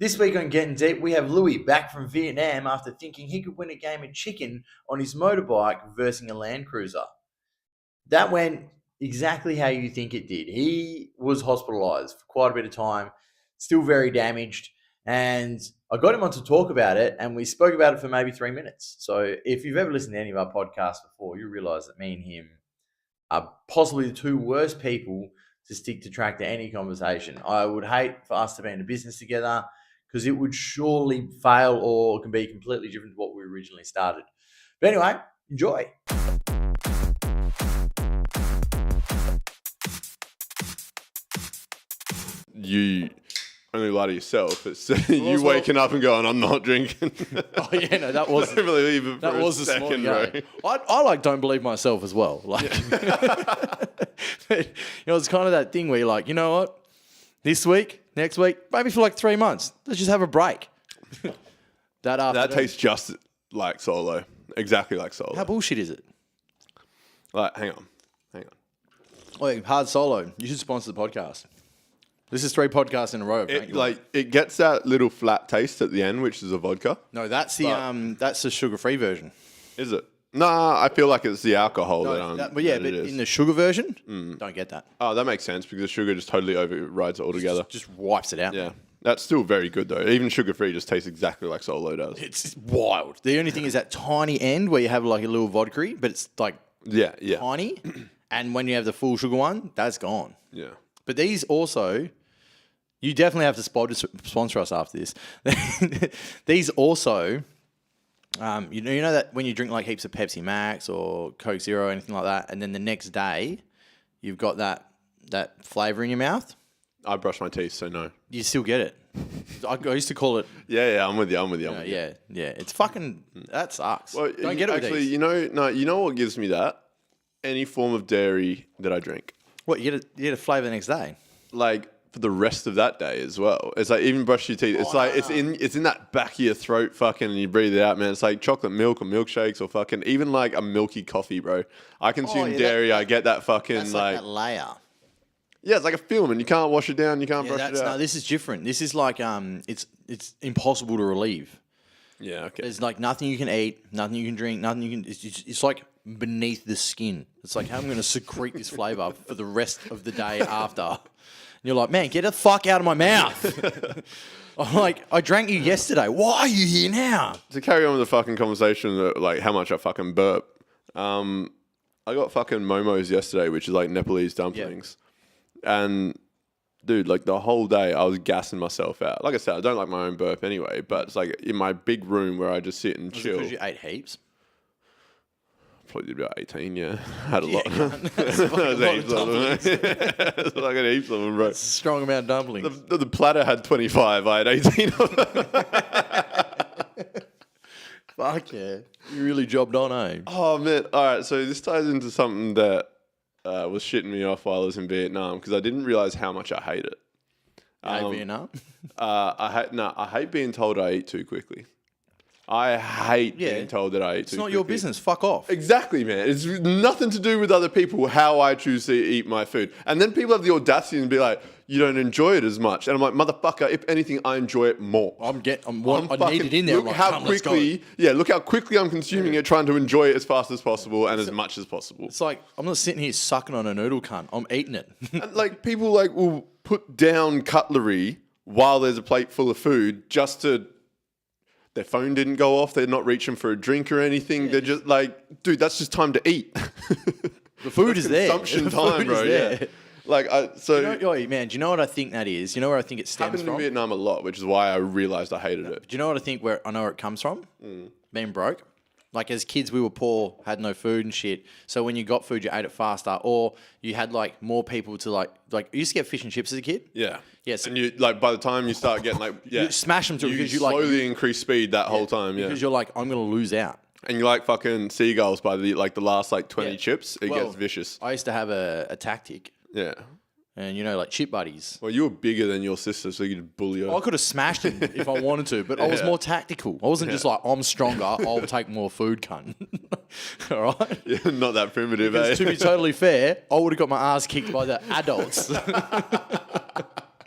This week on Gettin Deep, we have Louis back from Vietnam after thinking he could win a game of chicken on his motorbike versus a Land Cruiser. That went exactly how you think it did. He was hospitalized for quite a bit of time, still very damaged, and I got him on to talk about it, and we spoke about it for maybe 3 minutes. So if you've ever listened to any of our podcasts before, you realize that me and him are possibly the two worst people to stick to track to any conversation. I would hate for us to be in a business together, because it would surely fail or can be completely different to what we originally started. But anyway, enjoy. You only lie to yourself. It's you waking up and going, "I'm not drinking." Oh yeah, no, that was don't believe it that for was a a second, small bro. I don't believe myself as well. Like, but, it's kind of that thing where you're like, you know what, this week, next week, maybe for like 3 months, let's just have a break. That tastes just like solo, exactly like solo. How bullshit is it? Like, hang on. Wait, hard solo. You should sponsor the podcast. This is 3 podcasts in a row. It gets that little flat taste at the end, which is a vodka. No, that's the sugar-free version. Is it? Nah, I feel like it's the alcohol but in the sugar version, don't get that. Oh, that makes sense because the sugar just totally overrides it altogether. Just wipes it out. Yeah. That's still very good though. Even sugar-free just tastes exactly like solo does. It's wild. The only thing is that tiny end where you have like a little vodka, but it's like tiny. And when you have the full sugar one, that's gone. Yeah. But these also, you definitely have to sponsor us after this. These also, you know that when you drink like heaps of Pepsi Max or Coke Zero or anything like that, and then the next day you've got that flavour in your mouth. I brush my teeth, so no. You still get it. I used to call it. Yeah, I'm with you. Yeah. It's fucking. That sucks. Well, Don't get it with actually, these. you know what gives me that? Any form of dairy that I drink. What, you get a flavour the next day? Like for the rest of that day as well. It's like even brush your teeth. It's it's in that back of your throat, fucking, and you breathe it out, man. It's like chocolate milk or milkshakes or fucking even like a milky coffee, bro. I consume dairy. I get that fucking that's like that layer. Yeah, it's like a film, and you can't wash it down. You can't brush it out. No, this is different. This is like it's impossible to relieve. Yeah, okay. There's like nothing you can eat, nothing you can drink, nothing you can. It's like beneath the skin. It's like how I'm going to secrete this flavour for the rest of the day after. And you're like, man, get the fuck out of my mouth. I'm like, I drank you yesterday. Why are you here now? To carry on with the fucking conversation, like how much I fucking burp. I got fucking momos yesterday, which is like Nepalese dumplings. And dude, like the whole day I was gassing myself out. Like I said, I don't like my own burp anyway, but it's like in my big room where I just sit and chill. Because you ate heaps? Probably did about 18, yeah. Had a lot. That's a heaps of them. It's like heaps of them, bro. That's a strong amount of dumplings. The platter had 25. I had 18 of them. Fuck yeah. You really jobbed on, eh? Oh, man. All right, so this ties into something that was shitting me off while I was in Vietnam because I didn't realize how much I hate it. Vietnam? I hate being told I eat too quickly. I hate being told that I eat too quickly. It's not your business. Fuck off. Exactly, man. It's nothing to do with other people how I choose to eat my food. And then people have the audacity and be like, you don't enjoy it as much. And I'm like, motherfucker, if anything, I enjoy it more. I need it in there. Look how quickly I'm consuming it, trying to enjoy it as fast as possible and as much as possible. It's like, I'm not sitting here sucking on a noodle cunt. I'm eating it. And like people like will put down cutlery while there's a plate full of food just to... Their phone didn't go off. They're not reaching for a drink or anything. They're just like, dude, that's just time to eat. The food is there. Consumption time, bro. Yeah. Like, man, do you know what I think that is? Do you know where I think it stems happened from? in Vietnam a lot, which is why I realized I hated it. Do you know what I think? I know where it comes from. Being broke. Like as kids, we were poor, had no food and shit. So when you got food, you ate it faster, or you had like more people to like. You used to get fish and chips as a kid. Yeah. Yes. And you like by the time you start getting you smash them because you slowly increase speed that whole time. Yeah. Because you're like, I'm gonna lose out. And you like fucking seagulls by the last 20 chips. It gets vicious. I used to have a tactic. Yeah. And like chip buddies. Well, you were bigger than your sister, so you could bully her. I could have smashed him if I wanted to, but I was more tactical. I wasn't just like, I'm stronger, I'll take more food, cunt. All right? Yeah, not that primitive, To be totally fair, I would have got my ass kicked by the adults.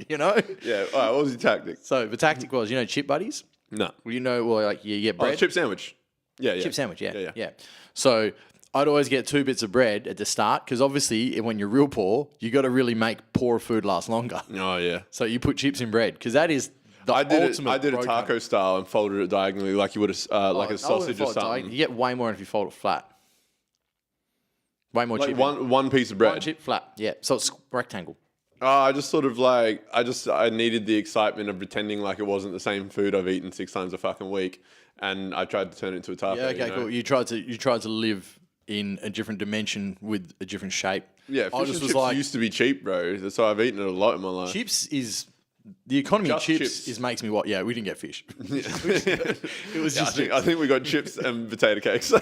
you know? Yeah. All right. What was your tactic? So the tactic was, chip buddies? No. Well, like you get bread. Chip sandwich. Yeah. Chip sandwich, yeah. So I'd always get 2 bits of bread at the start because obviously when you're real poor, you got to really make poor food last longer. Oh, yeah. So you put chips in bread because that is the ultimate. I did a taco style and folded it diagonally like you would like a sausage or something. You get way more if you fold it flat. Way more Like chip. one piece of bread. One chip flat, yeah. So it's rectangle. I just sort of like, I needed the excitement of pretending like it wasn't the same food I've eaten 6 times a fucking week. And I tried to turn it into a taco. Yeah, okay, cool. You tried to live in a different dimension with a different shape. Yeah, fish and chips used to be cheap, bro. So I've eaten it a lot in my life. Chips is... The economy of chips makes me what? Yeah, we didn't get fish. It was just... I think we got chips and potato cakes.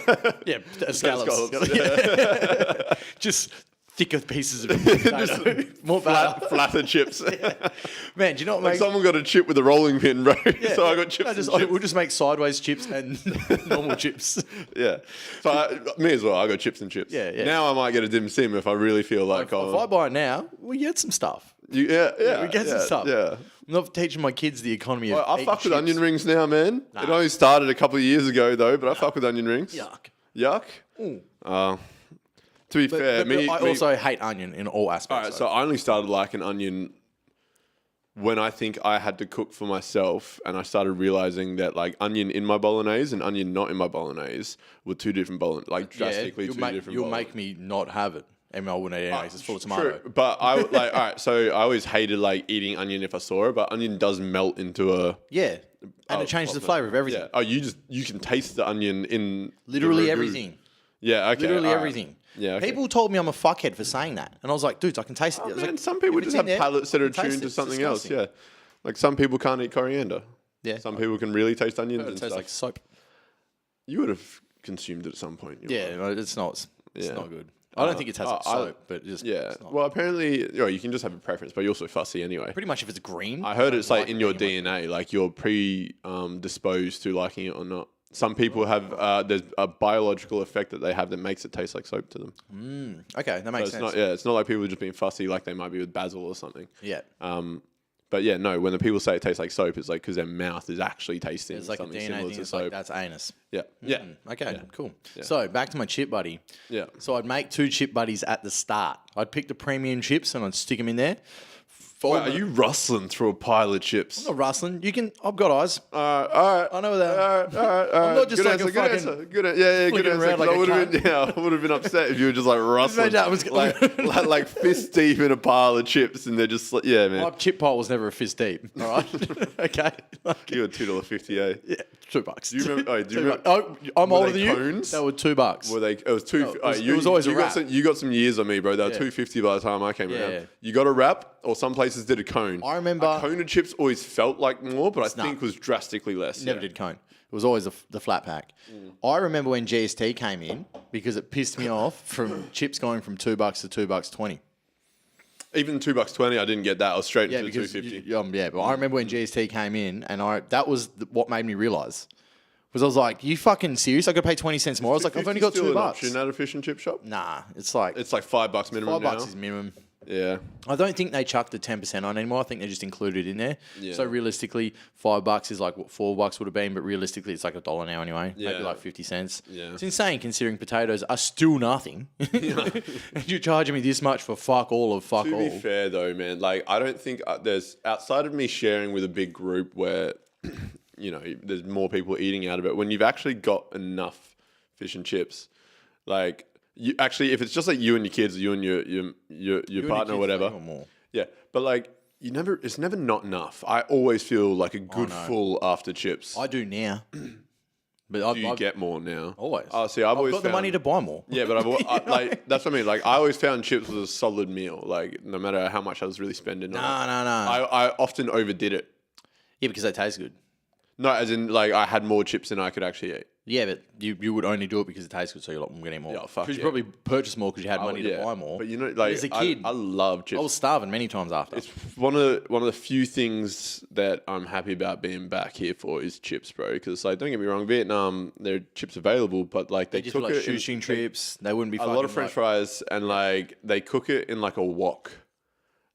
Yeah, scallops. Yeah. Just thicker pieces of potato. More flatter chips. Yeah. Man, do you know what makes... someone got a chip with a rolling pin, bro. Yeah, so I got chips We'll just make sideways chips and normal chips. Yeah. So me as well, I got chips and chips. Yeah. Now I might get a dim sim if I really feel like... If I buy it now, we get some stuff. We get some stuff. Yeah. I'm not teaching my kids the economy of I fuck with onion rings now, man. Nah. It only started a couple of years ago, though, but I fuck with onion rings. Yuck? To be fair, I also hate onion in all aspects. All right, so I only started liking onion when I think I had to cook for myself, and I started realizing that like onion in my bolognese and onion not in my bolognese were two different drastically two different. You'll make me not have it. And I wouldn't eat it anyways. It's full of tomato. True. But I all right. So I always hated like eating onion if I saw it, but onion does melt into a and it changes the flavor of everything. Yeah. Oh, you can taste the onion in literally everything. Yeah. Okay. Literally everything. Yeah. Okay. People told me I'm a fuckhead for saying that, and I was like, dudes, I can taste it. Man, some people just have palates that are tuned to something else. Yeah. Like some people can't eat coriander. Yeah. Some people can really taste onions and tastes stuff. like soap. You would have consumed it at some point. It's not. It's not good. I don't think it tastes like soap, but just Well, apparently, you can just have a preference, but you're also fussy anyway. Pretty much, if it's green, I heard it's like in your DNA, like you're predisposed to liking it or not. Some people have there's a biological effect that they have that makes it taste like soap to them. Okay, that makes sense. It's not like people just being fussy like they might be with basil or something. Yeah. But yeah, no. When the people say it tastes like soap, it's like because their mouth is actually tasting it's like something a DNA similar thing. to It's soap. like that's anus. Yeah. Yeah. Okay. Cool. Yeah. So back to my chip buddy. Yeah. So I'd make 2 chip buddies at the start. I'd pick the premium chips and I'd stick them in there. Wait, are you rustling through a pile of chips? I'm not rustling. You can. I've got eyes. All right. I know that. All right. I'm not just good like answer, a fucking. good answer. Yeah, good answer. Around like I would have been upset if you were just like rustling, like fist deep in a pile of chips, and they're just man. My chip pile was never a fist deep. All right. Okay. You got $2.50, eh? Yeah, $2. Do you remember? Do you remember? Oh, I'm older than you. Cones? They were $2. Were they? It was two. No, it was always a wrap. You got some years on me, bro. They were $2.50 by the time I came around. You got a wrap, or some places did a cone. I remember a cone of chips always felt like more, but I think was drastically less. Never did cone. It was always the flat pack. I remember when GST came in because it pissed me off from chips going from $2 to $2.20. Even $2.20, I didn't get that. I was straight into $2.50. But I remember when GST came in, and that was what made me realise. Because I was like, you fucking serious? I got to pay 20 cents more. I was like, I've only got $2. Option at a fish and chip shop? Nah, it's like $5 minimum now. $5 is minimum. Yeah. I don't think they chuck the 10% on anymore. I think they just include it in there. Yeah. So realistically, $5 is like what $4 would have been, but realistically, it's like $1 now anyway. Yeah. Maybe like 50 cents. Yeah. It's insane considering potatoes are still nothing. And you're charging me this much for fuck all of fuck all. To be fair though, man, like I don't think there's outside of me sharing with a big group where there's more people eating out of it. When you've actually got enough fish and chips, like. You actually, if it's just like you and your kids, you and your partner or whatever, yeah. But like, it's never not enough. I always feel like a good full after chips. I do now, but I've get more now? Always. Oh, see, I've always got the money to buy more. Yeah, but like that's what I mean. Like I always found chips was a solid meal. Like no matter how much I was really spending. No. I often overdid it. Yeah, because they taste good. No, as in like I had more chips than I could actually eat. Yeah, but you would only do it because it tastes good, so you're like, I'm going to eat more. Yeah, fuck Because you probably purchased more because you had money to buy more. But like as a kid, I love chips. I was starving many times after. It's one of the few things that I'm happy about being back here for is chips, bro. Because like, don't get me wrong, Vietnam, there are chips available, but like they just cook like it shoestring trips. They wouldn't be a lot of French fries, and like they cook it in like a wok.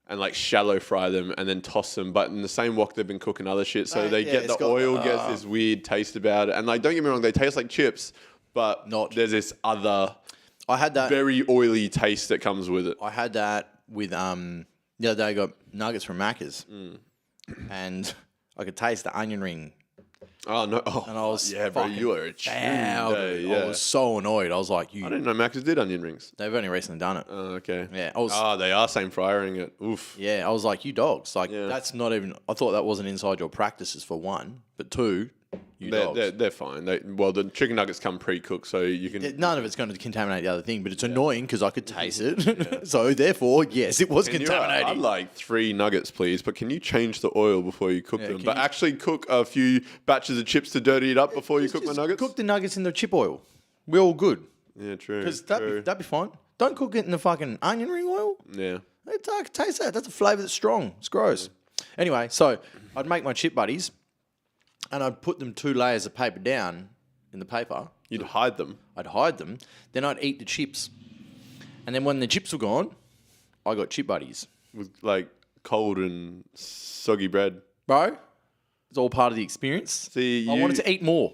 and like shallow fry them and then toss them, but in the same wok they've been cooking other shit, so they get the oil gets this weird taste about it. And like, don't get me wrong, they taste like chips, but there's this other I had that very oily taste that comes with it. I had that with the other day I got nuggets from Macca's and I could taste the onion ring. Oh no! Oh, and I was bro, you are a chew day. I was so annoyed. I was like, I didn't know Macca's did onion rings. They've only recently done it. Oh, okay. Yeah, they are same frying it. Oof. Yeah, I was like, you dogs. Like, that's not even... I thought that wasn't inside your practices, for one. But two, dogs. They're fine. The chicken nuggets come pre-cooked, so you can... None of it's going to contaminate the other thing, but it's annoying because I could taste it. So, therefore, yes, it was contaminating. I'd like 3 nuggets, please, but can you change the oil before you cook them? But actually cook a few batches of chips to dirty it up before you cook my nuggets? Cook the nuggets in the chip oil. We're all good. Yeah, true. Because that'd be fine. Don't cook it in the fucking onion ring oil. Yeah. I can taste that. That's a flavour that's strong. It's gross. Anyway, so I'd make my chip buddies and I'd put them 2 layers of paper down in the paper. You'd hide them? I'd hide them. Then I'd eat the chips. And then when the chips were gone, I got chip buddies. With like cold and soggy bread. Bro, it's all part of the experience. See, I wanted to eat more.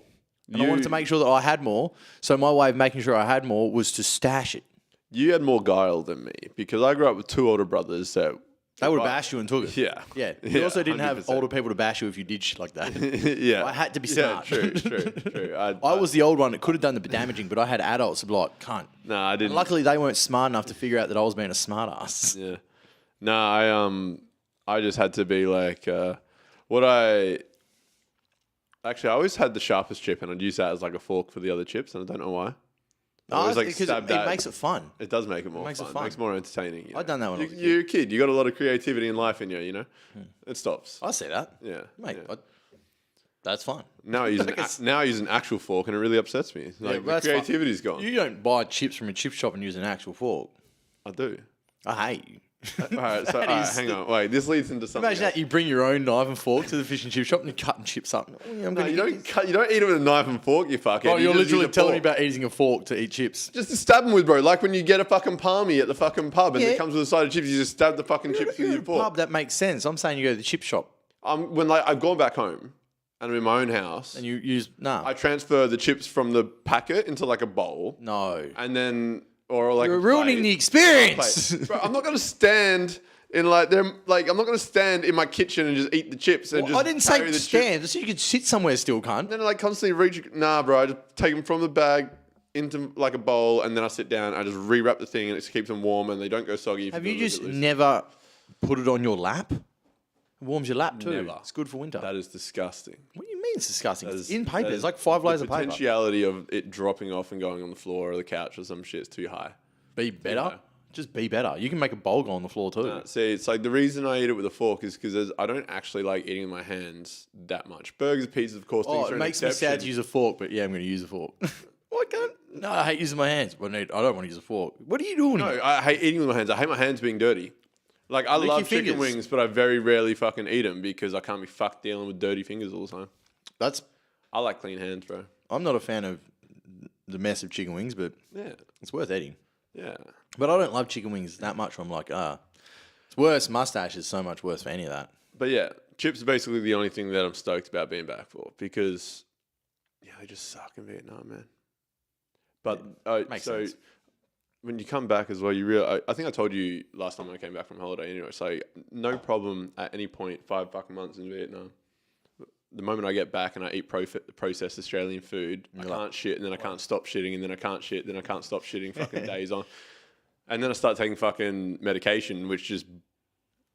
And I wanted to make sure that I had more. So my way of making sure I had more was to stash it. You had more guile than me because I grew up with 2 older brothers that... They would have bashed you and took it. Yeah. Yeah. You also didn't 100%. have older people to bash you if you did shit like that. Yeah. I had to be smart. Yeah, true. I was the old one that could have done the damaging, but I had adults that were like, cunt. No, I didn't. And luckily, they weren't smart enough to figure out that I was being a smart ass. Yeah. No, I just had to be like, Actually, I always had the sharpest chip and I'd use that as like a fork for the other chips and I don't know why. Because it makes it fun. It does make it more makes fun. it fun. It makes it more entertaining. I've done that when I was a kid. You're a kid. You got a lot of creativity in life in you, you know? It stops. I see that. Yeah. Mate, yeah. that's fun. Now I use an actual fork and it really upsets me. Like, the creativity's gone. You don't buy chips from a chip shop and use an actual fork. I do. I hate you. All right, hang on. Wait, this leads into something Imagine that you bring your own knife and fork to the fish and chip shop and you're cutting chips up. You don't eat it with a knife and fork, you fuckhead. Oh, you're literally telling me about eating a fork to eat chips. Just to stab them with, bro. Like when you get a fucking palmy at the fucking pub and it comes with a side of chips, you just stab the fucking chips with your fork. Pub, that makes sense. I'm saying you go to the chip shop. When I've gone back home and I'm in my own house. And you use, I transfer the chips from the packet into like a bowl. No. And then, or like you're ruining the experience. Bro, I'm not going to stand... I'm not going to stand in my kitchen and just eat the chips and just. I didn't say stand. I said you could sit somewhere still, cunt. And then I constantly reach. Nah, bro. I just take them from the bag into like a bowl, and then I sit down. I just rewrap the thing, and it keeps them warm, and they don't go soggy. Have you just never put it on your lap? It warms your lap too. Never. It's good for winter. That is disgusting. What do you mean it's disgusting? It's in paper. It's like 5 layers of paper. The potentiality of it dropping off and going on the floor or the couch or some shit is too high. Be better. Just be better. You can make a bowl go on the floor too. See, it's like the reason I eat it with a fork is because I don't actually like eating with my hands that much. Burgers, pizzas, of course. It makes me sad to use a fork, but yeah, I'm going to use a fork. What can't? No, I hate using my hands. But I don't want to use a fork. What are you doing? No, I hate eating with my hands. I hate my hands being dirty. Like I love chicken wings, but I very rarely fucking eat them because I can't be fucked dealing with dirty fingers all the time. I like clean hands, bro. I'm not a fan of the mess of chicken wings, but it's worth eating. Yeah. But I don't love chicken wings that much. I'm like, it's worse. Mustache is so much worse for any of that. But yeah, chips are basically the only thing that I'm stoked about being back for because, they just suck in Vietnam, man. But makes sense. When you come back as well, you realize. I think I told you last time I came back from holiday. Anyway, it's like no problem at any point 5 fucking months in Vietnam. The moment I get back and I eat processed Australian food, I can't shit, and then I can't stop shitting, and then I can't shit, then I can't stop shitting fucking days on. And then I start taking fucking medication, which just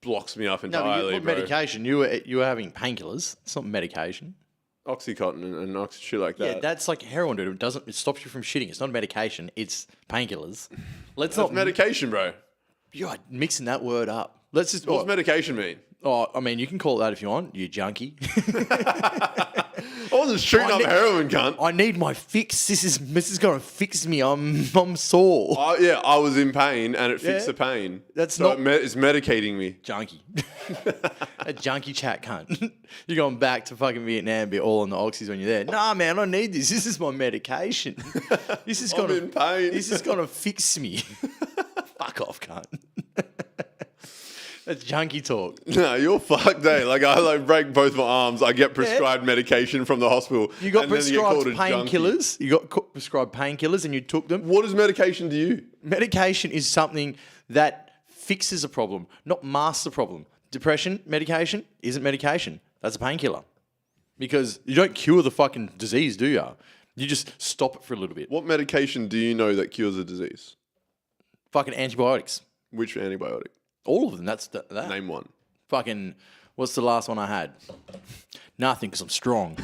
blocks me up entirely. No, medication? You were having painkillers. It's not medication. Oxycontin and shit like that. Yeah, that's like heroin, dude. It stops you from shitting. It's not medication. It's painkillers. That's medication, bro. You're mixing that word up. What's medication mean? Oh, I mean, you can call it that if you want, you junkie. I wasn't shooting up heroin, cunt. I need my fix. This is going to fix me. I'm sore. I was in pain and it fixed the pain. It's medicating me. Junkie. A junkie chat, cunt. You're going back to fucking Vietnam, be all on the oxys when you're there. Nah, man, I need this. This is my medication. I'm in pain. This is going to fix me. Fuck off, cunt. That's junkie talk. No, you're fucked, eh? Like I break both my arms. I get prescribed medication from the hospital. You got and then you get prescribed called a junkie. painkillers. You got prescribed painkillers and you took them. What is medication to you? Medication is something that fixes a problem, not masks the problem. Depression medication isn't medication. That's a painkiller. Because you don't cure the fucking disease, do you? You just stop it for a little bit. What medication do you know that cures a disease? Fucking antibiotics. Which antibiotic? All of them. That's that. Name one. Fucking, what's the last one I had? Nothing, because I'm strong.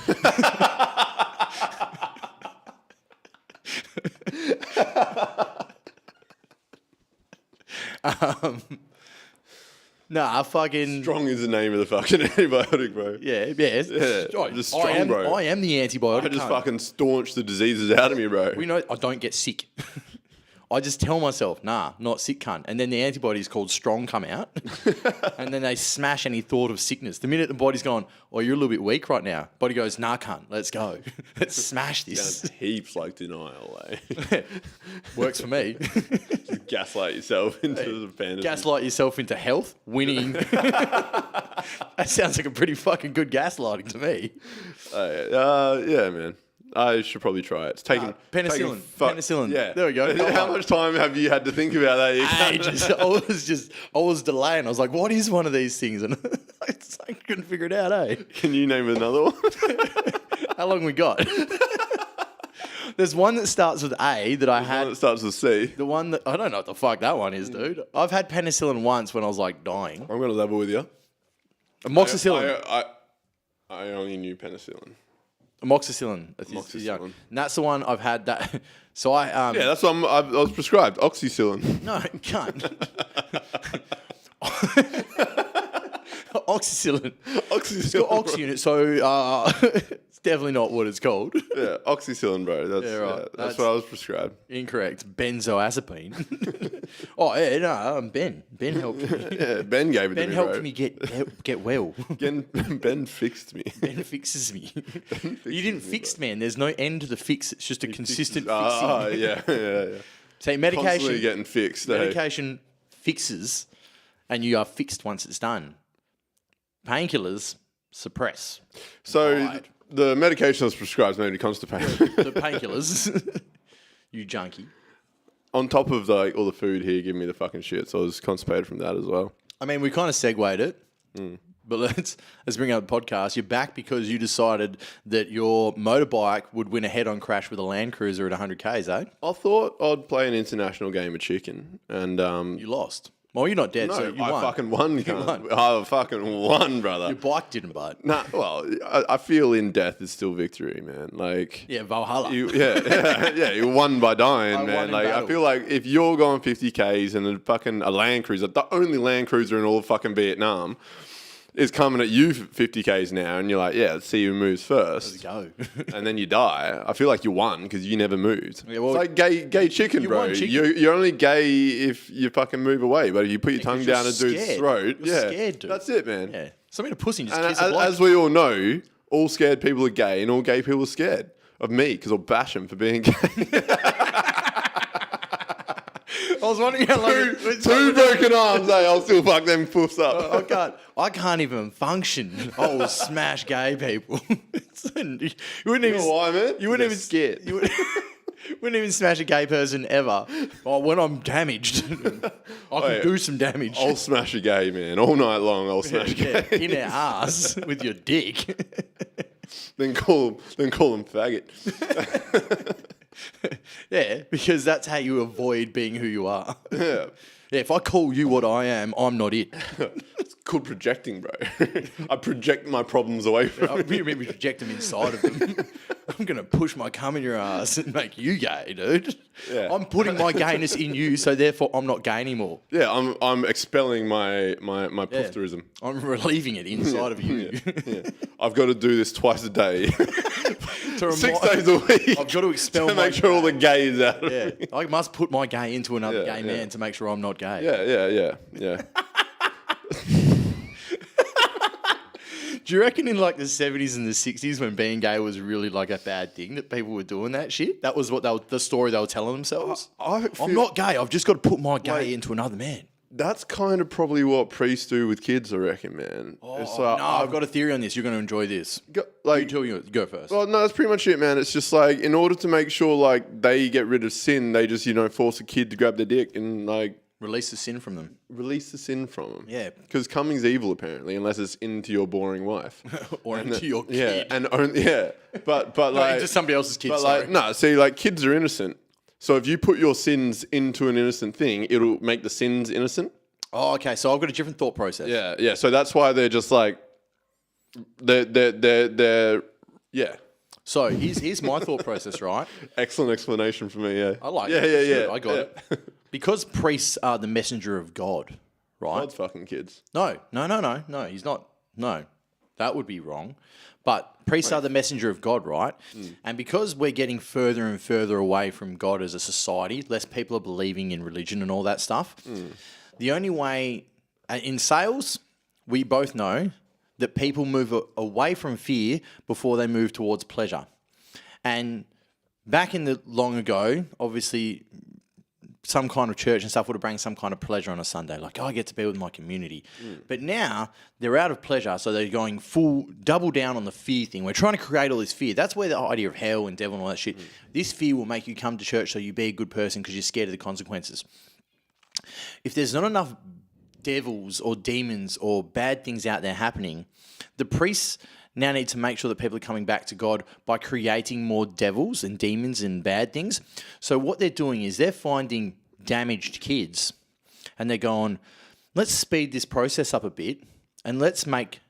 Nah, fucking... Strong is the name of the fucking antibiotic, bro. Yeah. Just strong, bro. I am the antibiotic. I just cunt. fucking staunch the diseases out of me, bro. We know I don't get sick. I just tell myself, nah, not sick, cunt. And then the antibodies called strong come out. And then they smash any thought of sickness. The minute the body's gone, oh, you're a little bit weak right now. Body goes, nah, cunt, let's go. Let's smash this. Sounds heaps like denial, eh? Works for me. Just gaslight yourself into the fantasy. Gaslight yourself into health, winning. That sounds like a pretty fucking good gaslighting to me. Yeah, man. I should probably try it. It's taken penicillin. Penicillin. Yeah. There we go. How much time have you had to think about that? Ages. I was delaying. I was like, what is one of these things? And I couldn't figure it out, eh? Can you name another one? How long we got? There's one that starts with A that I had. One that starts with C. The one that, I don't know what the fuck that one is, dude. I've had penicillin once when I was like dying. I'm going to level with you. Amoxicillin. I only knew penicillin. Amoxicillin. Amoxicillin. And that's the one I've had that. So I... Yeah, that's what I was prescribed. Oxycillin. No, can't. Oxycillin. It's got oxy in it, so it's definitely not what it's called. Yeah, oxycillin, bro. That's what I was prescribed. Incorrect. Benzoazepine. Oh, yeah, no, Ben. Ben helped me. Yeah, Ben gave it to me, Ben helped bro. me get well. Ben fixed me. Ben fixes me. You didn't fix, man. There's no end to the fix. It's just a consistent fixing. Oh, yeah. Say Constantly medication. getting fixed. Medication fixes, and you are fixed once it's done. Painkillers suppress. So Right. the medication I was prescribed is mainly constipation. The painkillers. You junkie. On top of like all the food here giving me the fucking shit, so I was constipated from that as well. I mean, we kind of segued it, but let's bring up the podcast. You're back because you decided that your motorbike would win a head-on crash with a Land Cruiser at 100 Ks, eh? I thought I'd play an international game of chicken, and You lost. Well, you're not dead, no, so you I won. fucking won. won. I fucking won, brother. Your bike didn't, but Nah, well, I feel in death is still victory, man. Like, yeah, Valhalla. you won by dying, I won man. in Like, battle. I feel like if you're going 50 Ks and a Land Cruiser, the only Land Cruiser in all of fucking Vietnam, is coming at you 50 Ks now, and you're like, yeah, let's see who moves first. Go. And then you die. I feel like you won because you never moved. Yeah, well, it's like gay chicken, you bro. won chicken. You're only gay if you fucking move away, but if you put your tongue 'cause down you're a dude's scared. throat, You're yeah, scared, dude. that's it, man. Yeah. Something a pussy and just And kiss a bloke. as we all know, all scared people are gay, and all gay people are scared of me because I'll bash them for being gay. I was wondering how long... Two broken arms, eh? I'll still fuck them foofs up. I can't even function. I will smash gay people. You wouldn't even... You know why, man? You wouldn't even... scared. You wouldn't even smash a gay person ever. Oh, when I'm damaged, I can do some damage. I'll smash a gay man all night long. I'll smash a gay. In their ass with your dick. Then call them faggot. Yeah, because that's how you avoid being who you are. Yeah. Yeah, if I call you what I am, I'm not it. It's called projecting, bro. I project my problems away from You maybe project them inside of them. I'm going to push my cum in your ass and make you gay, dude. Yeah. I'm putting my gayness in you, so therefore I'm not gay anymore. Yeah, I'm expelling my poofterism. I'm relieving it inside of you. Yeah. I've got to do this twice a day. To 6 days a week. I've got to expel to my make sure all the gay is out of Yeah, me. I must put my gay into another Yeah, gay yeah. man to make sure I'm not gay. Yeah. Do you reckon in like the 70s and the 60s when being gay was really like a bad thing that people were doing that shit? That was what the story they were telling themselves? I feel- I'm not gay. I've just got to put my gay into another man. That's kind of probably what priests do with kids, I reckon, man. Oh, It's like, no, I've got a theory on this. You're going to enjoy this. You go first. Well, no, that's pretty much it, man. It's just like, in order to make sure like they get rid of sin, they just, force a kid to grab their dick and like Release the sin from them. release the sin from them. Yeah. Because coming's evil, apparently, unless it's into your boring wife. Or into your Yeah, kid. and but like into somebody else's kid, But sorry. like, no, see, like kids are innocent. So if you put your sins into an innocent thing, it'll make the sins innocent. Oh, okay. So I've got a different thought process. Yeah, yeah. So that's why they're just like, yeah. So here's my thought process, right? Excellent explanation for me. Yeah, I like Yeah, it. yeah, It's yeah. good. I got it. Because priests are the messenger of God, right? God's fucking kids. No, he's not. No, that would be wrong. But priests are the messenger of God, right? And because we're getting further and further away from God as a society, less people are believing in religion and all that stuff. The only way, in sales, we both know that people move away from fear before they move towards pleasure. And back in the long ago, obviously, some kind of church and stuff would have bring some kind of pleasure on a Sunday. Like, I get to be with my community. But now they're out of pleasure, so they're going full double down on the fear thing. We're trying to create all this fear. That's where the idea of hell and devil and all that shit. This fear will make you come to church so you be a good person because you're scared of the consequences. If there's not enough devils or demons or bad things out there happening, the priests now need to make sure that people are coming back to God by creating more devils and demons and bad things. So what they're doing is they're finding damaged kids and they're going, let's speed this process up a bit and let's be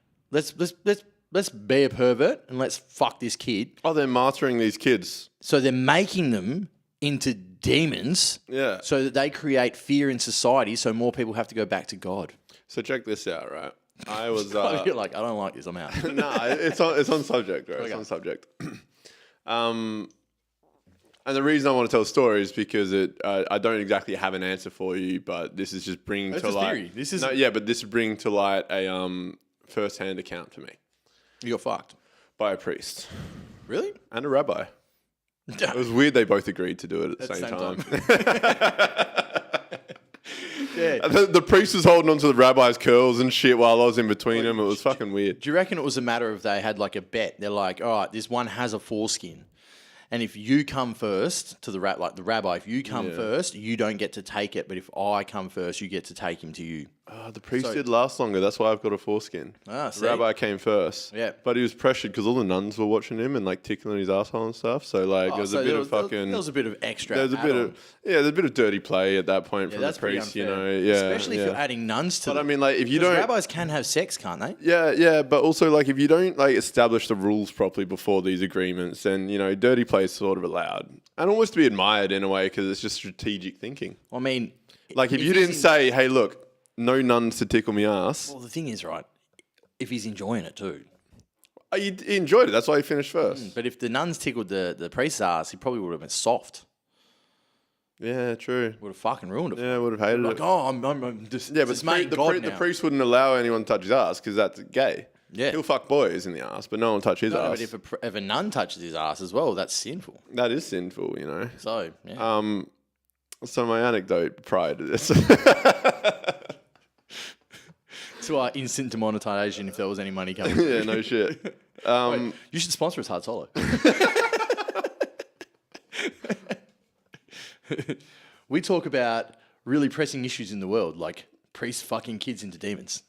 a pervert and let's fuck this kid. Oh, they're martyring these kids. So they're making them into demons, Yeah. so that they create fear in society, so more people have to go back to God. So check this out, right? I was You're like, I don't like this. I'm out. no, it's on subject, right? Okay. It's on subject. And the reason I want to tell a story is because I don't exactly have an answer for you, but this is just bringing That's to a light. theory. This is but this is bringing to light a first-hand account to me You got fucked. by a priest Really? and a rabbi. It was weird they both agreed to do it at the same time. Yeah. The priest was holding onto the rabbi's curls and shit while I was in between them. It was fucking weird. Do you reckon it was a matter of they had like a bet? They're like, all right, this one has a foreskin. And if you come first to the rabbi, if you come first, you don't get to take it. But if I come first, you get to take him to you. The priest did last longer. That's why I've got a foreskin. Ah, The see? rabbi came first. Yeah. But he was pressured because all the nuns were watching him and like tickling his asshole and stuff. So like there was a bit of fucking. There was a bit of extra. There's a bit of there's a bit of dirty play at that point from the that's pretty priest, unfair. Yeah. Especially if you're adding nuns to But them. I mean, like if you Because don't. rabbis can have sex, can't they? Yeah, but also like if you don't like establish the rules properly before these agreements, then dirty play is sort of allowed and almost to be admired in a way because it's just strategic thinking. I mean, Like if you didn't say, "Hey, look, no nuns to tickle me ass," well, the thing is, right? If he's enjoying it too. he enjoyed it. That's why he finished first. But if the nuns tickled the priest's ass, he probably would have been soft. Yeah, true. Would have fucking ruined it. Yeah, I would have hated Like, it. oh, I'm just Yeah, but dismaying the God now. priest wouldn't allow anyone to touch his ass because that's gay. Yeah. He'll fuck boys in the ass, but no one will touch his No, ass. but if a nun touches his ass as well, that's sinful. That is sinful, So, yeah. So my anecdote prior to this. To our instant demonetization if there was any money coming. Yeah, no shit. Wait, you should sponsor us, Hard Solo. We talk about really pressing issues in the world, like priests fucking kids into demons.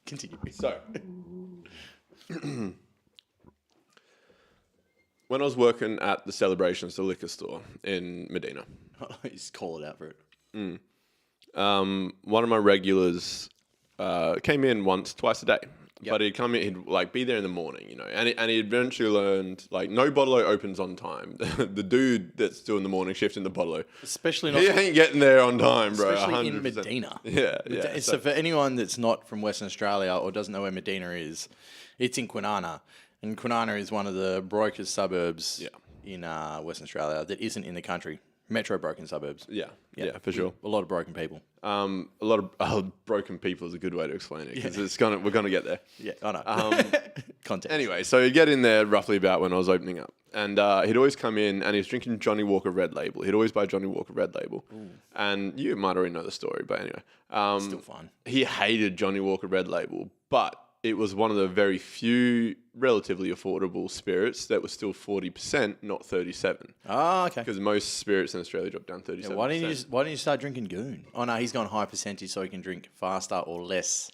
Continue. So, when I was working at the Celebrations, the liquor store in Medina, Just call it out for it. one of my regulars came in twice a day. But he'd come in, he'd like be there in the morning, and he eventually learned like no bottle opens on time. The dude that's doing the morning shift in the bottle, Especially not he ain't getting there on time, bro. especially in 100%. Medina. Yeah. So for anyone that's not from Western Australia or doesn't know where Medina is, it's in Kwinana. And Kwinana is one of the brokest suburbs in Western Australia that isn't in the country. Metro broken suburbs. Yeah, for sure. A lot of broken people. A lot of broken people is a good way to explain it because we're gonna get there. Yeah, I know. Context. Anyway, so you get in there roughly about when I was opening up, And he'd always come in and he was drinking Johnny Walker Red Label. He'd always buy Johnny Walker Red Label. Ooh. And you might already know the story, but anyway. Still fun. He hated Johnny Walker Red Label, but it was one of the very few relatively affordable spirits that was still 40%, not 37. Oh, okay. Because most spirits in Australia drop down 37%. Yeah, why didn't you start drinking Goon? Oh, no, he's gone high percentage so he can drink faster or less.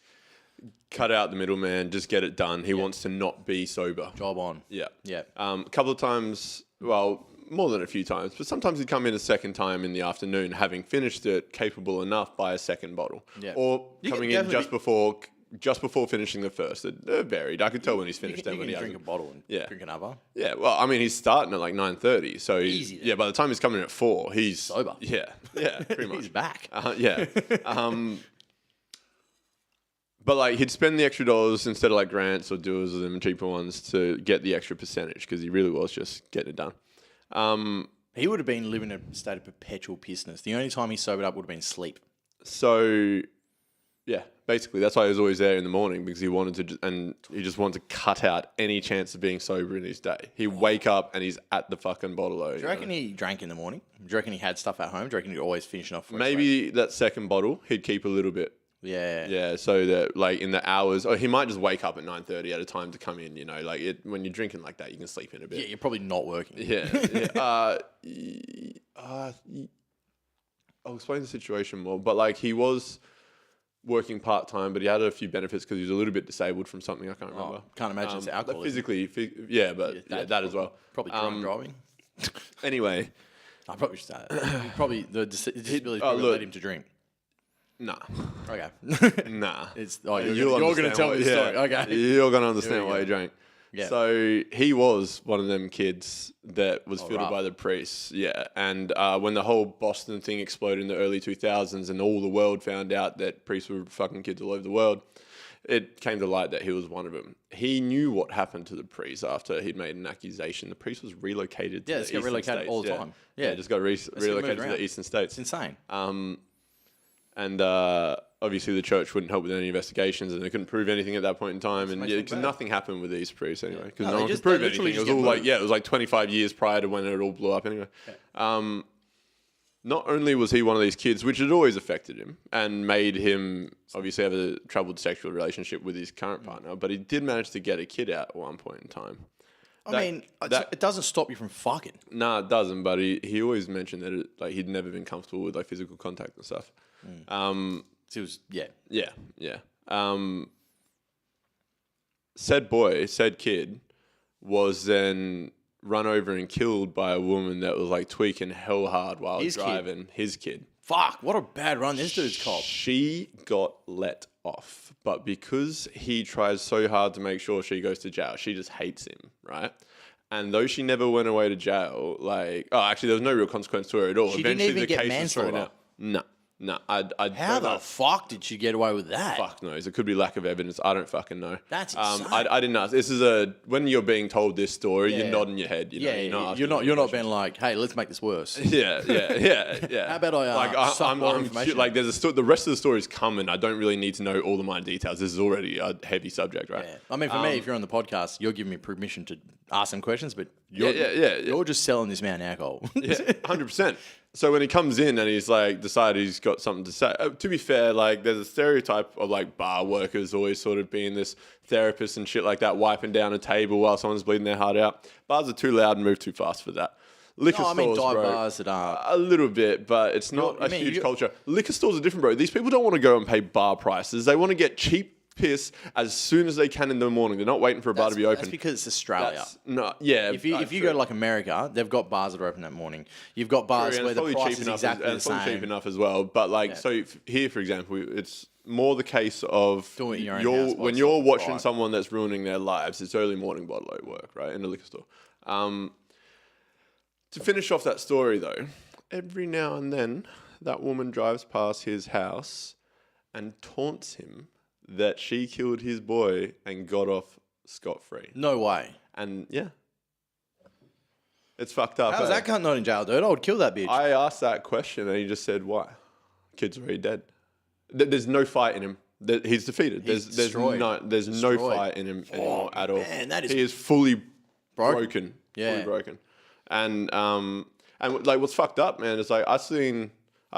Cut out the middleman, just get it done. He wants to not be sober. Job on. Yeah. Yeah. A couple of times, well, more than a few times, but sometimes he'd come in a second time in the afternoon, having finished it, capable enough, buy a second bottle. Yeah. Or coming in just before finishing the first. They're varied. I could tell when he's finished them. When he drink a bottle and drink another. Yeah, well, I mean, he's starting at like 9:30, so easy. Yeah, by the time he's coming in at 4, he's sober. Yeah, pretty much. He's back. Yeah. But like he'd spend the extra dollars instead of like grants or doers or them cheaper ones to get the extra percentage because he really was just getting it done. He would have been living in a state of perpetual pissness. The only time he sobered up would have been sleep. So, yeah, basically that's why he was always there in the morning because he wanted to, he just wanted to cut out any chance of being sober in his day. He'd wake up and he's at the fucking bottle. Do you reckon he drank in the morning? Do you reckon he had stuff at home? Do you reckon he'd always finish off? Maybe that second bottle he'd keep a little bit. Yeah, so that like in the hours, or he might just wake up at 9:30 at a time to come in. You know, like when you're drinking like that, you can sleep in a bit. Yeah, you're probably not working. Yeah. I'll explain the situation more, but like he was working part time, but he had a few benefits because he was a little bit disabled from something I can't remember. Can't imagine it's alcohol. Physically, that as well. Probably drunk driving. Anyway, I probably should start. Probably the disability led him to drink. Nah. Okay. Nah. You're going to tell me the story. Okay. You're going to understand why he drank. Yeah. So he was one of them kids that was filled by the priests. Yeah. And when the whole Boston thing exploded in the early 2000s and all the world found out that priests were fucking kids all over the world, it came to light that he was one of them. He knew what happened to the priest after he'd made an accusation. The priest was relocated to the Eastern relocated States. all the time. Yeah, just got relocated to the Eastern States. It's insane. And obviously the church wouldn't help with any investigations and they couldn't prove anything at that point in time. And because nothing happened with these priests anyway. Because no one could prove anything. It was all like, it was like 25 years prior to when it all blew up anyway. Yeah. Not only was he one of these kids, which had always affected him and made him obviously have a troubled sexual relationship with his current partner, but he did manage to get a kid out at one point in time. It doesn't stop you from fucking. Nah, it doesn't. But he always mentioned that he'd never been comfortable with like physical contact and stuff. So it was said kid was then run over and killed by a woman that was like tweaking hell hard while driving. His kid. Fuck! What a bad run this dude's cop. She got let off, but because he tries so hard to make sure she goes to jail, she just hates him, right? And though she never went away to jail, actually, there was no real consequence to her at all. She didn't even get manslaughter. No. How the fuck did she get away with that? Fuck knows. It could be lack of evidence. I don't fucking know. That's insane. I didn't ask. This is when you're being told this story, you're nodding your head. You're not being like, hey, let's make this worse. Yeah. How about I'm like there's the rest of the story is coming. I don't really need to know all the minor details. This is already a heavy subject, right? Yeah. I mean, for me, if you're on the podcast, you're giving me permission to ask some questions, but you're just selling this man alcohol. Yeah, 100%. So when he comes in and he's like decided he's got something to say, to be fair, like there's a stereotype of like bar workers always sort of being this therapist and shit like that, wiping down a table while someone's bleeding their heart out. Bars are too loud and move too fast for that. Liquor stores, dive bro, bars that are a little bit, but it's not a huge culture. Liquor stores are different, bro. These people don't want to go and pay bar prices. They want to get cheap piss as soon as they can in the morning. They're not waiting for a bar to be open. That's because it's Australia. If you go to like America, they've got bars that are open that morning. You've got bars where the price is exactly the same. It's cheap enough as well. But so here, for example, it's more the case of when you're watching someone that's ruining their lives. It's early morning bottle at work, right, in a liquor store. To finish off that story, though, every now and then that woman drives past his house and taunts him that she killed his boy and got off scot-free. No way. And it's fucked up. How's that cunt not in jail, dude? I would kill that bitch. I asked that question and he just said, why? Kid's already dead. There's no fight in him. He's defeated. There's no fight in him anymore at all. Man, that is he is fully broken. Yeah. broken. And like what's fucked up, man, is like I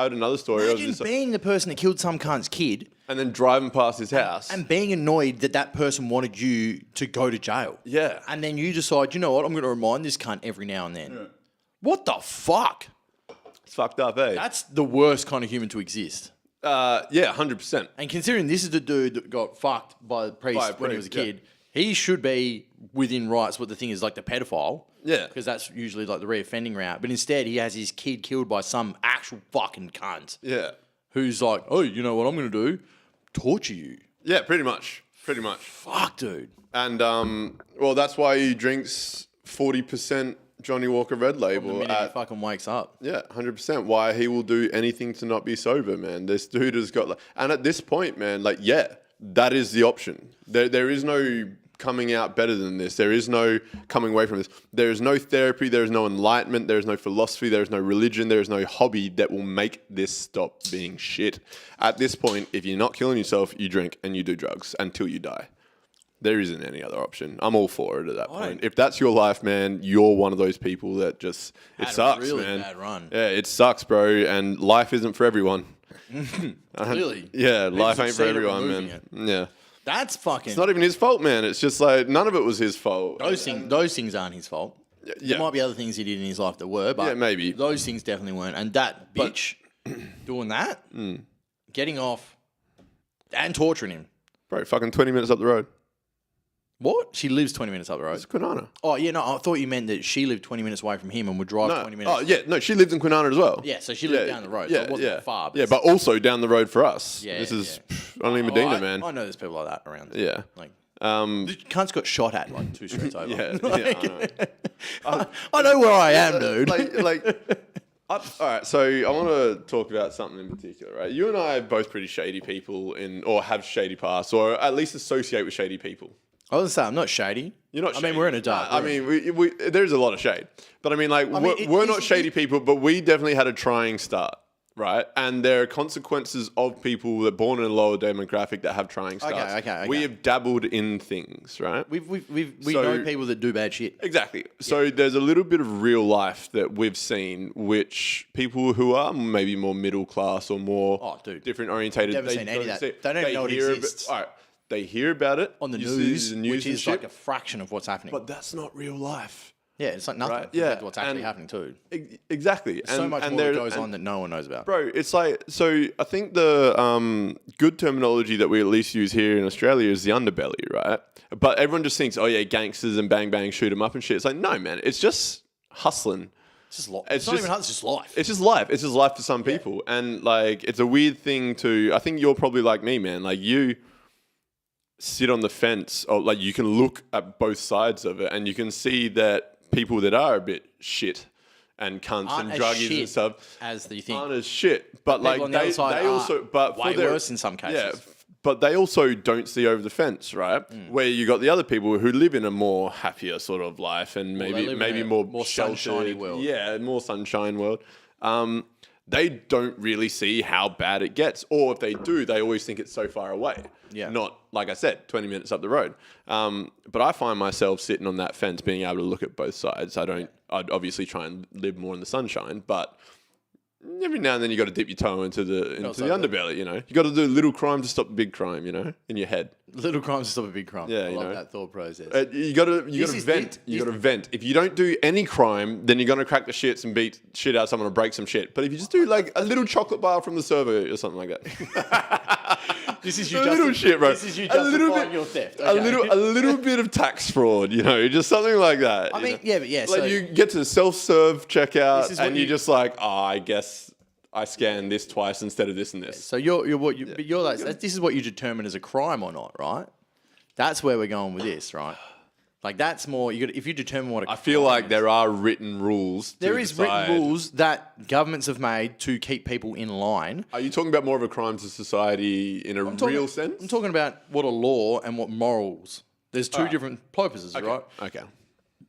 heard another story. Imagine being the person that killed some cunt's kid and then driving past his house. and being annoyed that person wanted you to go to jail. Yeah. And then you decide, you know what, I'm going to remind this cunt every now and then. Yeah. What the fuck? It's fucked up, eh? That's the worst kind of human to exist. Yeah, 100%. And considering this is the dude that got fucked by the priest when he was a kid, he should be within rights. But the thing is, like the pedophile. Yeah. Because that's usually like the reoffending route. But instead, he has his kid killed by some actual fucking cunt. Yeah. Who's like, oh, you know what I'm going to do? Torture you. Yeah, pretty much. Pretty much. Fuck, dude. And, well, that's why he drinks 40% Johnny Walker Red Label. The minute he fucking wakes up. Yeah, 100%. Why he will do anything to not be sober, man. This dude has got... And at this point, man, like, yeah, that is the option. There is no coming out better than this. There is no coming away from this. There is no therapy. There is no enlightenment. There is no philosophy. There is no religion. There is no hobby that will make this stop being shit. At this point, if you're not killing yourself, you drink and you do drugs until you die. There isn't any other option. I'm all for it at that point. If that's your life, man, you're one of those people that just... It sucks, really man. Bad run. Yeah, it sucks, bro. And life isn't for everyone. Really? Yeah, life ain't for everyone, man. Yeah. That's fucking... It's not even his fault, man. It's just like, none of it was his fault. Those things aren't his fault. Yeah. There might be other things he did in his life that were, but yeah, maybe. Those things definitely weren't. And that bitch doing that, getting off and torturing him. Bro, fucking 20 minutes up the road. What? She lives 20 minutes up the road. It's Kwinana. Oh, yeah, no, I thought you meant that she lived 20 minutes away from him and would drive 20 minutes. Oh, yeah, no, she lived in Kwinana as well. Yeah, so she lived down the road. So it wasn't far. But but also down the road for us. Yeah, this is only Medina, man. I know there's people like that around. Yeah. Like, the cunt's got shot at like 2 streets over. I know where I am, dude. All right, so I want to talk about something in particular, right? You and I are both pretty shady people or have shady pasts, or at least associate with shady people. I was going to say, I'm not shady. You're not shady. I mean, we're in a dark room. I mean, there's a lot of shade. But I mean, like, we're not shady people, but we definitely had a trying start, right? And there are consequences of people that are born in a lower demographic that have trying starts. Okay. We have dabbled in things, right? We know people that do bad shit. Exactly. So there's a little bit of real life that we've seen, which people who are maybe more middle class or more different orientated. Never seen any of that. They don't even know it exists. All right. They hear about it on the news, which is shit, like a fraction of what's happening. But that's not real life. Yeah, it's like nothing compared to what's actually happening too. Exactly. So much more that goes on that no one knows about. Bro, it's like, so I think the good terminology that we at least use here in Australia is the underbelly, right? But everyone just thinks, oh yeah, gangsters and bang bang shoot them up and shit. It's like, no, man, it's just hustling. It's just life. It's not even hustling, it's just life. It's just life. It's just life for some people. And like, it's a weird thing to, I think you're probably like me, man. Like you sit on the fence, or like you can look at both sides of it and you can see that people that are a bit shit and cunts aren't and druggies and stuff as you think aren't as shit, but like they also, but way worse in some cases. Yeah, but they also don't see over the fence, right? Where you got the other people who live in a more happier sort of life and maybe more sunshiny world. Yeah, more sunshine world. They don't really see how bad it gets, or if they do, they always think it's so far away. Yeah. Not, like I said, 20 minutes up the road. But I find myself sitting on that fence, being able to look at both sides. I'd obviously try and live more in the sunshine, but every now and then you got to dip your toe into the underbelly, you know. You got to do a little crime to stop the big crime, you know, in your head. Little crimes to stop a big crime. Yeah, I love that thought process. You got to vent. You got to vent. If you don't do any crime, then you're going to crack the shits and beat shit out of someone or break some shit. But if you just do like a little chocolate bar from the server or something like that. This is you a little shit, bro. This is you justifying your theft. Okay. A little bit of tax fraud, you know, just something like that. I mean, yeah. Like you get to the self-serve checkout and you're just like, I guess I scanned this twice instead of this and this. So this is what you determine as a crime or not, right? That's where we're going with this, right? Like that's more. If you determine what a crime I feel like there are written rules. There is written rules that governments have made to keep people in line. Are you talking about more of a crime to society in a real sense? I'm talking about what a law and what morals. There's two different purposes, right? Okay.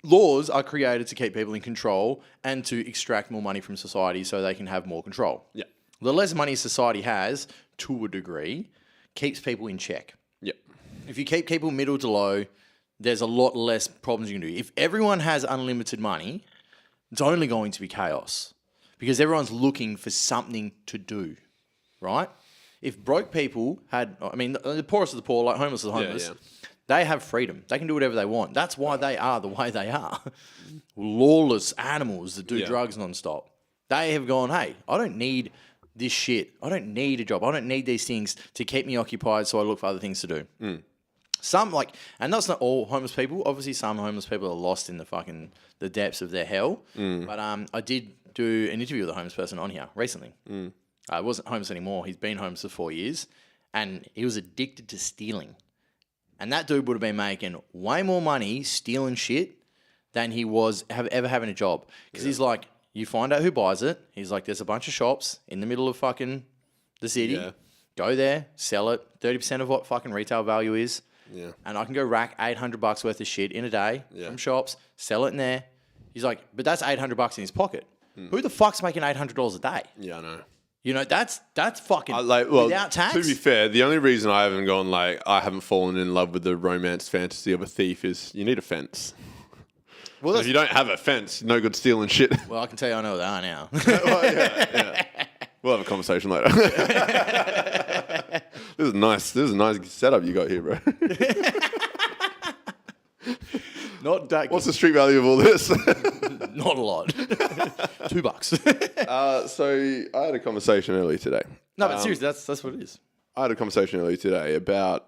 Laws are created to keep people in control and to extract more money from society so they can have more control. Yeah. The less money society has, to a degree, keeps people in check. Yep. If you keep people middle to low, there's a lot less problems you can do. If everyone has unlimited money, it's only going to be chaos because everyone's looking for something to do, right? If broke people had, I mean, the poorest of the poor, like homeless of the homeless, they have freedom. They can do whatever they want. That's why they are the way they are. Lawless animals that do drugs nonstop. They have gone, hey, I don't need this shit. I don't need a job. I don't need these things to keep me occupied, so I look for other things to do. Some and that's not all homeless people. Obviously, some homeless people are lost in the depths of their hell. But I did do an interview with a homeless person on here recently. I wasn't homeless anymore. He's been homeless for 4 years, and he was addicted to stealing. And that dude would have been making way more money stealing shit than he was ever having a job. Because he's like, you find out who buys it. He's like, there's a bunch of shops in the middle of fucking the city. Yeah. Go there, sell it. 30% of what fucking retail value is. Yeah. And I can go rack $800 worth of shit in a day from shops, sell it in there. He's like, but that's $800 in his pocket. Who the fuck's making $800 a day? Yeah, I know. You know, that's fucking without tax. To be fair, the only reason I haven't gone I haven't fallen in love with the romance fantasy of a thief is you need a fence. Well, if you don't have a fence, no good stealing shit. Well, I can tell you I know what they are now. We'll have a conversation later. This is nice. This is a nice setup you got here, bro. Not that good. What's the street value of all this? Not a lot. $2. So I had a conversation earlier today. No, but seriously, that's what it is. I had a conversation earlier today about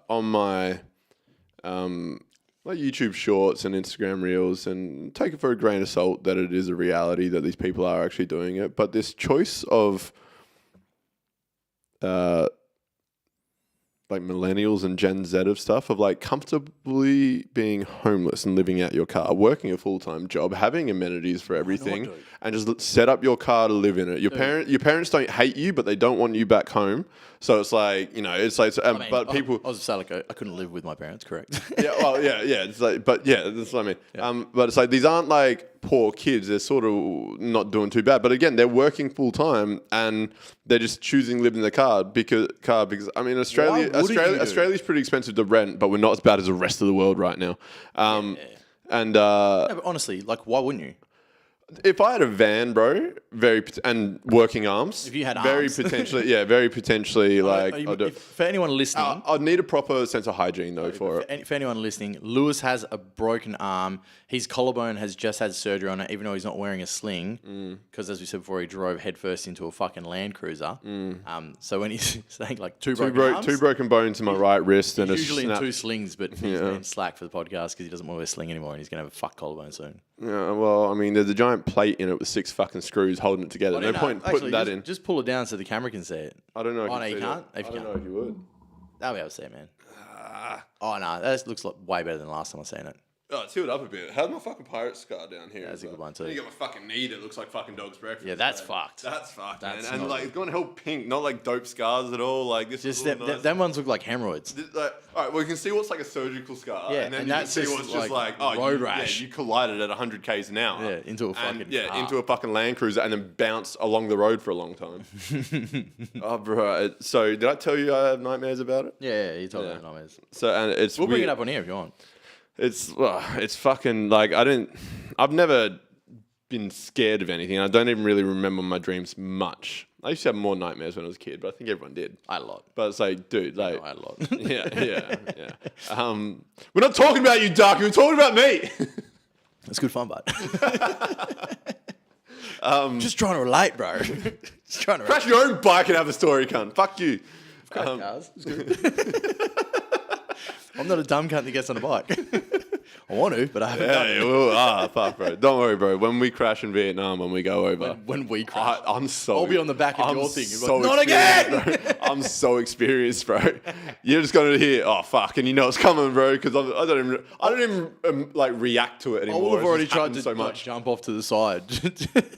on my like YouTube shorts and Instagram reels, and take it for a grain of salt that it is a reality that these people are actually doing it. But this choice of like millennials and Gen Z of stuff of like comfortably being homeless and living out your car, working a full-time job, having amenities for everything, and just set up your car to live in it. Your parents don't hate you, but they don't want you back home. So it's like, you know, it's like, but people. I was like, I couldn't live with my parents, correct? Yeah, well, yeah. It's like, but yeah, that's what I mean. Yeah. But it's like these aren't like poor kids. They're sort of not doing too bad. But again, they're working full time and they're just choosing to live in the car because I mean, Australia's pretty expensive to rent, but we're not as bad as the rest of the world right now. And no, but honestly, like, why wouldn't you? If I had a van, bro, and working arms, if you had very arms. very potentially, like, for anyone listening, I'd need a proper sense of hygiene though for it. For anyone listening, Lewis has a broken arm. His collarbone has just had surgery on it, even though he's not wearing a sling. Because as we said before, he drove headfirst into a fucking Land Cruiser. So when he's saying like two broken bones in my right wrist, and usually in 2 slings, but he's been slack for the podcast because he doesn't want to wear a sling anymore, and he's gonna have a fuck collarbone soon. Yeah, well, I mean, there's a giant plate in it with 6 fucking screws holding it together. No point putting that in. Just pull it down so the camera can see it. I don't know. Oh, no, you can't? I don't know if you would. That'll be able to see it, man. Oh, no, that looks like way better than the last time I seen it. Oh, tilt up a bit. How's my fucking pirate scar down here? Yeah, that's a good one too. You got my fucking knee that looks like fucking dog's breakfast. Yeah, that's fucked. That's fucked, man. And like, it's going to help pink, not like dope scars at all. Like this. Just nice. them ones look like hemorrhoids. All right, well, you can see what's like a surgical scar, yeah, and then you can see what's just like road rash. You collided at 100 k's an hour. Yeah, into a fucking car. Into a fucking Land Cruiser, and then bounced along the road for a long time. Oh, bro. So did I tell you I have nightmares about it? Yeah, you told me I have nightmares. So and it's we'll bring it up on here if you want. It's fucking like I've never been scared of anything. I don't even really remember my dreams much. I used to have more nightmares when I was a kid, but I think everyone did. I had a lot. But it's like, dude, like I had a lot. yeah. We're not talking about you, Darky. We're talking about me. It's good fun, bud. Just trying to relate, bro. Just trying to crash your own bike and have a story, cunt. Fuck you. Cars. It's good. I'm not a dumb cunt that gets on a bike. I want to, but I haven't done it. Fuck, bro. Don't worry, bro. When we crash in Vietnam, when we go over. When we crash. I'll be on the back of your thing. So like, not again! Bro. I'm so experienced, bro. You're just going to hear, oh, fuck, and you know it's coming, bro, because I don't even like react to it anymore. I would have already tried to so much. Jump off to the side.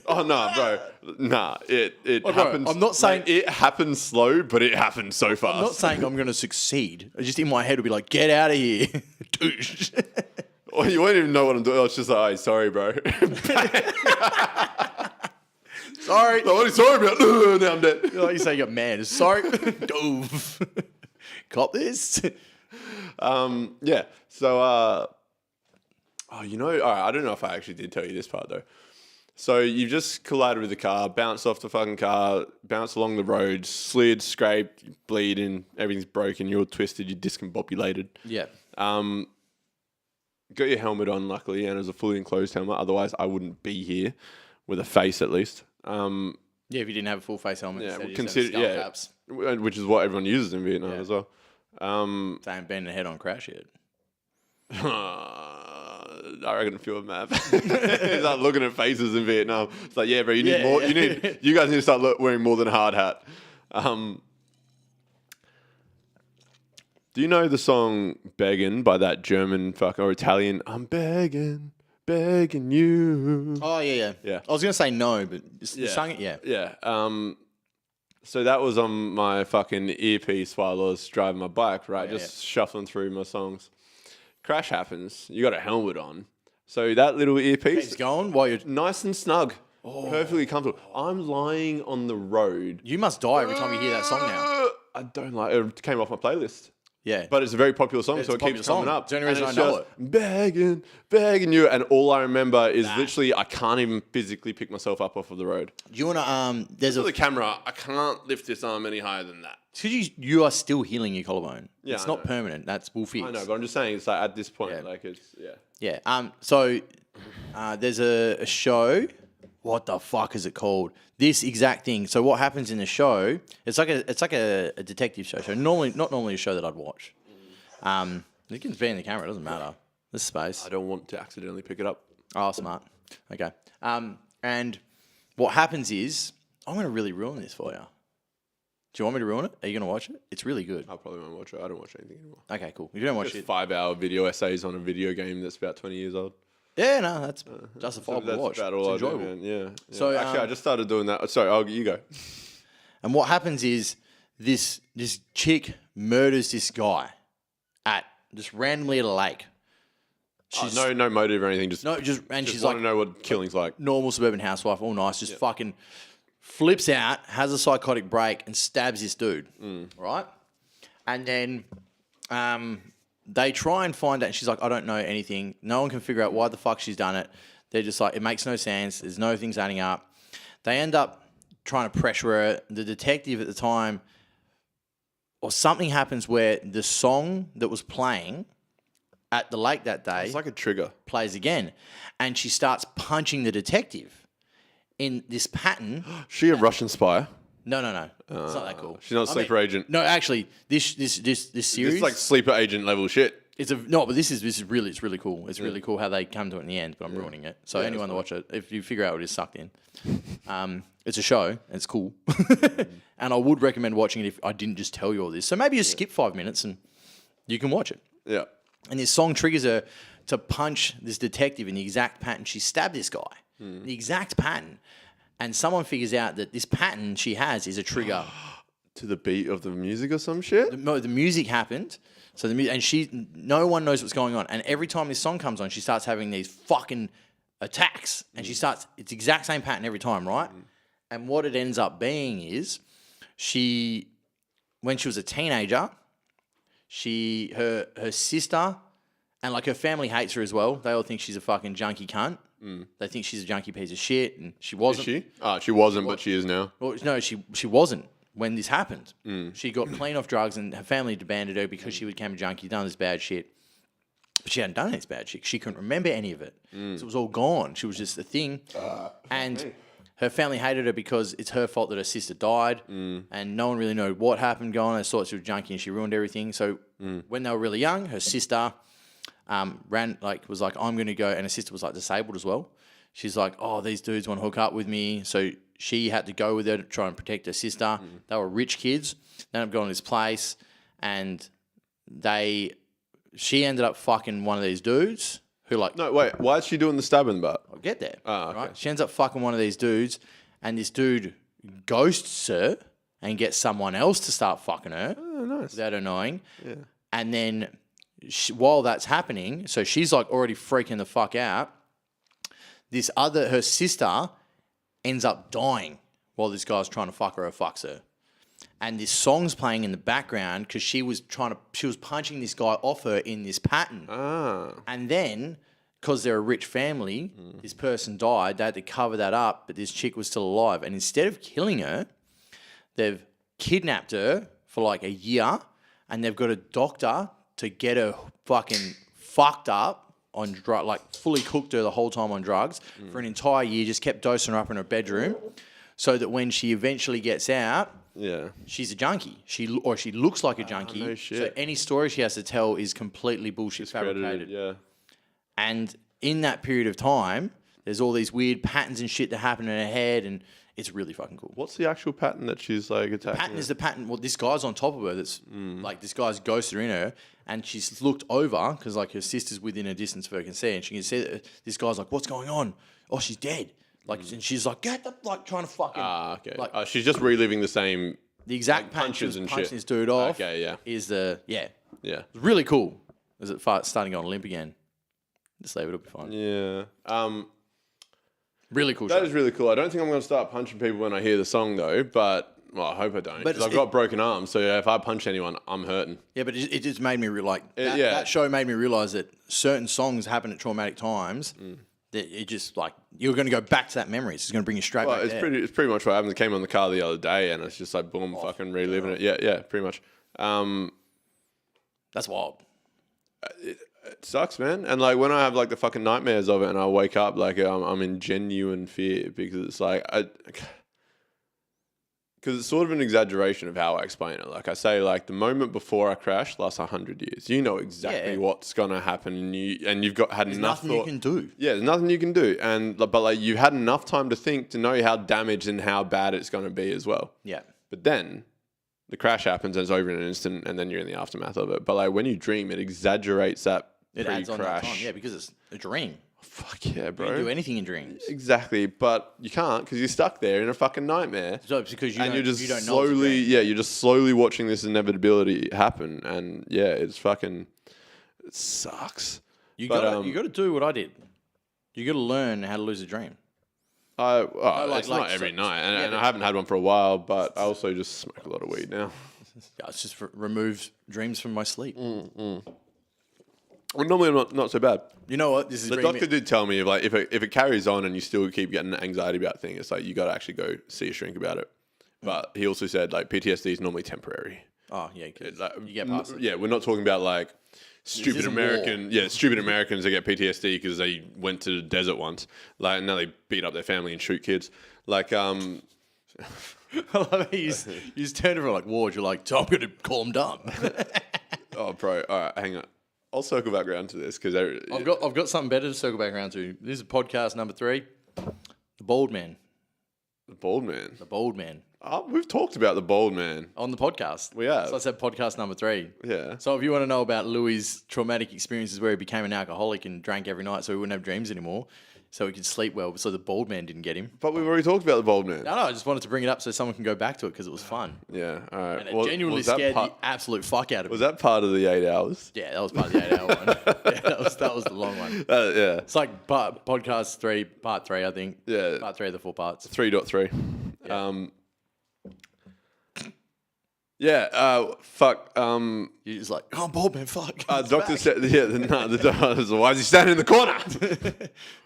Oh, no, bro. Nah, it happens. I'm not saying it happens slow, but it happens so fast. I'm not saying I'm going to succeed. Just in my head will be like, get out of here. Douche. Well, you won't even know what I'm doing. I was just like, hey, sorry, bro. Sorry. Like, what are you sorry about? Now I'm dead. Like you say, you got man. Sorry. Dove. Cop this. Yeah. So, all right, I don't know if I actually did tell you this part though. So you just collided with the car, bounced off the fucking car, bounced along the road, slid, scraped, bleeding, everything's broken, you're all twisted, you're discombobulated. Yeah. Got your helmet on, luckily, and it was a fully enclosed helmet. Otherwise, I wouldn't be here with a face at least. Yeah, if you didn't have a full face helmet, Yeah, instead you consider just have skull caps. which is what everyone uses in Vietnam as well. Don't bend the head on crash yet. I reckon a few of them have. He's like looking at faces in Vietnam. It's like, yeah, bro, you need more. You guys need to start wearing more than a hard hat. Do you know the song "Beggin" by that German or Italian? I'm begging you. Oh yeah. I was gonna say no, but you sung it, yeah. Yeah. So that was on my fucking earpiece while I was driving my bike, right? Shuffling through my songs. Crash happens. You got a helmet on. So that little earpiece Keeps going while you're. nice and snug. Perfectly comfortable. I'm lying on the road. You must die every time you hear that song now. I don't like it. It came off my playlist. Yeah. But it's a very popular song, so it keeps coming up. It's the only reason I know it. Begging you. And all I remember is literally I can't even physically pick myself up off of the road. Do you want to, there's For the camera, I can't lift this arm any higher than that. because you are still healing your collarbone. Yeah, it's I not know. permanent. That's will fix. I know, but I'm just saying, it's like at this point, Yeah. yeah. Yeah. So there's a show. What the fuck is it called? This exact thing. So what happens in the show? It's like a detective show. So not normally a show that I'd watch. You can be in the camera. It doesn't matter. There's space. I don't want to accidentally pick it up. Oh, smart. Okay. And what happens is I'm going to really ruin this for you. Do you want me to ruin it? Are you going to watch it? It's really good. I probably won't watch it. I don't watch anything anymore. Okay, cool. If you don't watch Just it, 5-hour video essays on a video game that's about 20 years old. yeah, no, that's justifiable to watch. That's about all It's I do, enjoyable. man. Yeah. So, actually, I just started doing that. Sorry, you go. And what happens is this chick murders this guy just randomly at a lake. She's No motive or anything. Just she's want like to know what killing's like. normal suburban housewife, all nice, just fucking flips out, has a psychotic break, and stabs this dude. Right? And then they try and find out. And she's like, I don't know anything. No one can figure out why the fuck she's done it. They're just like, it makes no sense. There's no things adding up. They end up trying to pressure her. The detective at the time, or something happens where the song that was playing at the lake that day It's like a trigger. plays again. And she starts punching the detective in this pattern. She a Russian spy? No. It's not that cool. She's not a sleeper agent. No, actually, this series. It's like sleeper agent level shit. But this is really cool. It's really cool how they come to it in the end. But I'm ruining it. So anyone that watch it, if you figure out what it is, sucked in. It's a show and it's cool. And I would recommend watching it if I didn't just tell you all this. So maybe you skip 5 minutes and you can watch it. Yeah. And this song triggers her to punch this detective in the exact pattern she stabbed this guy. The exact pattern. And someone figures out that this pattern she has is a trigger. To the beat of the music or some shit? The music happened. So no one knows what's going on. And every time this song comes on, she starts having these fucking attacks. And it's the exact same pattern every time, right? And what it ends up being is when she was a teenager, her sister and like her family hates her as well. They all think she's a fucking junkie cunt. They think she's a junkie piece of shit, and she wasn't. Is she? She wasn't, but she is now. Well, no, she wasn't when this happened. She got clean off drugs, and her family abandoned her because she became a junkie, done this bad shit. But she hadn't done this bad shit. She couldn't remember any of it, so it was all gone. She was just a thing, and her family hated her because it's her fault that her sister died, and no one really knew what happened. Going, they thought she was a junkie, and she ruined everything. So when they were really young, her sister was like, I'm going to go. And her sister was like disabled as well. She's like, oh, these dudes want to hook up with me. So she had to go with her to try and protect her sister. They were rich kids. They ended up going to this place and she ended up fucking one of these dudes who like... No, wait. Why is she doing the stabbing part? I'll get there. Okay. Right? She ends up fucking one of these dudes and this dude ghosts her and gets someone else to start fucking her. Oh, nice. Without her knowing. Yeah. And then while that's happening, so she's like already freaking the fuck out. Her sister ends up dying while this guy's trying to fuck her or fucks her. and this song's playing in the background because she was punching this guy off her in this pattern. And then, because they're a rich family, this person died. They had to cover that up, but this chick was still alive. And instead of killing her, they've kidnapped her for like a year, and they've got a doctor to get her fucking fucked up on drugs, like fully cooked her the whole time on drugs for an entire year, just kept dosing her up in her bedroom so that when she eventually gets out, she's a junkie. She looks like a junkie. No shit. So any story she has to tell is completely bullshit, fabricated. Yeah. And in that period of time, there's all these weird patterns and shit that happen in her head, and it's really fucking cool. What's the actual pattern that she's like attacking? Pattern is the pattern. Well, this guy's on top of her. That's like this guy's ghosts are in her, and she's looked over because like her sister's within a distance of her can see, and she can see that this guy's like, "What's going on? Oh, she's dead." Like, and she's like, "Get the like trying to fucking." Okay. Like She's just reliving the same. the exact like pattern punches she was and punching shit. this dude off. Okay, yeah. Is the Yeah. It's really cool. Is it starting to go on limp again? Just leave it. It'll be fine. Yeah. Really cool. That show. is really cool. I don't think I'm going to start punching people when I hear the song though, but well, I hope I don't. But Because I've got broken arms, so yeah, if I punch anyone, I'm hurting. Yeah, but it just made me realize that, yeah. that show made me realize that certain songs happen at traumatic times. That it just like you're going to go back to that memory. It's going to bring you straight Well, back. it's there. pretty much what happened. It came on the car the other day, and it's just like boom, fucking reliving it. Yeah, pretty much. That's wild. It sucks, man. And like when I have like the fucking nightmares of it, and I wake up like I'm in genuine fear because it's like because it's sort of an exaggeration of how I explain it. Like I say, like the moment before I crash lasts 100 years. You know exactly what's gonna happen, and you've had There's enough. nothing you can do. Yeah, there's nothing you can do, but like you had enough time to think to know how damaged and how bad it's gonna be as well. Yeah. But then the crash happens and it's over in an instant, and then you're in the aftermath of it. But like when you dream, it exaggerates that. It adds on that time. Yeah, because it's a dream. Fuck yeah, bro. You can do anything in dreams. Exactly, but you can't because you're stuck there in a fucking nightmare. So it's because you're just you don't slowly, know it's a dream. you're just slowly watching this inevitability happen, and yeah, it sucks. You got to do what I did. You got to learn how to lose a dream. It's not every night, and I haven't had one for a while, but I also just smoke a lot of weed now. Yeah, it's just removes dreams from my sleep. Well, normally I'm not so bad. You know what? This is The doctor did tell me if it carries on and you still keep getting anxiety about things, it's like you got to actually go see a shrink about it. But he also said like PTSD is normally temporary. Oh yeah, 'cause Like, you get past it. Yeah, we're not talking about like stupid isn't Americans that get PTSD because they went to the desert once. Like now they beat up their family and shoot kids. Like I love how you just turned over like Ward. You're like, so I'm going to call him dumb. oh, bro. All right, hang on. I'll circle back around to this because I've got something better to circle back around to. This is podcast number 3. The bald man. the bald man. The bald man. Oh, we've talked about the bald man. On the podcast. We have. So I said podcast number 3. Yeah. So if you want to know about Louis' traumatic experiences where he became an alcoholic and drank every night so he wouldn't have dreams anymore, so he could sleep well, so the bald man didn't get him. But we've already talked about the bald man. No, I just wanted to bring it up so someone can go back to it because it was fun. Yeah, all right. And it genuinely scared the absolute fuck out of me. Was that part of the 8 hours? Yeah, that was part of the 8-hour one. Yeah, that was the long one. Yeah. It's like podcast 3, part 3, I think. Yeah. Part 3 of the 4 parts. 3.3. Yeah. Fuck. You're just like, oh, bald man, fuck. Doctor said, the doctor, why is he standing in the corner?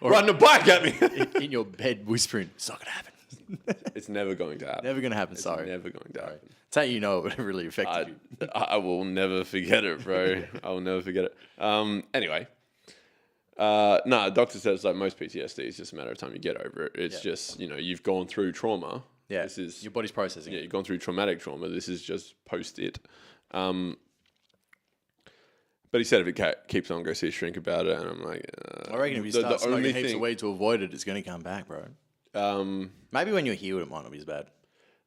Riding a bike at me. in your bed whispering, it's not going to happen. It's never going to happen. Never going to happen, It's sorry. never going to happen. That's how you know it really affected you. I will never forget it, bro. I will never forget it. Anyway. Doctor says like most PTSD is just a matter of time you get over it. It's just, you've gone through trauma. Yeah, this is your body's processing. Yeah, you've gone through traumatic trauma. This is just post it. But he said if it keeps on, go see a shrink about it. And I'm like, I reckon if you start smoking heaps of weed to avoid it, it's going to come back, bro. Maybe when you're healed, it might not be as bad.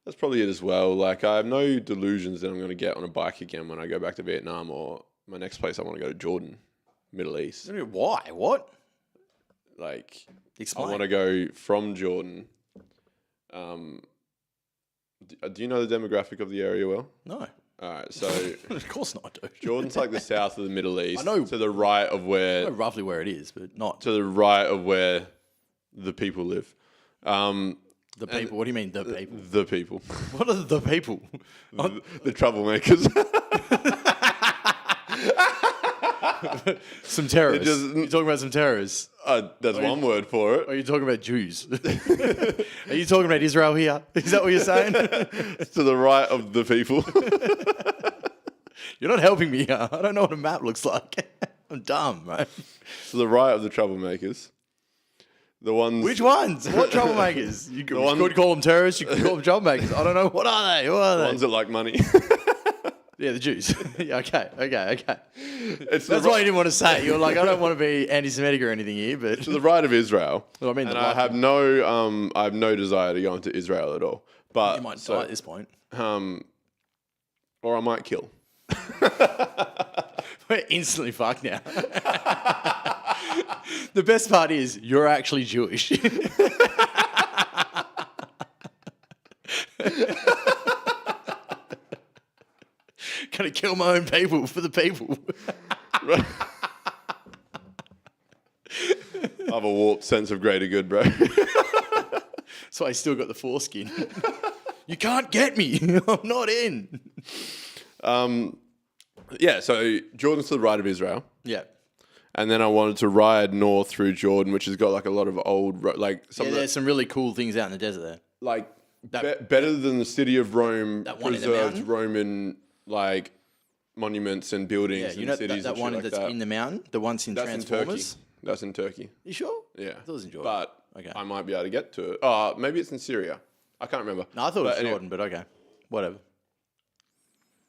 That's probably it as well. Like I have no delusions that I'm going to get on a bike again when I go back to Vietnam or my next place. I want to go to Jordan, Middle East. Why? What? Like, explain. I want to go from Jordan. Do you know the demographic of the area well? No. All right, so of course not, dude. Jordan's like the south of the Middle East. I know. To the right of where... I know roughly where it is, but not... To the right of where the people live. The people. What do you mean, the people? The people. What are the people? The troublemakers. Some terrorists. You're talking about some terrorists. That's one word for Or it. are you talking about Jews? Are you talking about Israel here? Is that what you're saying? It's to the right of the people. You're not helping me here. I don't know what a map looks like. I'm dumb, right? To the right of the troublemakers. The ones. Which ones? What troublemakers? You could call them terrorists. You could call them troublemakers. I don't know. What are they? Who are The they? ones that like money. Yeah, the Jews. Yeah, okay. It's That's why you didn't want to say it. You're like, I don't want to be anti-Semitic or anything here, but to the right of Israel. Well, I mean, and the I right have no desire to go into Israel at all. But you might die at this point. or I might kill. We're instantly fucked now. The best part is you're actually Jewish. Gonna kill my own people for the people. I have a warped sense of greater good, bro. That's why I still got the foreskin. You can't get me. I'm not in. Yeah, so Jordan's to the right of Israel. Yeah. And then I wanted to ride north through Jordan, which has got like a lot of old, There's some really cool things out in the desert there. like better than the city of Rome That one in the preserved mountain? Roman like monuments and buildings Yeah, and you know cities that and shit one like that's that. in the mountain? The one's in That's in Turkey. Transformers? That's in Turkey. You sure? Yeah, I thought it was in Jordan. but Okay. I might be able to get to it. Maybe it's in Syria. I can't remember. No, I thought it was But anyway, Jordan, but okay. Whatever.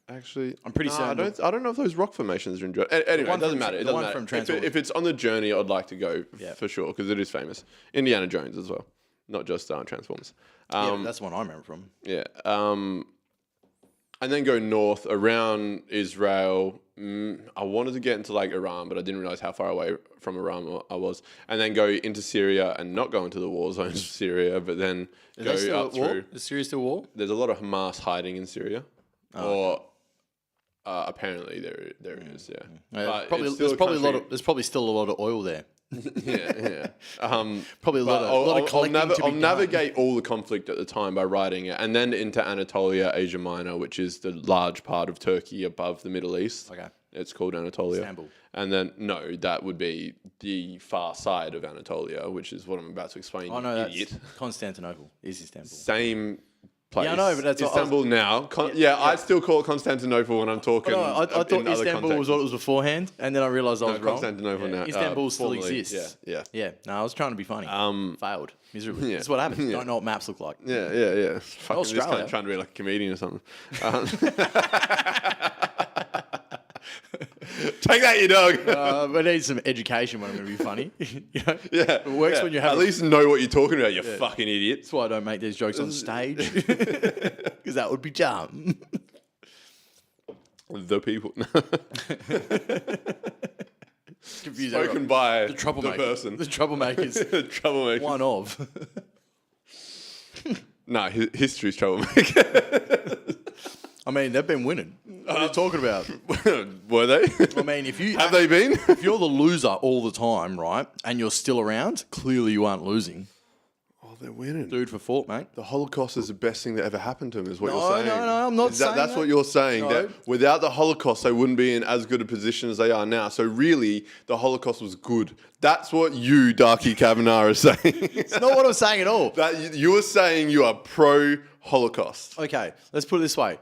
Actually, I'm pretty certain I don't know if those rock formations are in Jordan. Anyway, one it doesn't from- matter. It the doesn't one matter. from Transformers. If it's on the journey, I'd like to go Yeah. for sure because it is famous. Indiana Jones as well, not just Transformers. Yeah, that's the one I remember from. Yeah. And then go north around Israel. I wanted to get into like Iran, but I didn't realize how far away from Iran I was. And then go into Syria and not go into the war zones of Syria, but then Is go there still up at war? through. Is Syria still war? There's a lot of Hamas hiding in Syria, or apparently there is. Yeah, But Probably, it's still there's probably a lot country- of. There's probably still a lot of oil there. yeah. Probably a lot But of collecting to be I'll done. navigate all the conflict at the time by riding it, and then into Anatolia, Asia Minor, which is the large part of Turkey above the Middle East. Okay. It's called Anatolia. Istanbul. And then, no, that would be the far side of Anatolia, which is what I'm about to explain. Oh you no, idiot. that's Constantinople. Is Istanbul? Same place. Yeah, I know, but that's what I was- Istanbul now. I still call it Constantinople when I'm talking. No, I thought in other Istanbul was contexts. what it was beforehand, and then I realised I was wrong. Constantinople now. Istanbul still formerly, exists. Yeah. Yeah. No, I was trying to be funny. Failed miserably. yeah. That's what happens. Yeah. Don't know what maps look like. Yeah. Fucking this Australia. cunt trying to be like a comedian or something. Take that, you dog. We need some education when I'm going to be funny. You know? Yeah, It works when you have at least know what you're talking about. You fucking idiot. That's why I don't make these jokes on stage. Because that would be dumb. The people Confuse spoken everyone. by The troublemaker. the person. The troublemakers. Troublemaker. One of. No, history's troublemaker. I mean, they've been winning. What are you talking about? Were they? I mean, if you Have they been? if you're the loser all the time, right, and you're still around, clearly you aren't losing. Oh, they're winning. Food for thought, mate. The Holocaust is the best thing that ever happened to them, is what No, you're saying. no, I'm not saying That's that. what you're saying. No. That without the Holocaust, they wouldn't be in as good a position as they are now. So really, the Holocaust was good. That's what you, Darcy Kavanagh, are saying. It's not what I'm saying at all. That you are saying you are pro-Holocaust. Okay, let's put it this way.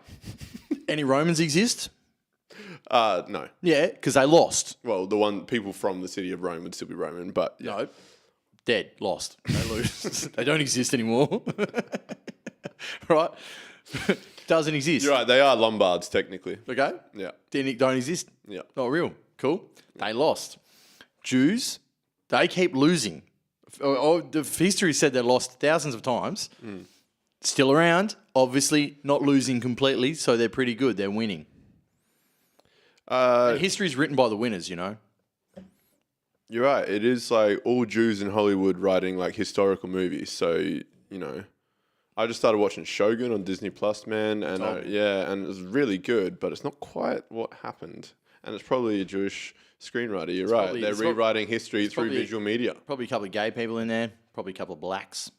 Any Romans exist? No. Yeah, because they lost. Well, people from the city of Rome would still be Roman, but yeah. No. Dead. Lost. They lose. They don't exist anymore. Right? Doesn't exist. You're right. They are Lombards technically. Okay? Yeah. Don't exist. Yeah. Not real. Cool. They lost. Jews, they keep losing. The history said they lost thousands of times. Still around. Obviously not losing completely, so they're pretty good. They're winning. And history's written by the winners, you know. You're right. It is like all Jews in Hollywood writing like historical movies. So, you know, I just started watching Shogun on Disney Plus, man. And and it was really good, but it's not quite what happened. And it's probably a Jewish screenwriter. You're right. They're rewriting history through visual media. Probably a couple of gay people in there. Probably a couple of blacks.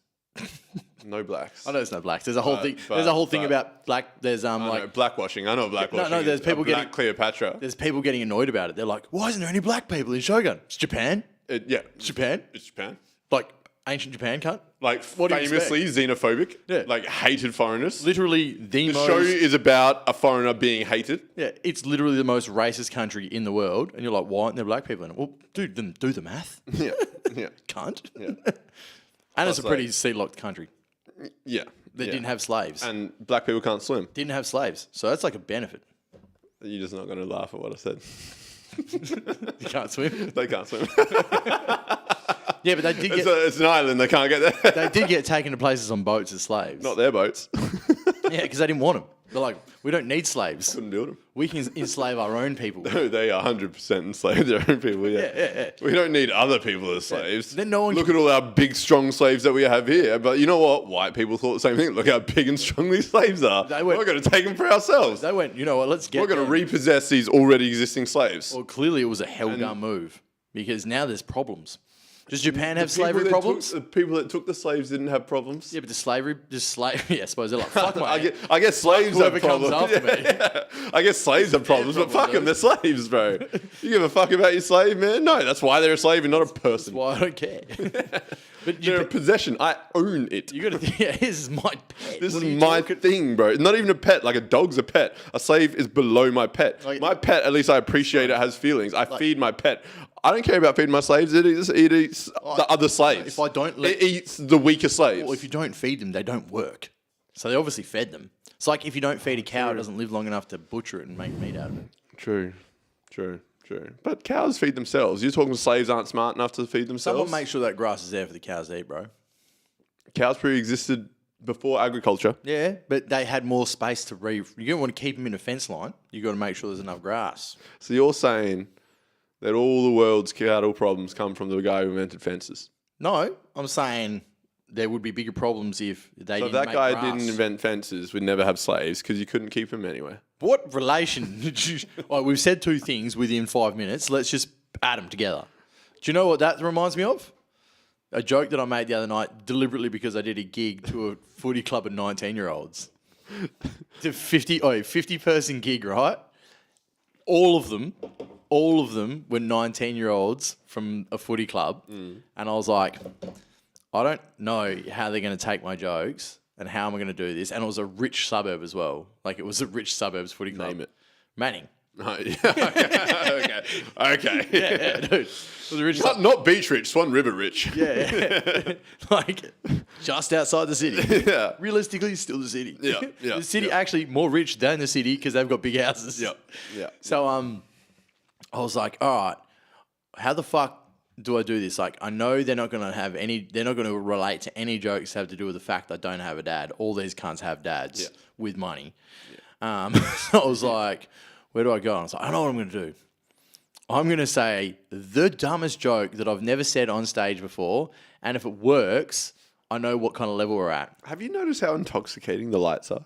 No blacks. I know there's no blacks. There's a whole thing. but- There's a whole thing but- about black. There's I know, blackwashing. I know what blackwashing. no, there's is. people A black getting- Cleopatra. there's people getting annoyed about it. They're like, why isn't there any black people in Shogun? It's Japan. Yeah, It's Japan. It's Japan. Like ancient Japan, cunt. Like What do you famously xenophobic. Yeah. Like hated foreigners. Literally the The most. show is about a foreigner being hated. Yeah, it's literally the most racist country in the world, and you're like, why aren't there black people in it? Well, dude, then do the math. Yeah, yeah, Cunt. yeah, And it's a Plus, pretty like- sea-locked country. yeah. They yeah. didn't have slaves. And black people can't swim. Didn't have slaves. So that's like a benefit. You're just not going to laugh at what I said. You can't swim. They can't swim. Yeah, but they did It's an island. They can't get there. they did get taken to places on boats as slaves. Not their boats. Yeah, because they didn't want them. They're like, we don't need slaves. Couldn't build them. We can enslave our own people. They are 100% enslaved their own people. Yeah. Yeah. We don't need other people as slaves. Then no one Look at all our big, strong slaves that we have here. But you know what? White people thought the same thing. Look how big and strong these slaves are. They went- We're going to take them for ourselves. They went, you know what, let's get We're going to them. repossess these already existing slaves. Well, clearly it was a hell-gun move because now there's problems. Does Japan have slavery problems? The people that took the slaves didn't have problems. Yeah, but yeah, I suppose they're like, fuck my I guess slaves have whoever comes problems. after me. Yeah. I guess slaves have problems, but fuck them, problems, they're slaves, bro. You give a fuck about your slave, man? No, that's why they're a slave and not a person. Why I don't care. But They're a possession. I own it. you got to think, yeah, this is my pet. This What is are you my talking- thing, bro. Not even a pet. Like a dog's a pet. A slave is below my pet. Like- My pet, at least I appreciate it, has feelings. I feed my pet. I don't care about feeding my slaves. It eats the other slaves. If I don't let- it eats the weaker slaves. Well, if you don't feed them, they don't work. So they obviously fed them. It's like if you don't feed a cow, it doesn't live long enough to butcher it and make meat out of it. True. But cows feed themselves. You're talking slaves aren't smart enough to feed themselves? Someone make sure that grass is there for the cows to eat, bro. Cows pre-existed before agriculture. Yeah, but they had more space to You don't want to keep them in a fence line. You got to make sure there's enough grass. So you're saying that all the world's cattle problems come from the guy who invented fences? No, I'm saying there would be bigger problems if they So if didn't that make guy grass. didn't invent fences, we'd never have slaves because you couldn't keep them anywhere. What relation? Like, we've said two things within 5 minutes. Let's just add them together. Do you know what that reminds me of? A joke that I made the other night deliberately because I did a gig to a footy club of 19-year-olds. The 50-person gig, right? All of them were 19-year-olds from a footy club. And I was like, I don't know how they're going to take my jokes and how am I going to do this. And it was a rich suburb as well. Like, it was a rich suburbs footy club. Name it. Manning. Oh, yeah. Okay. Yeah, dude. It was a rich suburb. Not beach rich, Swan River rich. Yeah. Like, just outside the city. Yeah. Realistically, still the city. Yeah, yeah, The city yeah. actually more rich than the city because they've got big houses. Yeah. So, I was like, all right, how the fuck do I do this? Like, I know they're not going to relate to any jokes that have to do with the fact I don't have a dad. All these cunts have dads with money. So I was like, where do I go? And I was like, I know what I'm going to do. I'm going to say the dumbest joke that I've never said on stage before. And if it works, I know what kind of level we're at. Have you noticed how intoxicating the lights are?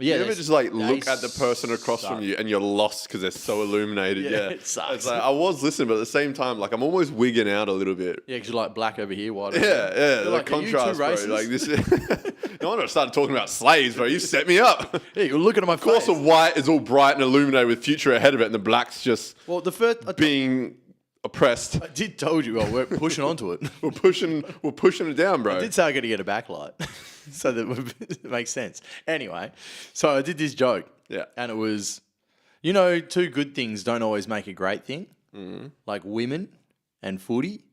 Yeah, You ever just like they look at the person across suck. from you and you're lost because they're so illuminated? Yeah, Yeah, it sucks. It's like, I was listening, but at the same time, like I'm almost wigging out a little bit. Yeah, because you're like black over here, white over Yeah, here. yeah, the like, are you two contrast, bro. racist? Like this. No wonder I started talking about slaves, bro. You set me up. Of Yeah, you're looking at my course, face. the white is all bright and illuminated with future ahead of it, and the black's just Well, the first... being oppressed. I did told you, we're pushing onto it. We're pushing it down, bro. I did say I'm going to get a backlight. So that it makes sense. Anyway, so I did this joke. Yeah. And it was, you know, two good things don't always make a great thing. Mm-hmm. Like women and footy.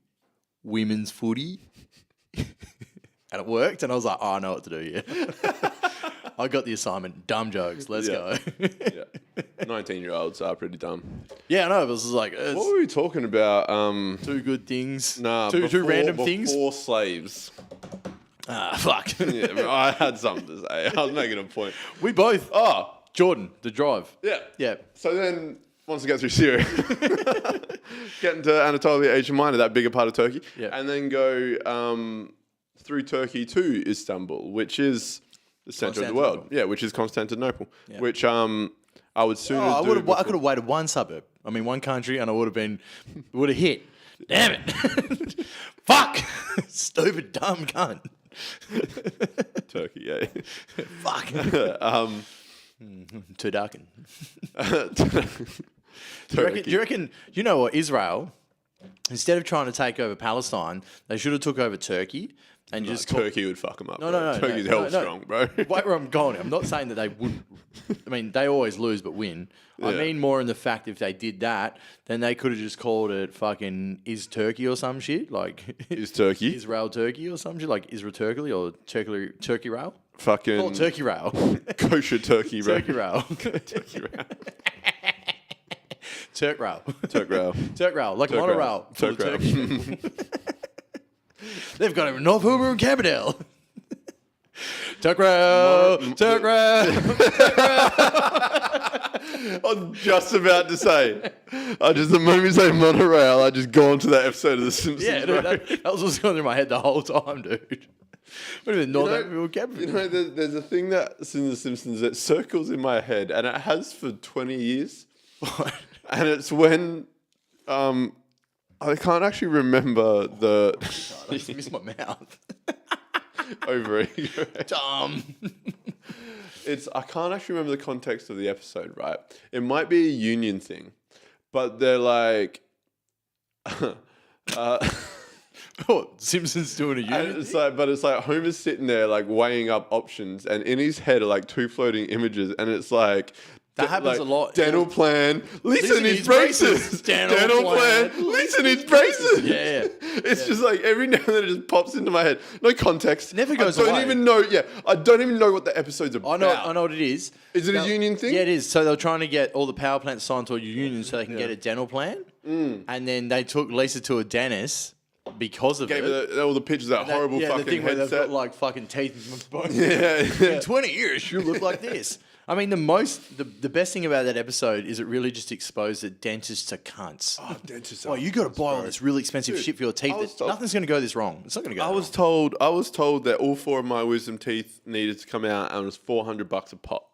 Women's footy. And it worked. And I was like, oh, I know what to do here. I got the assignment. Dumb jokes. Let's go. Yeah. 19-year-olds are pretty dumb. Yeah, I know. It was like, it's What were we talking about? two good things. Nah, two random things. Before slaves. Ah, fuck. Yeah, but I had something to say. I was making a point. We both. Oh, Jordan, the drive. yeah. Yeah. So then, once we get through Syria, get into Anatolia, Asia Minor, that bigger part of Turkey, Yeah. and then go through Turkey to Istanbul, which is the center of the world. Constantinople. Yeah, which is Constantinople, Yeah. which I would sooner Oh, do. I could have waited one suburb. I mean, one country, and I would have hit. Damn it! Fuck! Stupid dumb cunt. Turkey, yeah. Fuck. Turducken. Do you reckon, you know what, Israel, instead of trying to take over Palestine, they should have took over Turkey and just Turkey would fuck them up. No, bro. no, no. Turkey's hell strong, bro. Wait where I'm going. I'm not saying that they wouldn't. I mean, they always lose but win. I Yeah. mean more in the fact if they did that, then they could have just called it fucking Is Turkey or some shit. Like Is Turkey. Israel Turkey or some shit. Like Israel Turkey or Turkey Rail. Fucking Oh, Turkey Rail. kosher turkey, bro. Turkey Rail. Turkey rail. Turk Rail. Turk rail. Turk Rail. Like Turk monorail. rail. for the Turk Turkey. They've got it in North Hoover and Carbondale. Turk Rail. Turk Rail. I was just about to say. The moment you say monorail, I just go on to that episode of The Simpsons. Yeah, dude, that was what's going through my head the whole time, dude. What do you mean, North Hoover and Carbondale? You know, there's a thing that's in The Simpsons that circles in my head, and it has for 20 years. And it's when I can't actually remember the I just missed my mouth. over ego. Dumb. I can't actually remember the context of the episode, right? It might be a union thing, but they're like, Oh, Simpsons doing a and unit. it's like Homer's sitting there like weighing up options, and in his head are like two floating images, and it's like. That happens like, a lot. Dental plan, Lisa needs braces. Dental plan, Lisa needs braces. Yeah. It's just like every now and then it just pops into my head. No context. Never goes I don't away. even know. Yeah, I don't even know what the episode's about. I know what it is. Is it a union thing? Yeah, it is. So they were trying to get all the power plants signed to a union so they can get a dental plan. And then they took Lisa to a dentist because of Gave it. her all the pictures of that horrible the fucking thing where they've headset. got like fucking teeth in both. yeah. In 20 years, you look like this. I mean, the best thing about that episode is it really just exposed that dentists are cunts. Oh, dentists. Oh, you got to buy all this really expensive shit for your teeth. Nothing's going to go this wrong. It's not going to go. I was told that all four of my wisdom teeth needed to come out, and it was $400 a pop.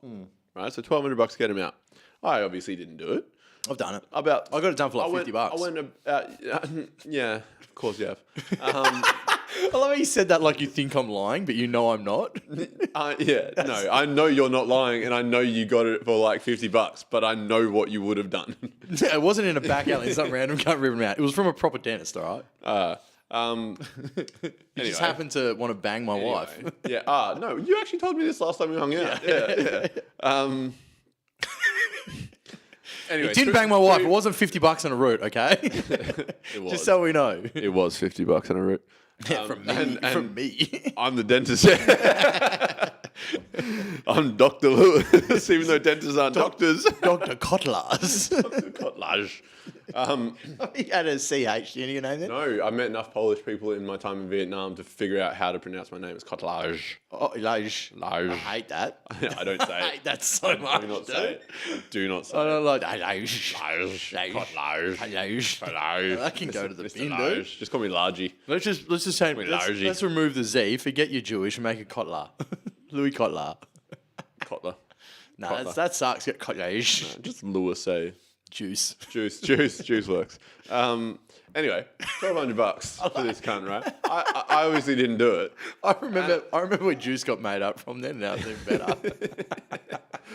Right, so $1,200 to get them out. I obviously didn't do it. I've done it. I got it done for like $50. I went yeah, of course you have. I love how you said that like you think I'm lying, but you know I'm not. No, I know you're not lying, and I know you got it for like $50, but I know what you would have done. It wasn't in a back alley. It's some random cunt ripping out. It was from a proper dentist, all right? You just happened to want to bang my wife. Yeah. No, you actually told me this last time we hung out. Yeah. Anyway, It didn't bang my wife. It wasn't $50 on a route, okay? It was. Just so we know. It was $50 on a route. From me. From me. I'm the dentist. I'm Dr. Lewis, even though dentists aren't doctors. Dr. Kotlarz. Dr. Kotlarz. He had a CH in your name then? No, I met enough Polish people in my time in Vietnam to figure out how to pronounce my name. It's Kotlarz. Oh, Laj. Laj. I hate that. I don't say I it. hate that so much. Do not say it. Do not say I it. don't like Laj. Laj. Kotlarz. Laj. That can go to the Mr. bin, Laj. dude. Just call me Largy. Let's just say Largy. let's remove the Z, forget you're Jewish, and make it Kotlar. Louis Kotlar. Kotler. Nah, that sucks. Get Kotlar. Just Lewis, say. Juice. Juice works. Anyway, $1,200 for this cunt, right? I obviously didn't do it. I remember where Juice got made up from then. Now it's even better.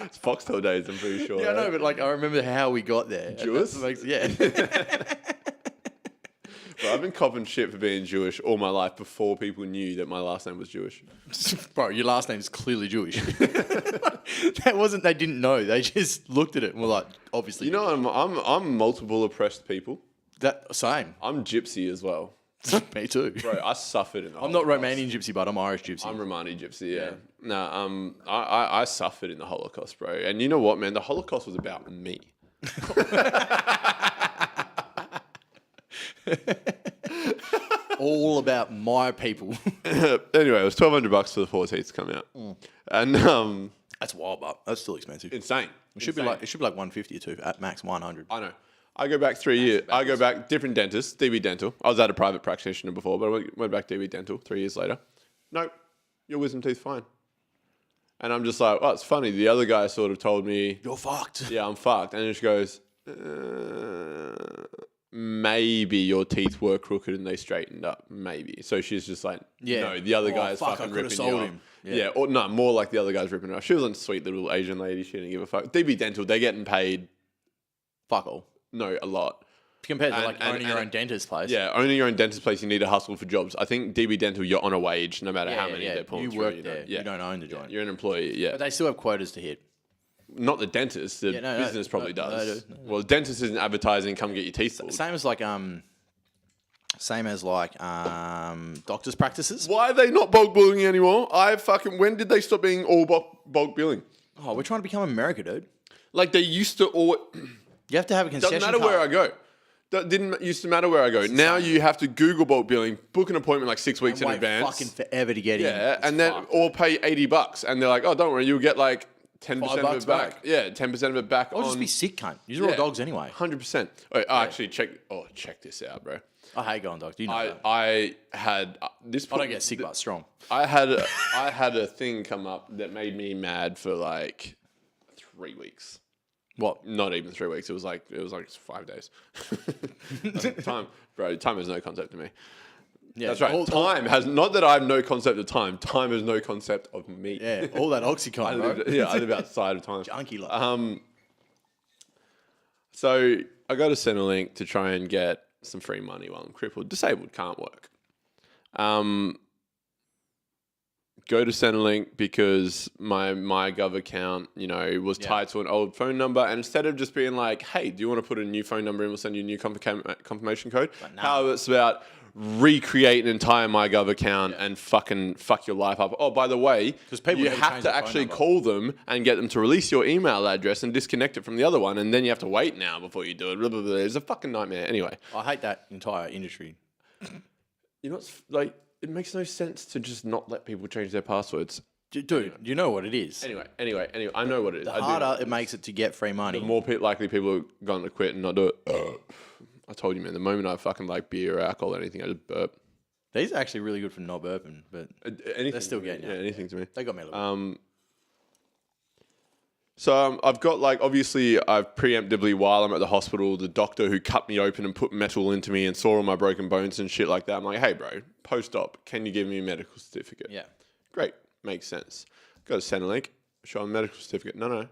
It's Foxtel days, I'm pretty sure. Yeah, I know, but like I remember how we got there. Jewish? Yeah. Bro, I've been copping shit for being Jewish all my life before people knew that my last name was Jewish. Bro, your last name's clearly Jewish. They didn't know. They just looked at it and were like, obviously. You know, I'm multiple oppressed people. That same. I'm gypsy as well. Me too. Bro, I suffered in the I'm not Holocaust. Romanian gypsy, but I'm Irish gypsy. I'm Romani gypsy, yeah. No, I suffered in the Holocaust, bro. And you know what, man? The Holocaust was about me. All about my people. Anyway, it was $1,200 for the 4 teeth to come out. And That's wild, but that's still expensive. insane. It should be like $150 or two at max 100. I know. I go back 3 years. I go back different dentist, DB Dental. I was at a private practitioner before, but I went back DB Dental 3 years later. Nope, your wisdom teeth fine. And I'm just like, oh, it's funny. The other guy sort of told me, You're fucked. yeah, I'm fucked. And she goes, maybe your teeth were crooked and they straightened up. Maybe. So she's just like, no, the other guy's fucking ripping you off. Yeah, or no, more like the other guy's ripping her off. She was a sweet little Asian lady. She didn't give a fuck. DB Dental, they're getting paid. Fuck all. No, a lot. Compared to owning your own dentist place. Yeah, owning your own dentist place, you need to hustle for jobs. I think DB Dental, you're on a wage no matter how many they're pulling you through. work there. You don't own the joint. You're an employee, yeah. But they still have quotas to hit. Not the dentist. The business probably does. Well, the dentist isn't advertising, come get your teeth pulled. Same as doctors' practices. Why are they not bulk billing anymore? When did they stop being all bulk billing? Oh, we're trying to become America, dude. Like they used to all. You have to have a concession Doesn't matter card. where I go. That didn't used to matter where I go. Now you have to Google bulk billing, book an appointment like 6 weeks in advance. Fucking forever to get in. Yeah, and then or pay $80, and they're like, oh, don't worry, you'll get like 10% of it back. Yeah, 10% of it back. Or just be sick, cunt. These are all dogs anyway. 100%. Wait, actually, check this out, bro. I hate going dogs. You know that. I had this. I don't get sick, but strong. I had a thing come up that made me mad for like 3 weeks. What? Not even 3 weeks. It was like 5 days. Time has no concept to me. Yeah, that's right. Time has not that I have no concept of time. Time has no concept of me. Yeah, all that oxycontin, bro. I live outside of time. Junkie lot. So I got a Centrelink to try and get some free money while I'm crippled. Disabled, can't work. Go to Centrelink because my MyGov account, was tied to an old phone number. And instead of just being like, hey, do you want to put a new phone number in? We'll send you a new confirmation code. How it's about recreate an entire MyGov account and fucking fuck your life up. Oh, by the way, you have to actually call them and get them to release your email address and disconnect it from the other one. And then you have to wait now before you do it. Blah, blah, blah. It's a fucking nightmare. Anyway. I hate that entire industry. It makes no sense to just not let people change their passwords. Dude, you know what it is. Anyway, I know what it is. The harder it makes it to get free money. The more likely people are going to quit and not do it. I told you, man, the moment I fucking like beer or alcohol or anything, I just burp. These are actually really good for not burping, but they're still getting you. Yeah, anything to me. They got me a little bit. So I've got obviously I've preemptively while I'm at the hospital, the doctor who cut me open and put metal into me and saw all my broken bones and shit like that. I'm like, hey bro, post-op, can you give me a medical certificate? Yeah. Great, makes sense. Go to Centrelink, show them a medical certificate. No,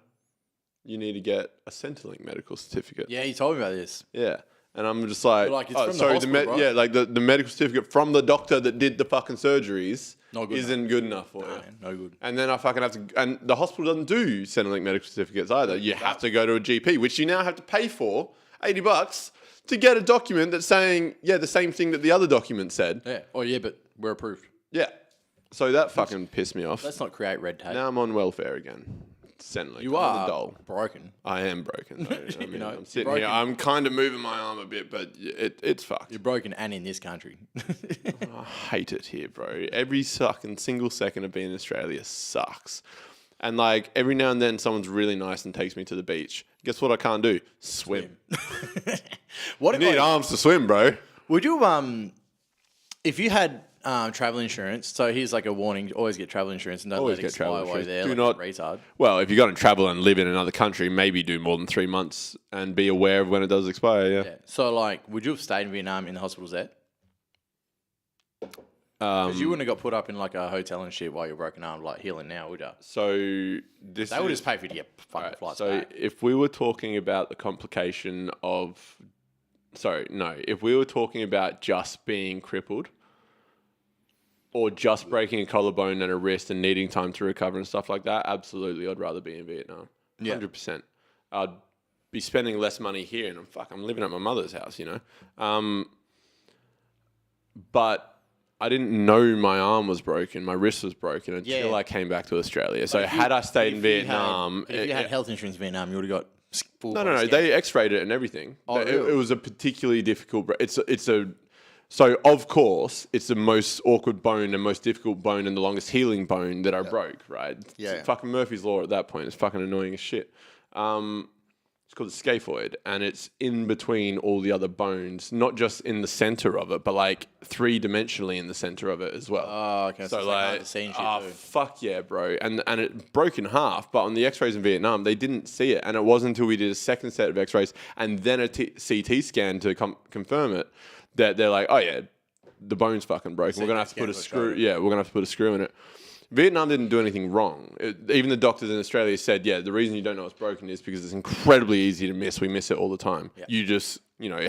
you need to get a Centrelink medical certificate. Yeah, you told me about this. Yeah. And I'm just like, it's from the hospital, yeah, like the medical certificate from the doctor that did the fucking surgeries isn't good enough for you. Man, no good. And then I fucking have to, and the hospital doesn't do Centrelink medical certificates either. You have to go to a GP, which you now have to pay for $80 to get a document that's saying, the same thing that the other document said. Yeah. Oh yeah, but we're approved. Yeah. So that fucking pissed me off. Let's not create red tape. Now I'm on welfare again. Centrelink. You are broken. I am broken. Though. I'm sitting here. I'm kind of moving my arm a bit, but it's fucked. You're broken, and in this country. I hate it here, bro. Every single second of being in Australia sucks. And every now and then, someone's really nice and takes me to the beach. Guess what? I can't do swim. What you need arms to swim, bro. Would you if you had travel insurance? So here's a warning: always get travel insurance and don't Always let it get expire travel while you're insurance. there. Do not retard. Well, if you're going to travel and live in another country, maybe do more than 3 months and be aware of when it does expire. Yeah. So would you have stayed in Vietnam in the hospitals there? Because you wouldn't have got put up in a hotel and shit while you're broken arm, healing now, would you? So they would just pay for you to get fucking flights back. So if we were talking about the complication of, if we were talking about just being crippled or just breaking a collarbone and a wrist and needing time to recover and stuff like that, absolutely, I'd rather be in Vietnam. 100%. I'd be spending less money here, and I'm living at my mother's house, But I didn't know my arm was broken, my wrist was broken until I came back to Australia. So had I stayed in Vietnam... If you had health insurance in Vietnam, you would have got full... No. They x-rayed it and everything. Oh, really? It was a particularly difficult... So, of course, it's the most awkward bone and most difficult bone and the longest healing bone that I broke, right? Yeah. Fucking Murphy's Law at that point. It's fucking annoying as shit. It's called the scaphoid, and it's in between all the other bones, not just in the center of it, but like 3-dimensionally in the center of it as well. Oh, okay. So it's like hard to see and shit too. Fuck yeah, bro. And it broke in half, but on the x-rays in Vietnam, they didn't see it. And it wasn't until we did a second set of x-rays and then a CT scan to confirm it that they're like, oh yeah, the bone's fucking broken. We're going to have to put a screw. Yeah, we're going to have to put a screw in it. Vietnam didn't do anything wrong. Even the doctors in Australia said, yeah, the reason you don't know it's broken is because it's incredibly easy to miss. We miss it all the time. Yeah. You just,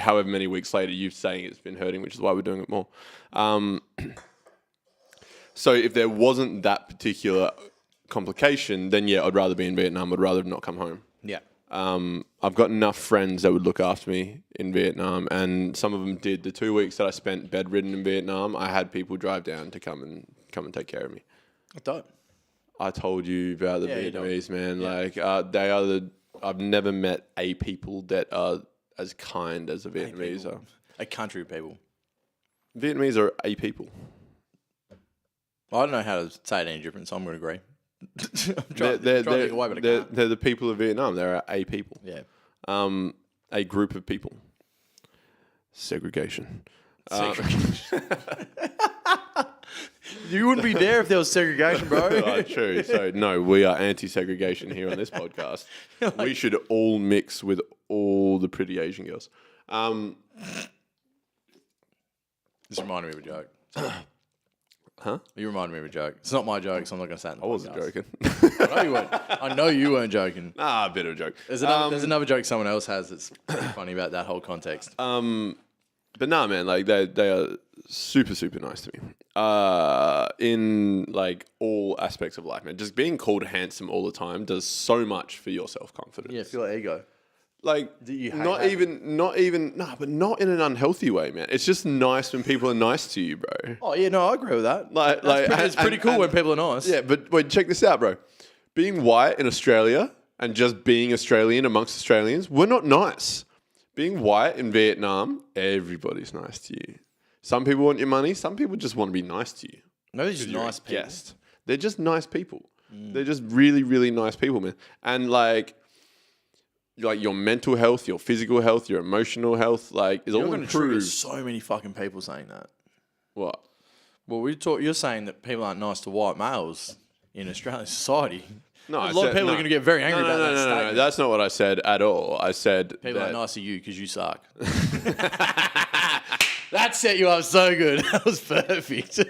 however many weeks later, you're saying it's been hurting, which is why we're doing it more. So if there wasn't that particular complication, then yeah, I'd rather be in Vietnam. I'd rather not come home. Yeah. I've got enough friends that would look after me in Vietnam, and some of them did. The 2 weeks that I spent bedridden in Vietnam, I had people drive down to come and take care of me. Dope. I told you about the Vietnamese, man. Yeah. Like they are I've never met a people that are as kind as the Vietnamese are. A country of people. Vietnamese are a people. I don't know how to say it any different, so I'm going to agree. They're the people of Vietnam. They're a people. Yeah. A group of people. Segregation. You wouldn't be there if there was segregation, bro. True. So, no, we are anti-segregation here on this podcast. We should all mix with all the pretty Asian girls. This reminded me of a joke. Huh? You reminded me of a joke. It's not my joke, so I'm not going to say it in the I wasn't joking. I know you weren't joking. A bit of a joke. There's another joke someone else has that's pretty funny about that whole context. But nah, man, like they are super, super nice to me. In like all aspects of life, man. Just being called handsome all the time does so much for your self-confidence. Yeah, feel like ego. Like not in an unhealthy way, man. It's just nice when people are nice to you, bro. Oh yeah, no, I agree with that. It's pretty cool when people are nice. Yeah, but wait, check this out, bro. Being white in Australia and just being Australian amongst Australians, we're not nice. Being white in Vietnam, everybody's nice to you. Some people want your money. Some people just want to be nice to you. No, they're just nice people. Guest. They're just nice people. They're just really, really nice people, man. And like your mental health, your physical health, your emotional health, is all improved. So many fucking people saying that. What? Well, you're saying that people aren't nice to white males in Australian society. No, a lot of people are going to get very angry about that statement. No, that's not what I said at all. I said people are nice to you because you suck. That set you up so good. That was perfect.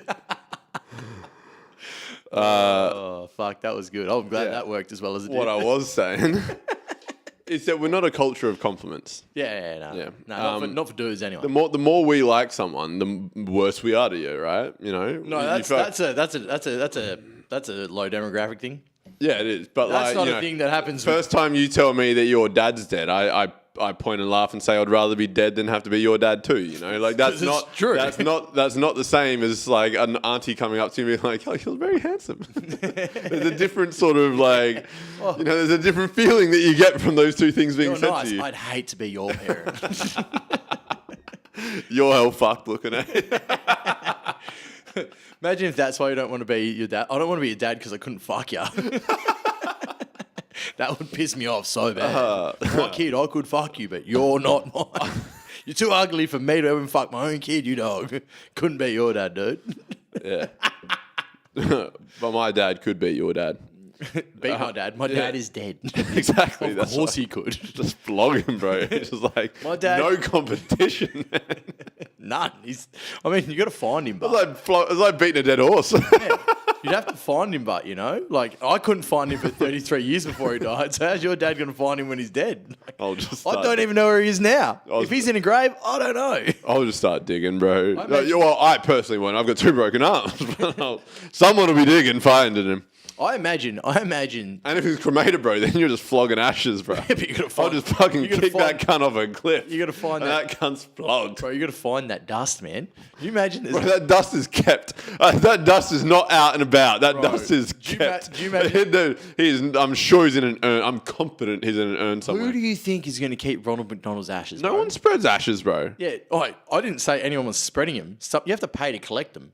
Oh, fuck. That was good. I'm glad that worked as well as it did. What I was saying is that we're not a culture of compliments. No, not for dudes anyway. The more we like someone, the worse we are to you, right? No, that's a low demographic thing. Yeah, it is. But that's not a thing that happens. First time you tell me that your dad's dead, I point and laugh and say I'd rather be dead than have to be your dad too. That's not true. That's not the same as like an auntie coming up to me like, "Oh, you're very handsome." There's a different sort of there's a different feeling that you get from those two things being said to you. I'd hate to be your parent. You're hell fucked looking at it. Imagine if that's why you don't want to be your dad. I don't want to be your dad because I couldn't fuck you. That would piss me off so bad. My kid, I could fuck you, but you're not mine. You're too ugly for me to even fuck my own kid, you dog. Couldn't be your dad, dude. Yeah. But my dad could be your dad. Beat my dad. My dad is dead. Exactly. Of course he could. Just flog him, bro. It's just like my dad, no competition, man. None. You got to find him, but it's like beating a dead horse. Yeah. You'd have to find him, but I couldn't find him for 33 years before he died. So how's your dad going to find him when he's dead? I don't even know where he is now. If he's in a grave, I don't know. I'll just start digging, bro. I personally won't. I've got 2 broken arms. Someone will be digging, finding him. I imagine. And if he's cremated, bro, then you're just flogging ashes, bro. Yeah, but I'll just fucking kick that cunt off a cliff. You got to find that cunt's flogged. Bro, you got to find that dust, man. Can you imagine this? Bro, that dust is kept. That dust is not out and about. That dust is kept. Do you imagine? I'm sure he's in an urn. I'm confident he's in an urn somewhere. Who do you think is going to keep Ronald McDonald's ashes, No one spreads ashes, bro. Yeah, I didn't say anyone was spreading them. You have to pay to collect them.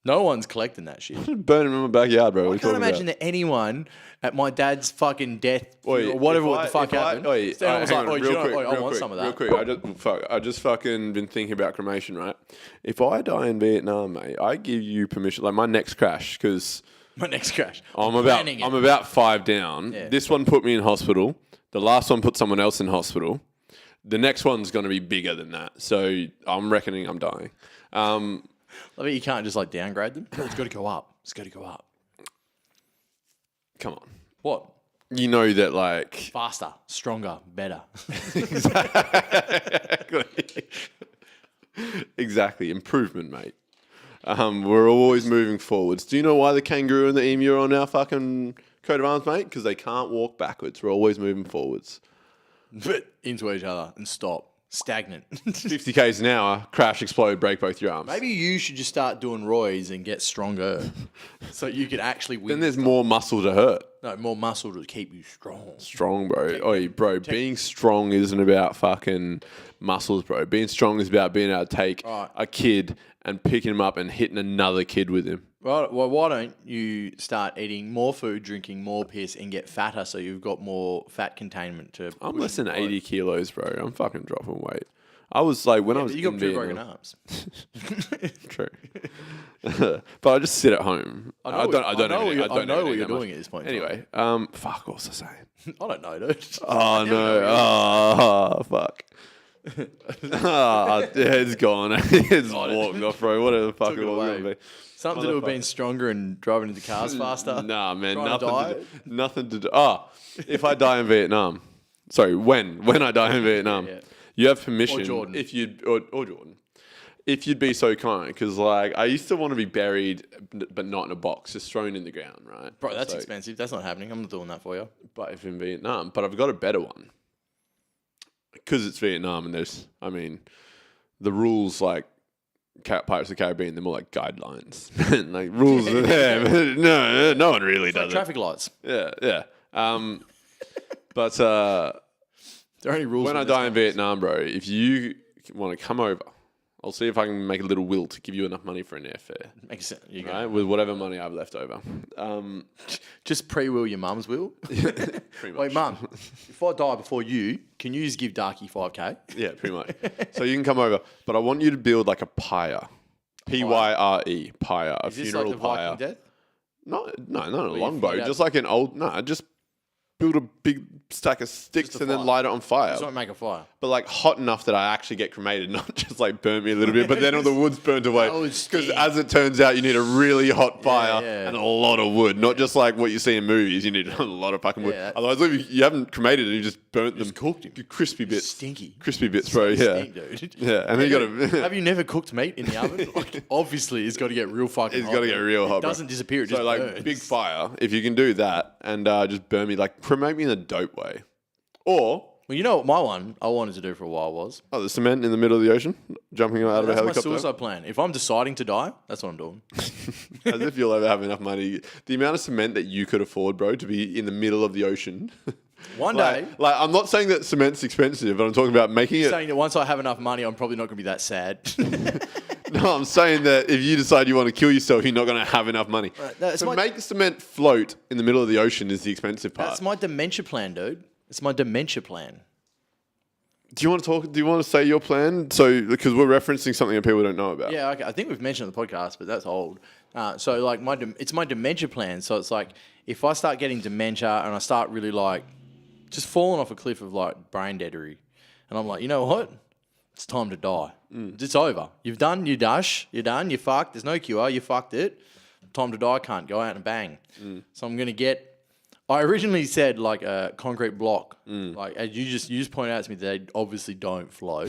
No one's collecting that shit. Burn him in my backyard, bro. I can't imagine that anyone at my dad's fucking death Oi, or whatever if what the fuck happened. Hang on, I want some of that. Real quick, I just fucking been thinking about cremation, right? If I die in Vietnam, mate, I give you permission, like my next crash, because My next crash. I'm about 5 down. Yeah. This one put me in hospital. The last one put someone else in hospital. The next one's going to be bigger than that. So I'm reckoning I'm dying. I bet you can't just like downgrade them. It's got to go up. It's got to go up. Come on. What? You know that, like... Faster, stronger, better. Exactly. Improvement, mate. We're always moving forwards. Do you know why the kangaroo and the emu are on our fucking coat of arms, mate? Because they can't walk backwards. We're always moving forwards. But into each other and stop. Stagnant. 50 k's an hour, crash, explode, break both your arms. Maybe you should just start doing roids and get stronger, so you could actually win. Then there's more muscle to hurt. No, more muscle to keep you strong. Strong, bro. Being strong isn't about fucking muscles, bro. Being strong is about being able to take a kid and picking him up and hitting another kid with him. Well, why don't you start eating more food, drinking more piss, and get fatter so you've got more fat containment to... I'm less than 80 kilos, bro. I'm fucking dropping weight. I was like, when I was you got in 2 Vietnam, broken arms. True. But I just sit at home. I don't know what you're doing at this point. Anyway, fuck, what was I saying? I don't know, dude. Oh, no. Oh, fuck. It's gone. It's walked off, bro. Whatever the fuck it was going to be. Something to do with being stronger and driving into cars faster. Nah, man. Trying Nothing to do. If I die in Vietnam. Sorry, when I die in Vietnam. Yeah. You have permission. Or Jordan. Or Jordan. If you'd be so kind. Because, like, I used to want to be buried, but not in a box. Just thrown in the ground, right? Bro, that's expensive. That's not happening. I'm not doing that for you. But if in Vietnam. But I've got a better one. Because it's Vietnam and the rules, like, Pirates of the Caribbean, they're more like guidelines. Like, rules are there, but no one really does like traffic lights. Yeah. But there are any rules when I die in Vietnam, bro, if you want to come over, I'll see if I can make a little will to give you enough money for an airfare. Makes sense. Right? With whatever money I've left over. Just pre-will your mum's will. Pretty much. Wait, mum, if I die before you, can you just give Darky 5K? Yeah, pretty much. So you can come over, but I want you to build like a pyre. Pyre. Pyre. A Is this funeral like the pyre. Viking death? No, not a you longbow. float out- Just like an old... No, just build a big stack of sticks Just a and then fire. light it on fire. Just don't make a fire. But like hot enough that I actually get cremated, not just like burn me a little bit, but then all the wood's burnt away. That would Because stink. as it turns out, you need a really hot fire yeah. and a lot of wood, not just like what you see in movies. You need a lot of fucking wood. Yeah, Otherwise, if you haven't cremated and you just burnt them, cooked him. crispy bits, Stinky. crispy bits, bro. Yeah, Stink, dude. yeah. And then you got to. Have you never cooked meat in the oven? Like, obviously, it's got to get real fucking It's hot. got to get real hot. It bro. doesn't disappear. It So just like burns. big fire, if you can do that and just burn me, like cremate me in a dope way, or. Well, you know what my one I wanted to do for a while was? Oh, the cement in the middle of the ocean, jumping out of a That's my helicopter. suicide plan. If I'm deciding to die, that's what I'm doing. As if you'll ever have enough money. The amount of cement that you could afford, bro, to be in the middle of the ocean. One day, Like, I'm not saying that cement's expensive, but I'm talking about making it. saying that once I have enough money, I'm probably not going to be that sad. No, I'm saying that if you decide you want to kill yourself, you're not going to have enough money. Right, that's So my- make cement float in the middle of the ocean is the expensive part. That's my dementia plan, dude. It's my dementia plan. Do you want to talk? Do you want to say your plan? So, because we're referencing something that people don't know about. Yeah, okay. I think we've mentioned it on the podcast, but that's old. So, like, it's my dementia plan. So, it's like, if I start getting dementia and I start really, like, just falling off a cliff of, like, brain deadery, and I'm like, you know what? It's time to die. It's over. You've done your dash. You're done. You're fucked. There's no cure. You fucked it. Time to die. Can't go out and bang. So, I'm going to get... I originally said like a concrete block, like as you just pointed out to me that they obviously don't float.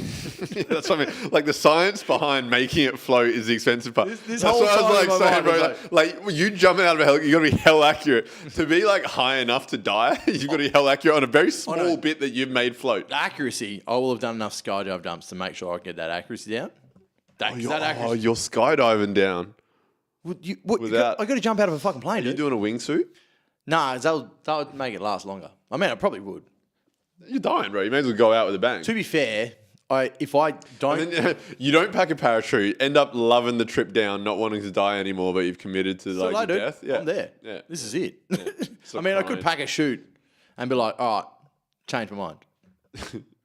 That's what I mean. Like the science behind making it float is the expensive part. This That's whole what I was time like in my saying, mind bro. was Like you jumping out of a helicopter, you got to be hell accurate. To be like high enough to die, you've got to be hell accurate on a very small bit that you've made float. The accuracy, I will have done enough skydive jumps to make sure I can get that accuracy down. Oh, you're skydiving down. I got to jump out of a fucking plane, Are you dude. doing a wingsuit? Nah, that would make it last longer. I mean, I probably would. You're dying, bro. You may as well go out with a bang. To be fair, If I don't, And then, you don't pack a parachute, end up loving the trip down, not wanting to die anymore, but you've committed to so like your death. Yeah, I'm there. Yeah, This is it. So I mean, I could fine. pack a chute and be like, all right, change my mind,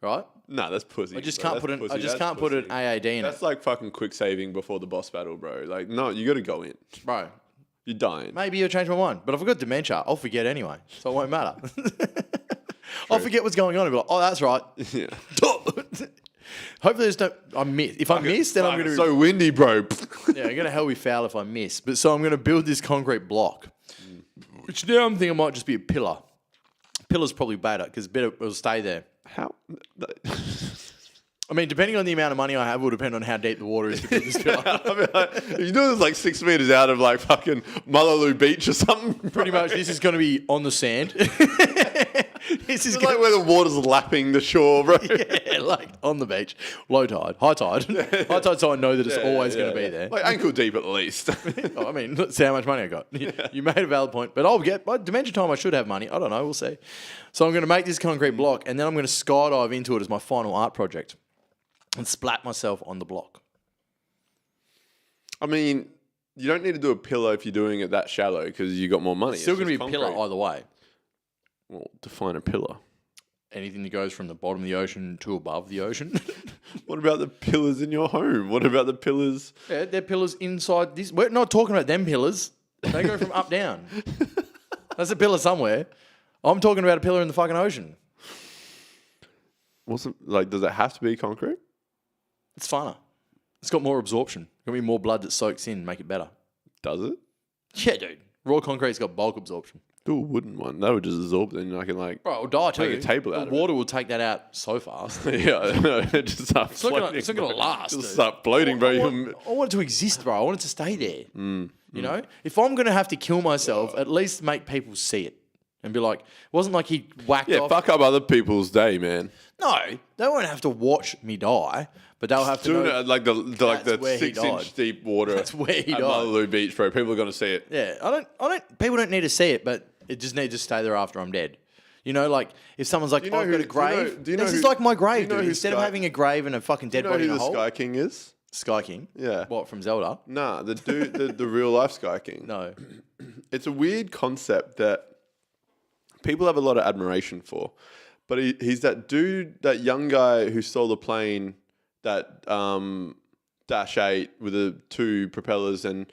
right? No, that's pussy. I just bro. can't That's put pussy. I just That's can't put an pussy. AAD in That's like fucking quick saving before the boss battle, bro. Like, no, you got to go in. it, bro. You're dying. Maybe you'll change my mind, but if I've got dementia, I'll forget anyway, so it won't matter. I'll forget what's going on and be like, oh, that's right. Yeah. Hopefully, I miss. If I miss, then I'm Fuck, going it's to. so windy, bro. Yeah, I'm going to hell we foul if I miss. But so I'm going to build this concrete block, which now I'm thinking might just be a pillar. Pillar's probably better because it'll stay there. How? I mean, depending on the amount of money I have, will depend on how deep the water is to build this pillar. I mean, like, if you do this like 6 meters out of like fucking Mullaloo Beach or something, Pretty much, this is going to be on the sand. This is it's like where the water's lapping the shore, bro. yeah, like on the beach, low tide, high tide, high tide. So I know that it's always going to be there. Like ankle deep at least. I mean, let's see how much money I got. You made a valid point, but I'll get by dementia time. I should have money. I don't know. We'll see. So I'm going to make this concrete block, and then I'm going to skydive into it as my final art project, and splat myself on the block. I mean, you don't need to do a pillar if you're doing it that shallow because you got more money. Still It's going to be just a pillar concrete. either way. Well, define a pillar. Anything that goes from the bottom of the ocean to above the ocean. What about the pillars in your home? What about the pillars? Yeah, they're pillars inside this. We're not talking about them pillars. They go from up down. That's a pillar somewhere. I'm talking about a pillar in the fucking ocean. What's it, like? Does it have to be concrete? It's funner. It's got more absorption. There'll be more blood that soaks in, make it better. Does it? Yeah, dude. Raw concrete's got bulk absorption. Do a wooden one. That would just absorb. Then I can like. Bro, it'll die too. Make a table out the of it. water will take that out so fast. Yeah, it just start It's not floating. gonna bro. last. Just dude. start floating, bro. I want it to exist, bro. I want it to stay there. You know, if I'm gonna have to kill myself, at least make people see it and be like, it wasn't like he whacked Yeah, off. fuck up other people's day, man. No, they won't have to watch me die, but they'll have to Doing know. it like the that's where he 6 inch died. deep water. That's where he at died. Mullaloo Beach, bro. People are gonna see it. Yeah, I don't. People don't need to see it, but it just needs to stay there after I'm dead. You know, like if someone's like, Do you know I've got who- a grave. do you know This is who- like my do grave, you know dude. who Instead of Sky- having a grave and a fucking Do you dead know body who in a the hole. Sky King is? Sky King. Yeah. What, from Zelda? Nah, the dude, the real life Sky King. No. It's a weird concept that people have a lot of admiration for, but he's that dude, that young guy who stole the plane, that Dash 8 with the 2 propellers, and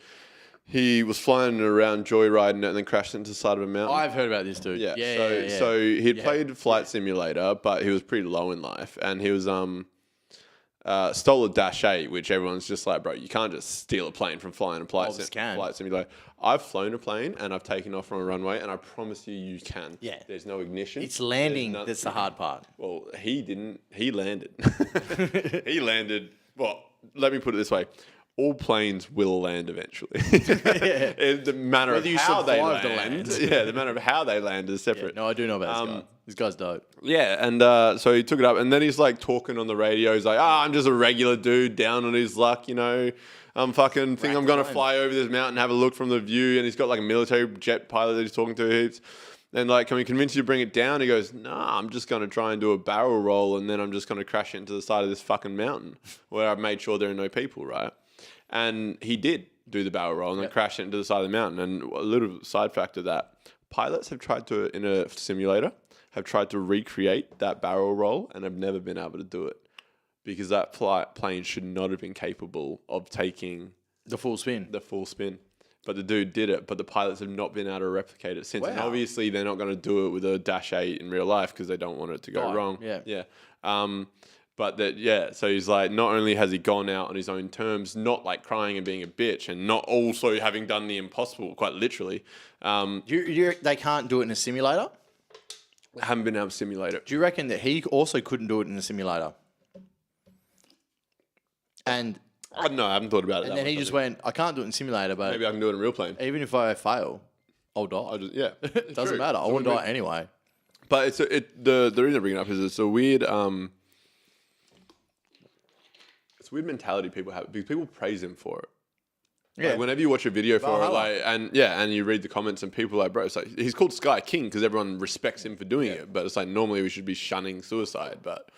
he was flying around joyriding it and then crashed into the side of a mountain. I've heard about this dude. Yeah. Yeah. So he'd Yeah. played Flight Simulator, but he was pretty low in life, and he was stole a Dash 8, which everyone's just like, bro, you can't just steal a plane from flying a flight simulator. I've flown a plane and I've taken off from a runway, and I promise you can. Yeah. There's no ignition. It's landing There's that's the hard part. Well, he didn't. He landed. He landed. Well, let me put it this way. All planes will land eventually. The manner Whether of you how they survive land. the land. Yeah, the manner of how they land is Yeah, separate. no, I do know about this guy. This guy's dope. Yeah, and so he took it up, and then he's like talking on the radio. He's like, I'm just a regular dude down on his luck, you know. I'm fucking think I'm going to fly over this mountain, have a look from the view. And he's got like a military jet pilot that he's talking to heaps. And like, can we convince you to bring it down? He goes, nah, I'm just going to try and do a barrel roll, and then I'm just going to crash into the side of this fucking mountain where I've made sure there are no people, right? And he did do the barrel roll and then crash into the side of the mountain. And a little side fact of that, pilots have tried to, in a simulator, have tried to recreate that barrel roll and have never been able to do it because that plane should not have been capable of taking The full spin. the full spin. But the dude did it, but the pilots have not been able to replicate it since. And Wow. obviously they're not going to do it with a Dash 8 in real life because they don't want it to go Die. wrong. Yeah. But that, yeah, so he's like, not only has he gone out on his own terms, not like crying and being a bitch, and not also having done the impossible, quite literally, They can't do it in a simulator? haven't been able to simulate it. Do you reckon that he also couldn't do it in a simulator? And I don't know, I haven't thought about it. then he just went, I can't do it in simulator, but maybe I can do it in a real plane. even if I fail, I'll die. It Doesn't matter. I won't die anyway. But the reason I bring it up is it's a weird mentality people have because people praise him for it. Yeah. Like whenever you watch a video for Valhalla. it, and you read the comments and people are like, bro, it's like he's called Sky King because everyone respects him for doing it. But it's like normally we should be shunning suicide. But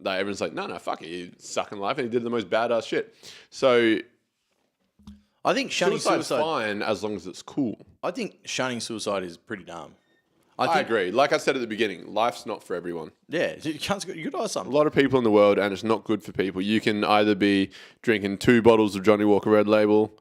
Like everyone's like, no, fuck it, you sucking life, and he did the most badass shit. So I think shunning suicide's suicide. fine as long as it's cool. I think shunning suicide is pretty dumb. I agree. Like I said at the beginning, life's not for everyone. Yeah, you can't. You got to do A something. lot of people in the world, and it's not good for people. You can either be drinking 2 bottles of Johnny Walker Red Label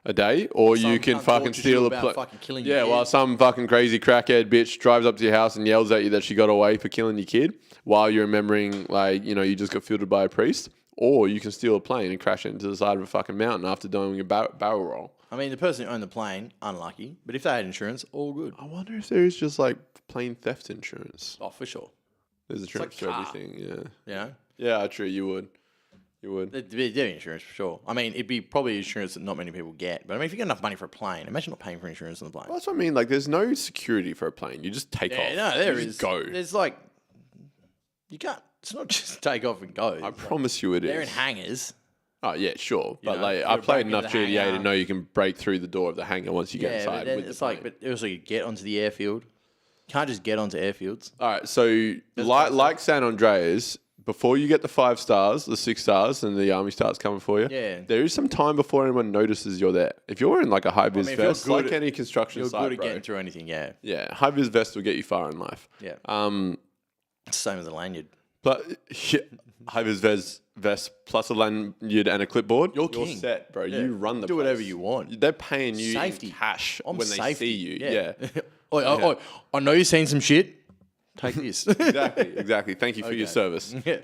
a day, or Some you can cunt fucking tortures steal you a about fucking killing your Yeah, kid. while some fucking crazy crackhead bitch drives up to your house and yells at you that she got away for killing your kid, while you're remembering, like, you know, you just got fielded by a priest. Or you can steal a plane and crash it into the side of a fucking mountain after doing a barrel roll. I mean, the person who owned the plane, unlucky. But if they had insurance, all good. I wonder if there is just like plane theft insurance. Oh, for sure. There's insurance like for car. everything. Yeah. You know, Yeah, true. You would. there'd be insurance for sure. I mean, it'd be probably insurance that not many people get. But I mean, if you get enough money for a plane, imagine not paying for insurance on the plane. Well, that's what I mean. Like, there's no security for a plane. You just take off. Yeah, no, there you is. just go. There's like, you can't. It's not just take off and go. I promise you it is. They're in hangars. Oh, yeah, sure. But know, like, you I gotta played break into enough the GTA to hangar. know you can break through the door of the hangar once you get Yeah, inside. but then with it's the like, plane. but also you get onto the airfield. Can't just get onto airfields. All right, so like San Andreas, before you get the 5 stars, the 6 stars, and the army starts coming for you, Yeah. there is some time before anyone notices you're there. If you're in like a high vis if you're vest, good like at- any construction You're site, good at bro. getting through anything. Yeah, Yeah, high vis vest will get you far in life. yeah. It's the same as a lanyard. But high vis vest plus a lanyard and a clipboard, You're king. set, bro. Yeah. You run the Do place. whatever you want. They're paying you Safety. in cash I'm when they safety. see you. Yeah. Oh, I know you've seen some shit. Take this. Exactly. Thank you for your service. Yeah.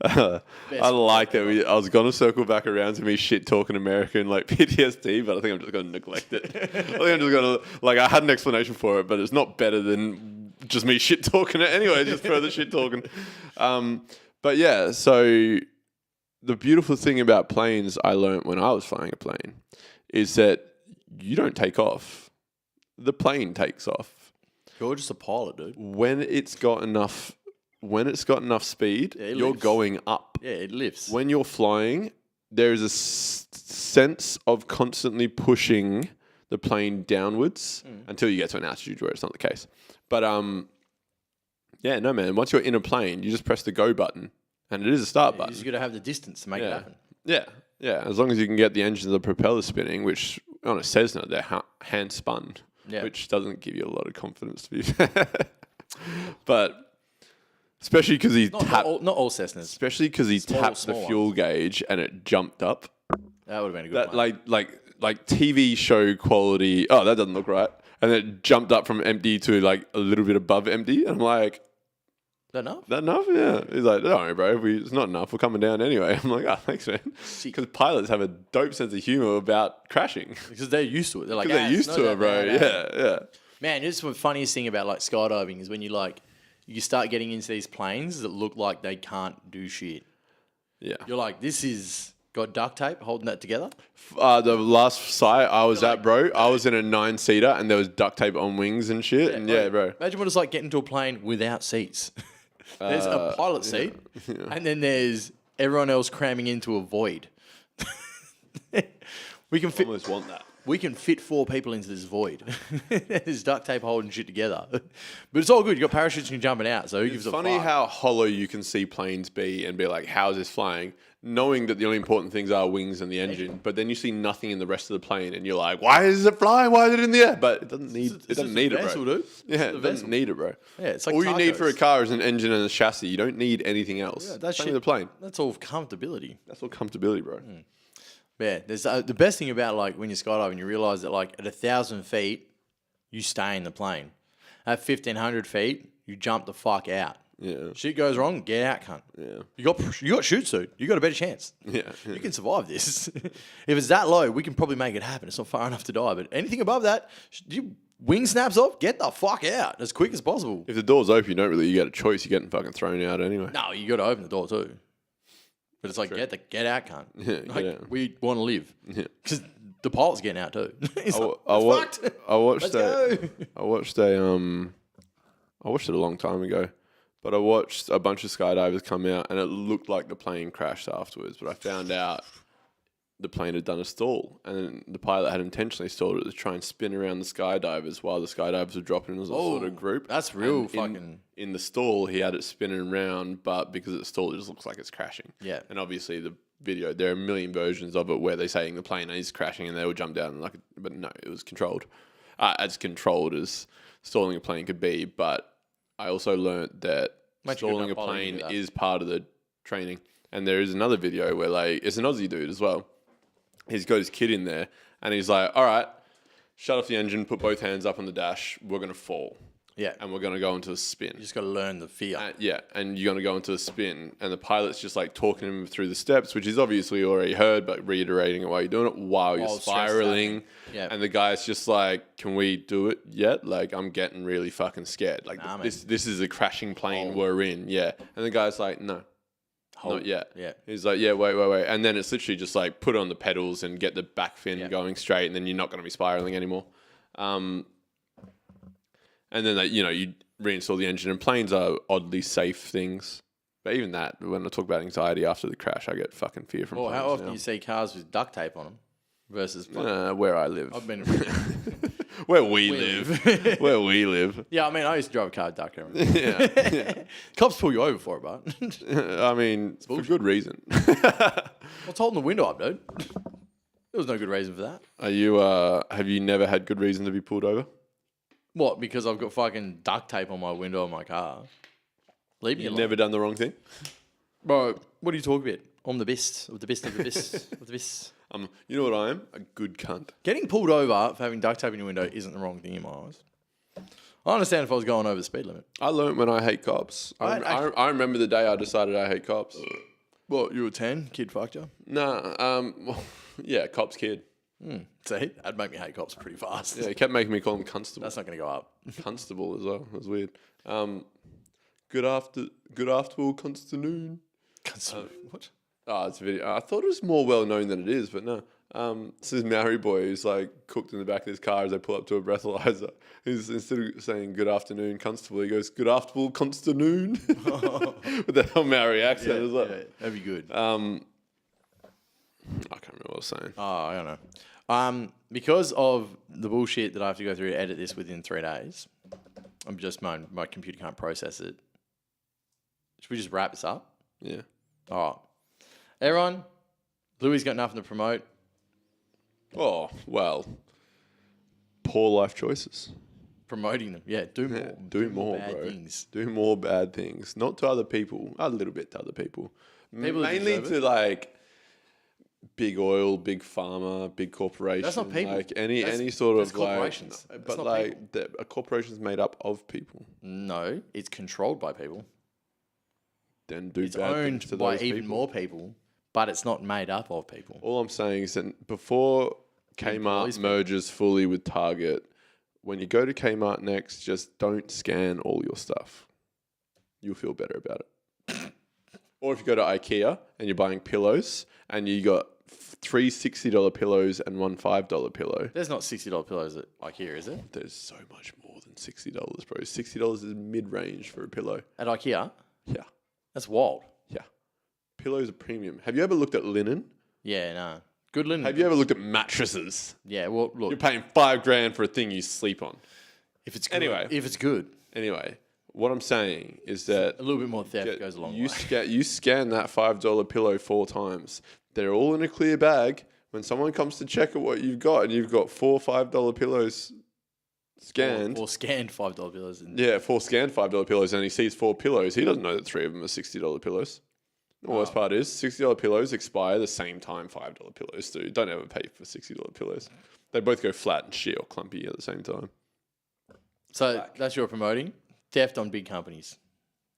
I like that. I was going to circle back around to me shit talking American like PTSD, but I think I'm just going to neglect it. I think I'm just going to, like, I had an explanation for it, but it's not better than just me shit talking it anyway, just further shit talking. But yeah, so the beautiful thing about planes I learned when I was flying a plane is that you don't take off. The plane takes off. You're just a pilot, dude. When it's got enough speed, it you're lifts. going up. Yeah, it lifts. When you're flying, there is a sense of constantly pushing the plane downwards until you get to an altitude where it's not the case. But yeah, no man. Once you're in a plane, you just press the go button, and it is a start You button. just got to have the distance to make it happen. Yeah. As long as you can get the engines of the propeller spinning, which on a Cessna they're hand spun, which doesn't give you a lot of confidence to be fair. But especially because he tapped, Not all Cessnas. especially because he tapped the small fuel gauge and it jumped up. That would have been a good That one. like TV show quality. Oh, that doesn't look right. And it jumped up from empty to like a little bit above empty. And I'm like, Is that enough? that enough? Yeah. He's like, don't worry, bro. It's not enough. We're coming down anyway. I'm like, oh, thanks, man. Because pilots have a dope sense of humor about crashing. Because they're used to it. They're like, Because they're used to it, bro. Yeah. Man, this is the funniest thing about like skydiving is when you start getting into these planes that look like they can't do shit. Yeah. You're like, this is got duct tape holding that together. The last site I was at, bro, I was in a 9-seater and there was duct tape on wings and shit. And yeah, bro. Imagine what it's like getting to a plane without seats. There's a pilot seat, and then there's everyone else cramming into a void. We can fit. Almost want that. We can fit 4 people into this void. There's duct tape holding shit together. But it's all good. You got parachutes and you're jumping out. So who gives It's a funny fuck? how hollow you can see planes be and be like, how is this flying? Knowing that the only important things are wings and the engine, but then you see nothing in the rest of the plane and you're like, why is it flying? Why is it in the air? But it doesn't need it. Doesn't need it, vessel, bro. dude. Yeah, it doesn't need it, bro. Yeah, it's like all you need for a tacos. car is an engine and a chassis. You don't need anything else. Yeah, that's Same shit. with the plane. That's all comfortability. That's all comfortability, bro. Yeah, there's the best thing about like when you're skydiving, you realize that like at 1,000 feet, you stay in the plane. At 1,500 feet, you jump the fuck out. Yeah. Shit goes wrong, get out, cunt. Yeah. You got shoot suit. You got a better chance. Yeah. You can survive this. If it's that low, we can probably make it happen. It's not far enough to die, but anything above that, you wing snaps off, get the fuck out as quick as possible. If the door's open, you don't really get a choice. You're getting fucking thrown out anyway. No, you got to open the door too. But it's like get out, cunt. Yeah, Like, get out. we want to live Yeah. because the pilot's getting out too. He's like, I "It's watched fucked." I watched Let's go. I watched it a long time ago, but I watched a bunch of skydivers come out, and it looked like the plane crashed afterwards. But I found out the plane had done a stall, and the pilot had intentionally stalled it to try and spin around the skydivers while the skydivers were dropping as a sort of group. That's real And fucking... In the stall, he had it spinning around, but because it's stalled, it just looks like it's crashing. Yeah. And obviously the video, there are a million versions of it where they're saying the plane is crashing and they will jump down, but no, it was controlled. As controlled as stalling a plane could be, but I also learned that stalling a plane is part of the training. And there is another video where, like, it's an Aussie dude as well. He's got his kid in there, and he's like, all right, shut off the engine, put both hands up on the dash, we're going to fall. Yeah. And we're going to go into a spin. You just got to learn the fear. And you're going to go into a spin. And the pilot's just, like, talking him through the steps, which he's obviously already heard, but reiterating it while you're doing it, while you're spiraling. Yeah. And the guy's just like, can we do it yet? Like, I'm getting really fucking scared. Like, this is a crashing plane we're in. Yeah. And the guy's like, no. Not yet. Yeah. He's like, yeah, wait. And then it's literally just like put on the pedals and get the back fin going straight, and then you're not going to be spiraling anymore. And then, like, you reinstall the engine, and planes are oddly safe things. But even that, when I talk about anxiety after the crash, I get fucking fear from planes. How often do you see cars with duct tape on them versus... where I live. I've been... Where we live. Where we live. Yeah, I mean, I used to drive a car with duct tape. Yeah. Cops pull you over for it, but... I mean, for good reason. What's holding the window up, dude? There was no good reason for that. Are you? Have you never had good reason to be pulled over? What? Because I've got fucking duct tape on my window of my car. Leave me alone. You've never done the wrong thing? Bro, what are you talking about? I'm the best of the best of the best of the best. You know what I am? A good cunt. Getting pulled over for having duct tape in your window isn't the wrong thing in my eyes. I understand if I was going over the speed limit. I learned when I hate cops. I remember the day I decided I hate cops. What, you were 10? Kid fucked you? Nah, yeah, cops kid. See, that'd make me hate cops pretty fast. Yeah, he kept making me call him constable. That's not going to go up. Constable as well. It was weird. Good afternoon, constanoon. What? Oh, it's a video. I thought it was more well known than it is, but no. This is Maori boy who's like cooked in the back of his car as they pull up to a breathalyzer. He's, instead of saying good afternoon, constable, he goes good afternoon, constanoon. With that whole Maori accent as well. Yeah, that'd be good. I can't remember what I was saying. Oh, I don't know. Because of the bullshit that I have to go through to edit this within 3 days, I'm just my computer can't process it. Should we just wrap this up? Yeah. All right. Everyone, Louis got nothing to promote. Oh, well. Poor life choices. Promoting them. Yeah, do more. Yeah, do more, bad bro. things. Do more bad things. Not to other people. A little bit to other people. Mainly deserve to like big oil, big pharma, big corporations. That's not people. Like any sort of corporations. Like, That's but not like a corporation's made up of people. No, it's controlled by people. Then do It's bad things owned to by those even people. more people, but it's not made up of people. All I'm saying is that before Kmart merges fully with Target, when you go to Kmart next, just don't scan all your stuff. You'll feel better about it. Or if you go to IKEA and you're buying pillows and you got 3 $60 pillows and 1 $5 pillow. There's not $60 pillows at IKEA, is there? There's so much more than $60, bro. $60 is mid-range for a pillow. At IKEA? Yeah. That's wild. Yeah. Pillows are premium. Have you ever looked at linen? Yeah, no. Good linen. Have you ever looked at mattresses? Yeah, well, look. You're paying $5,000 for a thing you sleep on. If it's good. Anyway. If it's good. Anyway, what I'm saying is that a little bit more theft goes a long way. You scan that $5 pillow 4 times. They're all in a clear bag. When someone comes to check at what you've got, and you've got 4 $5 pillows scanned. Or scanned $5 pillows. Yeah, 4 scanned $5 pillows, and he sees 4 pillows. He doesn't know that 3 of them are $60 pillows. The worst part is $60 pillows expire the same time $5 pillows do. Don't ever pay for $60 pillows. They both go flat and shit or clumpy at the same time. So that's your promoting? Theft on big companies.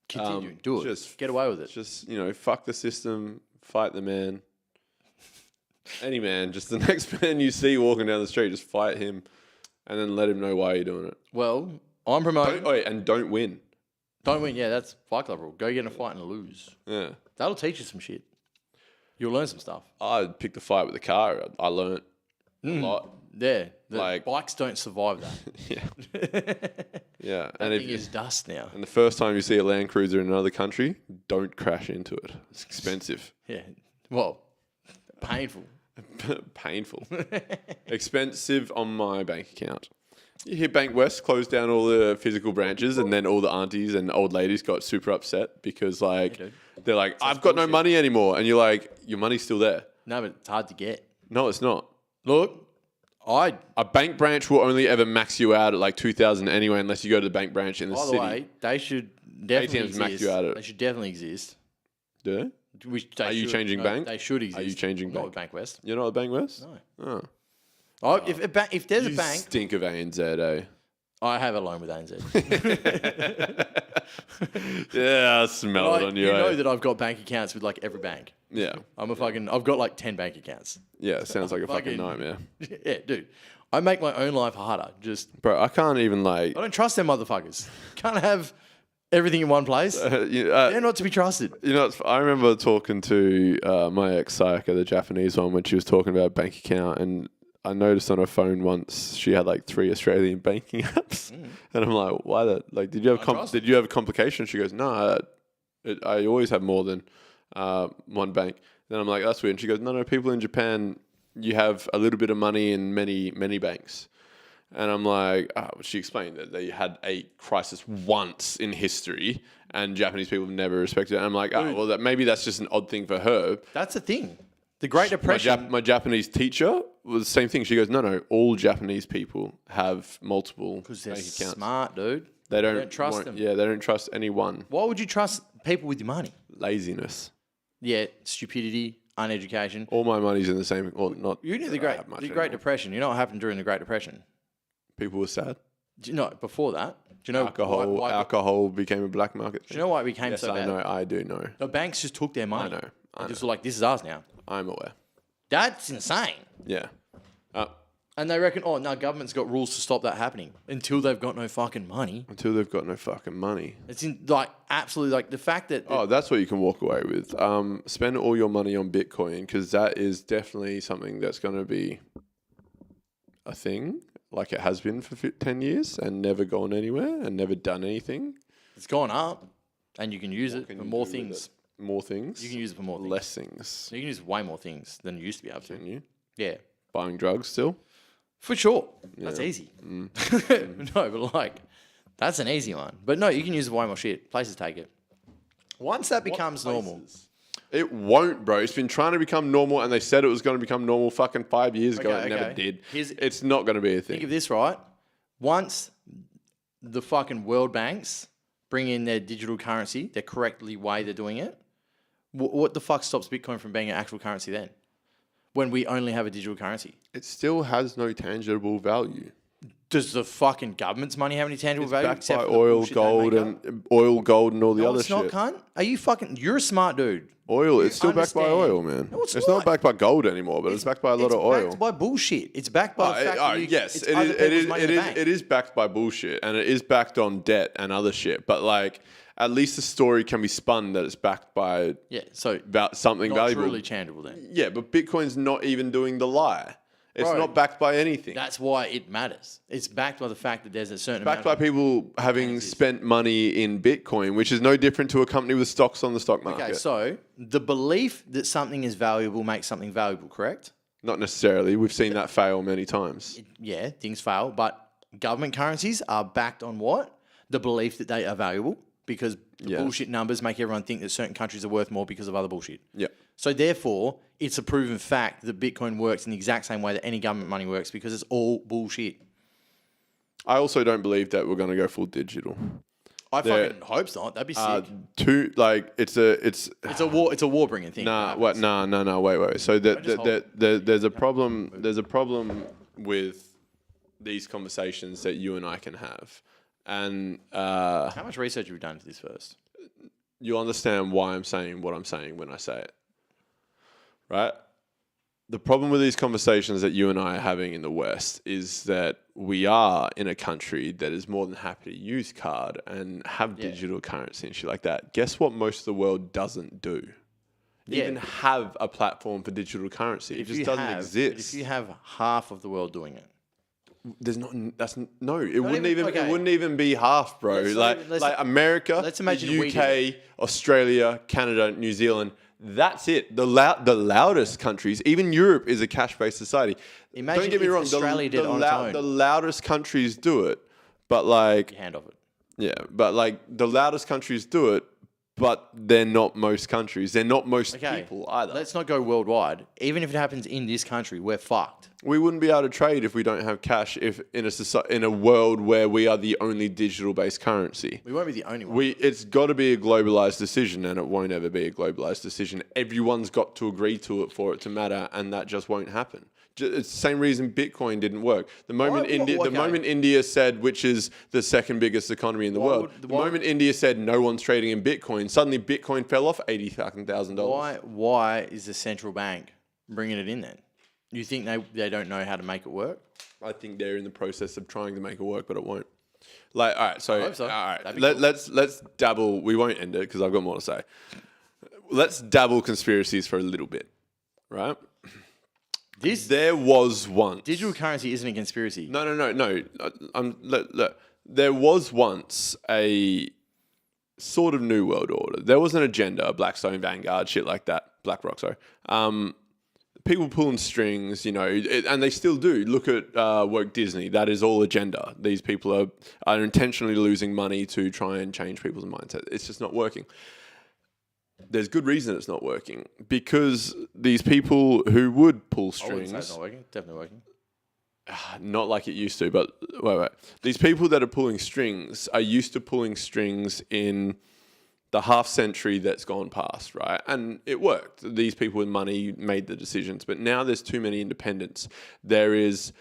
Continue. Do it. Just get away with it. Just, fuck the system, fight the man. Any man, just the next man you see walking down the street, just fight him and then let him know why you're doing it. Well, I'm promoting. And don't win. Don't win. Yeah, that's Fight Club rule. Go get in a fight and lose. Yeah. That'll teach you some shit. You'll learn some stuff. I picked a fight with a car. I learned a lot. Yeah. Bikes don't survive that. Yeah. Yeah. That thing is dust now. And the first time you see a Land Cruiser in another country, don't crash into it. It's expensive. Yeah. Well, painful. Painful. Expensive on my bank account. You hear Bank West closed down all the physical branches, and then all the aunties and old ladies got super upset because they're like, I've got no money anymore. And you're like, your money's still there. No, but it's hard to get. No, it's not. Look, A bank branch will only ever max you out at like 2,000 anyway, unless you go to the bank branch in the city. by the way, they should definitely ATMs exist. max you out at. They should definitely exist. Do they? Are you changing bank? They should exist. Are you changing Not bank? with Bank West. You're not at Bank West? No. Oh. If there's a You bank, stink of ANZ, eh? I have a loan with ANZ. Yeah, I smell it on you. You know that I've got bank accounts with like every bank. Yeah. I've got like 10 bank accounts. Yeah, it sounds like a fucking nightmare. Yeah, dude. I make my own life harder. Bro, I can't even I don't trust them motherfuckers. Can't have everything in one place. They're not to be trusted. You know, I remember talking to my ex-Sayaka, the Japanese one, when she was talking about bank account, and I noticed on her phone once she had like 3 Australian banking apps, and I'm like, why that? Like, did you have a complication? She goes, no, I always have more than one bank. Then I'm like, that's weird. And she goes, no, people in Japan, you have a little bit of money in many banks. And I'm like, she explained that they had a crisis once in history, and Japanese people have never respected it. And I'm like, well, maybe that's just an odd thing for her. That's the thing. The Great Depression. My Japanese teacher was the same thing. She goes, no, all Japanese people have multiple bank They're accounts. smart, dude. They don't trust them. Yeah, they don't trust anyone. Why would you trust people with your money? Laziness. Yeah, stupidity, uneducation. All my money's in the same. Well, not. You knew the anymore. Great Depression. You know what happened during the Great Depression? People were sad. Do you know before that? Do you know Alcohol became a black market thing. Do you know why it became Yes, so bad? I do know. The banks just took their money. I know. Just were like, this is ours now. I'm aware. That's insane. Yeah. And they reckon, government's got rules to stop that happening until they've got no fucking money. Until they've got no fucking money. It's absolutely the fact that. That's what you can walk away with. Spend all your money on Bitcoin, because that is definitely something that's going to be a thing, like it has been for 10 years and never gone anywhere and never done anything. It's gone up, and you can use it for more things. More things? You can use it for more things. Less things. You can use way more things than you used to be able to. Can you? Yeah. Buying drugs still? For sure. That's easy. No, but that's an easy one. But no, you can use way more shit. Places take it. Once that becomes normal. It won't, bro. It's been trying to become normal, and they said it was going to become normal fucking 5 years ago. It never did. It's not going to be a thing. Think of this, right? Once the fucking world banks bring in their digital currency, the correctly way they're doing it, what the fuck stops Bitcoin from being an actual currency then? When we only have a digital currency. It still has no tangible value. Does the fucking government's money have any tangible value? Backed by oil, gold, and all the other it's shit. not, cunt. Are you fucking... You're a smart dude. Oil, it's still backed by oil, man. No, it's not not. backed by gold anymore, but it's backed by a lot of oil. It's backed by bullshit. It's backed by the fact that yes, it's other people's money in the bank. it is backed by bullshit, and it is backed on debt and other shit. But at least the story can be spun that it's backed by about something not valuable. Truly tangible then. Yeah, but Bitcoin's not even doing the lie. It's not backed by anything. That's why it matters. It's backed by the fact that there's a certain amount. Backed by people having spent money in Bitcoin, which is no different to a company with stocks on the stock market. Okay, so the belief that something is valuable makes something valuable, correct? Not necessarily. We've seen that fail many times. Yeah, things fail, but government currencies are backed on what? The belief that they are valuable, because the bullshit numbers make everyone think that certain countries are worth more because of other bullshit. Yeah. So therefore, it's a proven fact that Bitcoin works in the exact same way that any government money works, because it's all bullshit. I also don't believe that we're going to go full digital. I fucking hope not. That'd be sick. It's a war bringing thing. Wait. So there's a problem. There's a problem with these conversations that you and I can have, and how much research have you done into this first? You'll understand why I'm saying what I'm saying when I say it. Right? The problem with these conversations that you and I are having in the West is that we are in a country that is more than happy to use card and have digital currency and shit like that. Guess what most of the world doesn't do? Even have a platform for digital currency. It just doesn't exist. If you have half of the world doing it. It wouldn't even be half, bro. Like America, let's imagine UK, Australia, Canada, New Zealand, That's it. The loudest countries, even Europe is a cash-based society. Imagine Don't get me if wrong. Australia did it on its own. The loudest countries do it, but like Your hand off it. yeah, but like the loudest countries do it, but they're not most countries. They're not most people either. Let's not go worldwide. Even if it happens in this country, we're fucked. We wouldn't be able to trade if we don't have cash. If in a world where we are the only digital-based currency, We won't be the only one. it's got to be a globalized decision, and it won't ever be a globalized decision. Everyone's got to agree to it for it to matter, and that just won't happen. It's the same reason Bitcoin didn't work. The moment India said, which is the second biggest economy in the world, the moment India said no one's trading in Bitcoin, suddenly Bitcoin fell off $80,000. Why is the central bank bringing it in then? You think they don't know how to make it work? I think they're in the process of trying to make it work, but it won't. Like, all right, so, hope so. all right, That'd be cool. let's dabble. We won't end it because I've got more to say. Let's dabble conspiracies for a little bit, right? There was once Digital currency isn't a conspiracy. No. Look, there was once a sort of new world order. There was an agenda, a Blackstone, Vanguard, shit like that. BlackRock, sorry. People pulling strings, and they still do. Look at woke Disney. That is all agenda. These people are intentionally losing money to try and change people's mindset. It's just not working. There's good reason it's not working, because these people who would pull strings... I wouldn't say it's not working. Definitely working. Not like it used to, but wait. These people that are pulling strings are used to pulling strings in the half century that's gone past, right? And it worked. These people with money made the decisions, but now there's too many independents. There is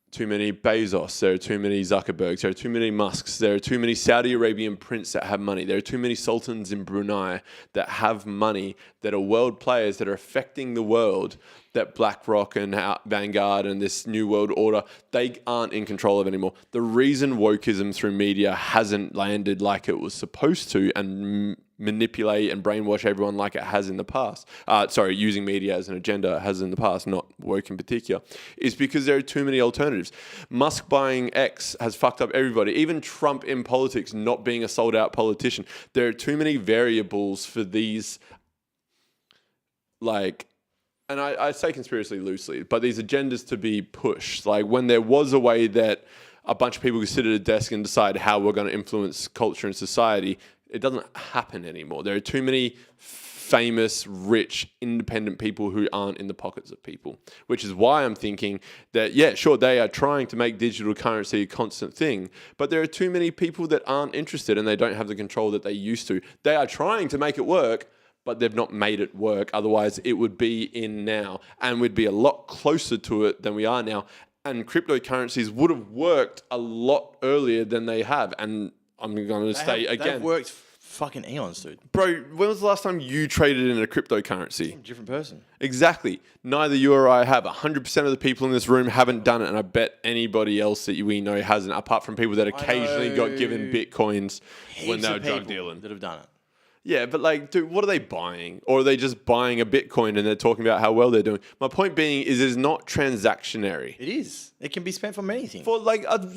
too many Bezos, there are too many Zuckerbergs, there are too many Musks, there are too many Saudi Arabian princes that have money, there are too many sultans in Brunei that have money, that are world players that are affecting the world, that BlackRock and Vanguard and this new world order, they aren't in control of anymore. The reason wokeism through media hasn't landed like it was supposed to and manipulate and brainwash everyone like it has in the past, using media as an agenda has in the past, not woke in particular, is because there are too many alternatives. Musk buying X has fucked up everybody. Even Trump in politics not being a sold out politician. There are too many variables for these, and I say conspiracy loosely, but these agendas to be pushed. Like when there was a way that a bunch of people could sit at a desk and decide how we're going to influence culture and society, it doesn't happen anymore. There are too many famous, rich, independent people who aren't in the pockets of people, which is why I'm thinking that, yeah, sure, they are trying to make digital currency a constant thing, but there are too many people that aren't interested and they don't have the control that they used to. They are trying to make it work, but they've not made it work. Otherwise, it would be in now, and we'd be a lot closer to it than we are now. And cryptocurrencies would have worked a lot earlier than they have. And I'm going to say again, they've worked fucking eons, dude. Bro, when was the last time you traded in a cryptocurrency? Different person. Exactly. Neither you or I have. 100% of the people in this room haven't done it, and I bet anybody else that we know hasn't, apart from people that occasionally got given bitcoins when they were drug dealing. That have done it. Yeah, but dude, what are they buying? Or are they just buying a Bitcoin and they're talking about how well they're doing? My point being is it's not transactionary. It is. It can be spent for many things. For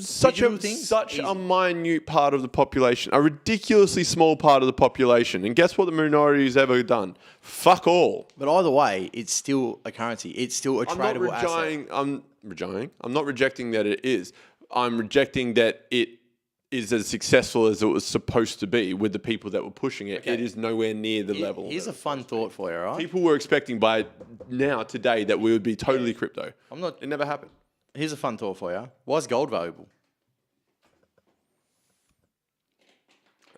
such a minute part of the population, a ridiculously small part of the population. And guess what the minority's ever done? Fuck all. But either way, it's still a currency. It's still a tradable asset. I'm not rejecting that it is. I'm rejecting that it is as successful as it was supposed to be with the people that were pushing it. Okay. It is nowhere near the level. Here's a fun thought for you, all right? People were expecting by now, today, that we would be totally crypto. It never happened. Here's a fun thought for you. Why is gold valuable?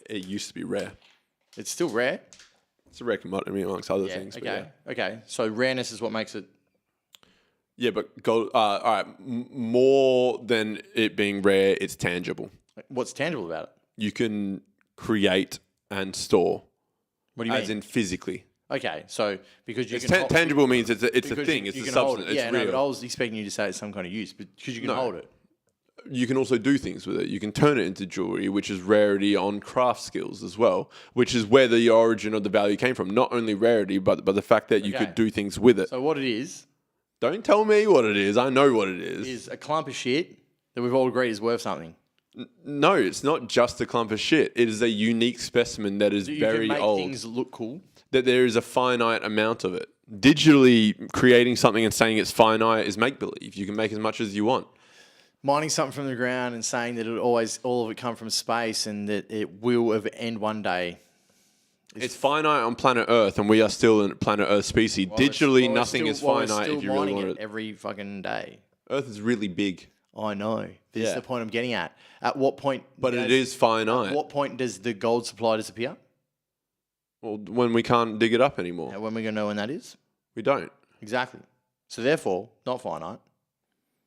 It used to be rare. It's still rare? It's a rare commodity amongst other things. Okay. So rareness is what makes it... Yeah, but gold... all right. More than it being rare, it's tangible. What's tangible about it? You can create and store. What do you mean? As in physically. Okay, so because you can... tangible means it's a thing. It's a substance. It's real. But I was expecting you to say it's some kind of use, but because you can hold it. You can also do things with it. You can turn it into jewelry, which is rarity on craft skills as well, which is where the origin of the value came from. Not only rarity, but the fact that you could do things with it. So what it is... Don't tell me what it is. I know what it is. Is a clump of shit that we've all agreed is worth something. No, it's not just a clump of shit. It is a unique specimen that is very old. Things look cool. that there is a finite amount of it. Digitally creating something and saying it's finite is make-believe. You can make as much as you want. Mining something from the ground and saying that all of it come from space and that it will end one day. It's finite on planet Earth, and we are still a planet Earth species. Digitally, nothing is finite if you really want it. Every fucking day. Earth is really big. I know. This is the point I'm getting at. At what point... But it is finite. At what point does the gold supply disappear? Well, when we can't dig it up anymore. And when are we going to know when that is? We don't. Exactly. So therefore, not finite.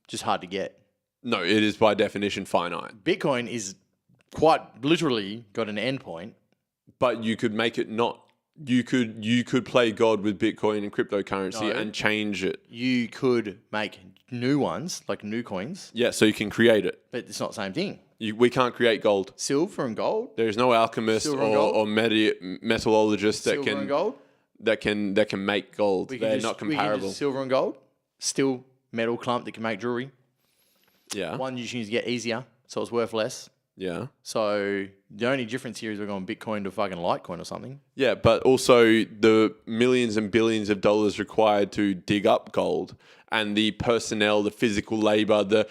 Just hard to get. No, it is by definition finite. Bitcoin is quite literally got an endpoint. But you could make it not. You could play God with Bitcoin and cryptocurrency and change it. You could make new ones, like new coins. Yeah, so you can create it. But it's not the same thing. We can't create gold. Silver and gold? There is no alchemist or metallurgist that can make gold. They're not comparable. We can just silver and gold. Still metal clump that can make jewelry. Yeah. One you just need to get easier, so it's worth less. Yeah. So the only difference here is we're going Bitcoin to fucking Litecoin or something. Yeah, but also the millions and billions of dollars required to dig up gold and the personnel, the physical labor, the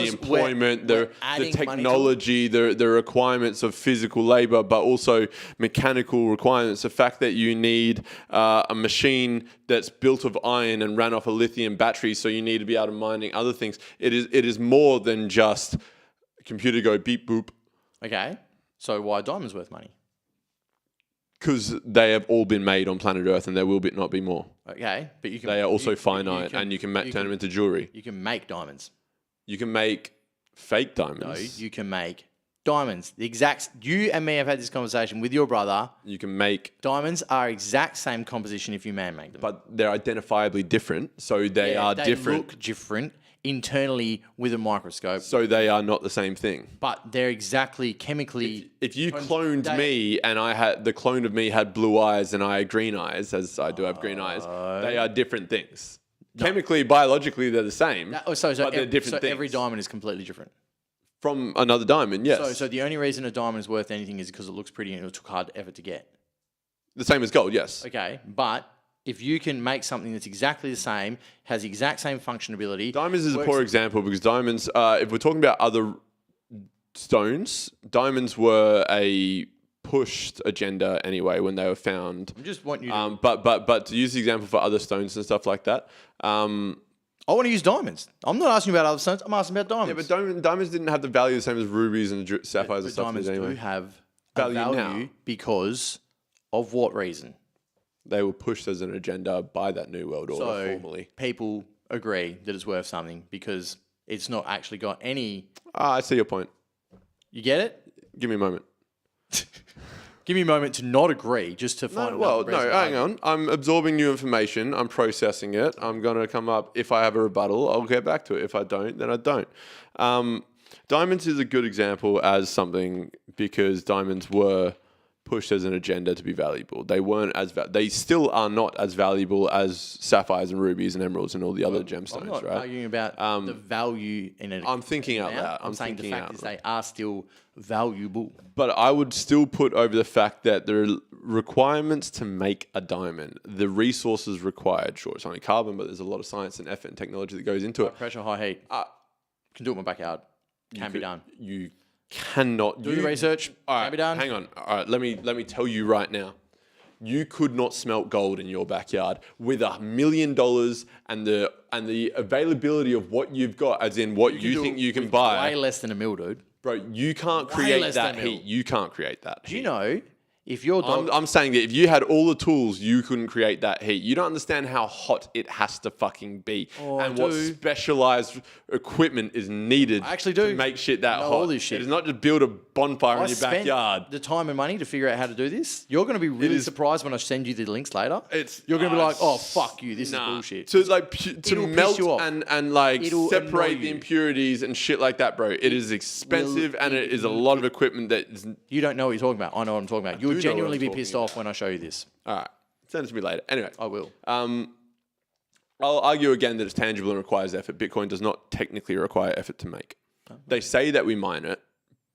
employment, the technology, the requirements of physical labor, but also mechanical requirements. The fact that you need a machine that's built of iron and ran off a lithium battery, so you need to be able to mining other things. It is more than just a computer go beep boop. Okay, so why are diamonds worth money? Because they have all been made on planet Earth, and there will not be more. Okay, but they are also finite, and you can turn them into jewelry. You can make diamonds. You can make fake diamonds. No, you can make diamonds. You and me have had this conversation with your brother. You can make diamonds are exact same composition if you man-make them, but they're identifiably different. So they are different. They look different internally with a microscope. So they are not the same thing. But they're exactly chemically... If you cloned me and the clone of me had blue eyes and I had green eyes, as I do have green eyes, they are different things. No. Chemically, biologically, they're the same, but they're different things. Every diamond is completely different. From another diamond, yes. So the only reason a diamond is worth anything is because it looks pretty and it took hard effort to get. The same as gold, yes. Okay, but... if you can make something that's exactly the same, has the exact same functionality... Diamonds is a poor example because diamonds, if we're talking about other stones, diamonds were a pushed agenda anyway when they were found. I just want you to... But to use the example for other stones and stuff like that... I want to use diamonds. I'm not asking about other stones. I'm asking about diamonds. Yeah, but diamonds didn't have the value the same as rubies and sapphires and stuff. Diamonds anyway. do have value because of what reason? They were pushed as an agenda by that New World Order formally. People agree that it's worth something because it's not actually got any... I see your point. You get it? Give me a moment. Give me a moment to not agree, just to find... Hang on. I'm absorbing new information. I'm processing it. I'm going to come up. If I have a rebuttal, I'll get back to it. If I don't, then I don't. Diamonds is a good example as something because diamonds were... pushed as an agenda to be valuable. They weren't they still are not as valuable as sapphires and rubies and emeralds and all the other gemstones, I'm not right? arguing about the value in it. I'm thinking out loud. I'm saying the fact is they are still valuable. But I would still put over the fact that there are requirements to make a diamond. The resources required, sure, it's only carbon, but there's a lot of science and effort and technology that goes into it. High pressure, high heat. Can do it in my backyard. Can be done. You cannot do the research. Can be done. Hang on. All right, let me tell you right now. You could not smelt gold in your backyard with $1 million and the availability of what you've got, as in what you think you can buy. Way less than $1 million, dude. Bro, you can't create that heat. You can't create that heat. Do you know if your dog... I'm saying that if you had all the tools, you couldn't create that heat. You don't understand how hot it has to fucking be and what specialized equipment is needed to make shit that hot. All this shit. It is not just build a bonfire in your backyard. The time and money to figure out how to do this. You're going to be really surprised when I send you the links later. You're going to be like, oh, fuck you. This is bullshit. To melt and like separate the impurities and shit like that, bro. It is expensive and it is a lot of equipment that is... You don't know what you're talking about. I know what I'm talking about. You'll genuinely be pissed off when I show you this. All right. Send it to me later. Anyway. I will. I'll argue again that it's tangible and requires effort. Bitcoin does not technically require effort to make. They say that we mine it,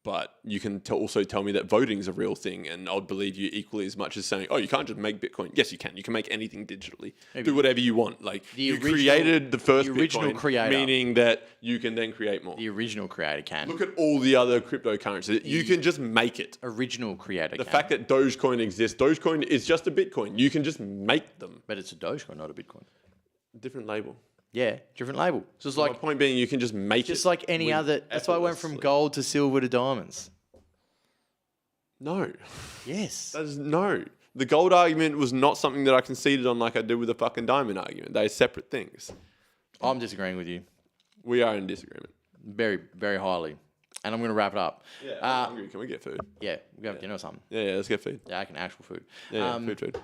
but you can also tell me that voting is a real thing, and I'll believe you equally as much as saying, oh, you can't just make Bitcoin. Yes, you can. You can make anything digitally. Maybe. Do whatever you want. Like, you created the first Bitcoin, meaning that you can then create more. The original creator can. Look at all the other cryptocurrencies. You can just make it. Original creator The fact that Dogecoin exists, Dogecoin is just a Bitcoin. You can just make them. But it's a Dogecoin, not a Bitcoin. Different label. Yeah, different label. So it's like, my point being, you can just make it. just like any other. That's why I went from gold to silver to diamonds. No. Yes. That is no. The gold argument was not something that I conceded on like I did with the fucking diamond argument. They're separate things. I'm disagreeing with you We are in disagreement. very, very highly. And I'm going to wrap it up. Yeah, I'm hungry. Can we get food? Yeah, we're going to have dinner or something. Yeah, let's get food. Yeah, I can actual food. Yeah, food.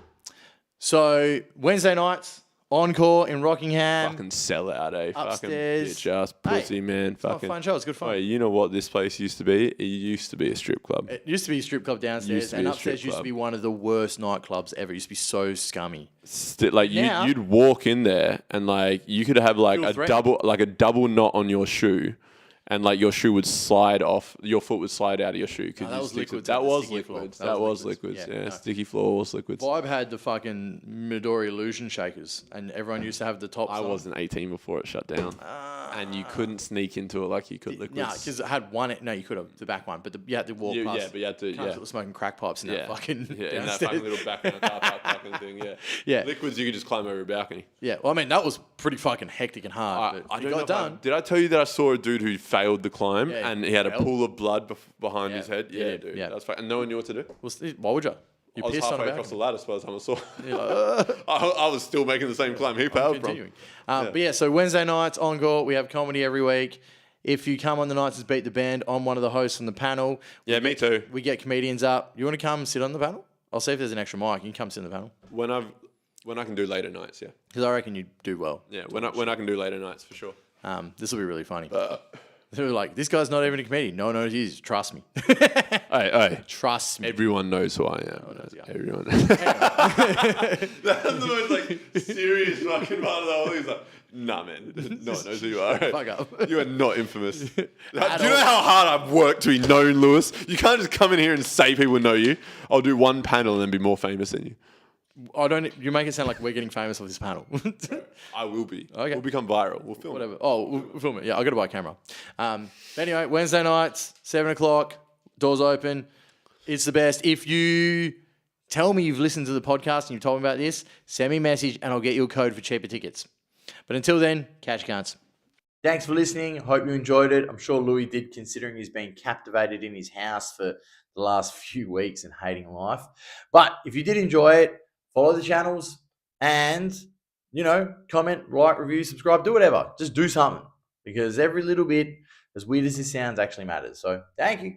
So Wednesday nights, Encore in Rockingham. Fucking sell out, eh? Upstairs. Fucking bitch ass pussy, man. It's a Fucking fun show. It's good fun. Hey, you know what this place used to be? It used to be a strip club. It used to be a strip club downstairs, and upstairs used to be one of the worst nightclubs ever. It used to be so scummy. Like you'd walk in there and like you could have like a double knot on your shoe, and like your shoe would slide off. Your foot would slide out of your shoe. That was liquids. That was liquids. That was liquids. Yeah, sticky floors, liquids. Vibe had the fucking Midori Illusion shakers, and everyone used to have the tops. I wasn't 18 before it shut down, and you couldn't sneak into it like you could liquids. No, because it had one. No, you could have the back one, but you had to walk past. Yeah, but you had to. Yeah, smoking crack pipes in that fucking in that fucking little back in the car park fucking thing. Yeah, yeah. Liquids, you could just climb over a balcony. Yeah, well, I mean that was pretty fucking hectic and hard. I but don't got know it done. Did I tell you that I saw a dude who failed the climb and he had a pool of blood behind his head? Yeah, dude. Yeah. That's fine. And no one knew what to do. Why would you? I was halfway across the ladder by the time I saw. I was still making the same climb he failed from. But yeah, so Wednesday nights, Encore, we have comedy every week. If you come on the nights as Beat the Band, I'm one of the hosts on the panel. Yeah, me too. We get comedians up. You want to come and sit on the panel? I'll see if there's an extra mic. You can come sit on the panel. When I can do later nights, yeah. Because I reckon you do well. Yeah, when I can do later nights, for sure. This will be really funny. They were like, this guy's not even a comedian. No, he is. Trust me. Hey. Trust me. Everyone knows who I am. Everyone. That's the most like serious fucking part of the whole thing. It's like, nah, man. No one knows who you are. Right? Fuck up. You are not infamous. Do you know how hard I've worked to be known, Lewis? You can't just come in here and say people know you. I'll do one panel and then be more famous than you. You make it sound like we're getting famous off this panel. I will be. Okay. We'll become viral. We'll film Whatever. We'll film it. Yeah, I got to buy a camera. Anyway, Wednesday nights, 7:00, doors open. It's the best. If you tell me you've listened to the podcast and you've told me about this, send me a message and I'll get you a code for cheaper tickets. But until then, catch you cunts. Thanks for listening. Hope you enjoyed it. I'm sure Louis did, considering he's been captivated in his house for the last few weeks and hating life. But if you did enjoy it, follow the channels and, comment, write, review, subscribe, do whatever. Just do something, because every little bit, as weird as this sounds, actually matters. So thank you.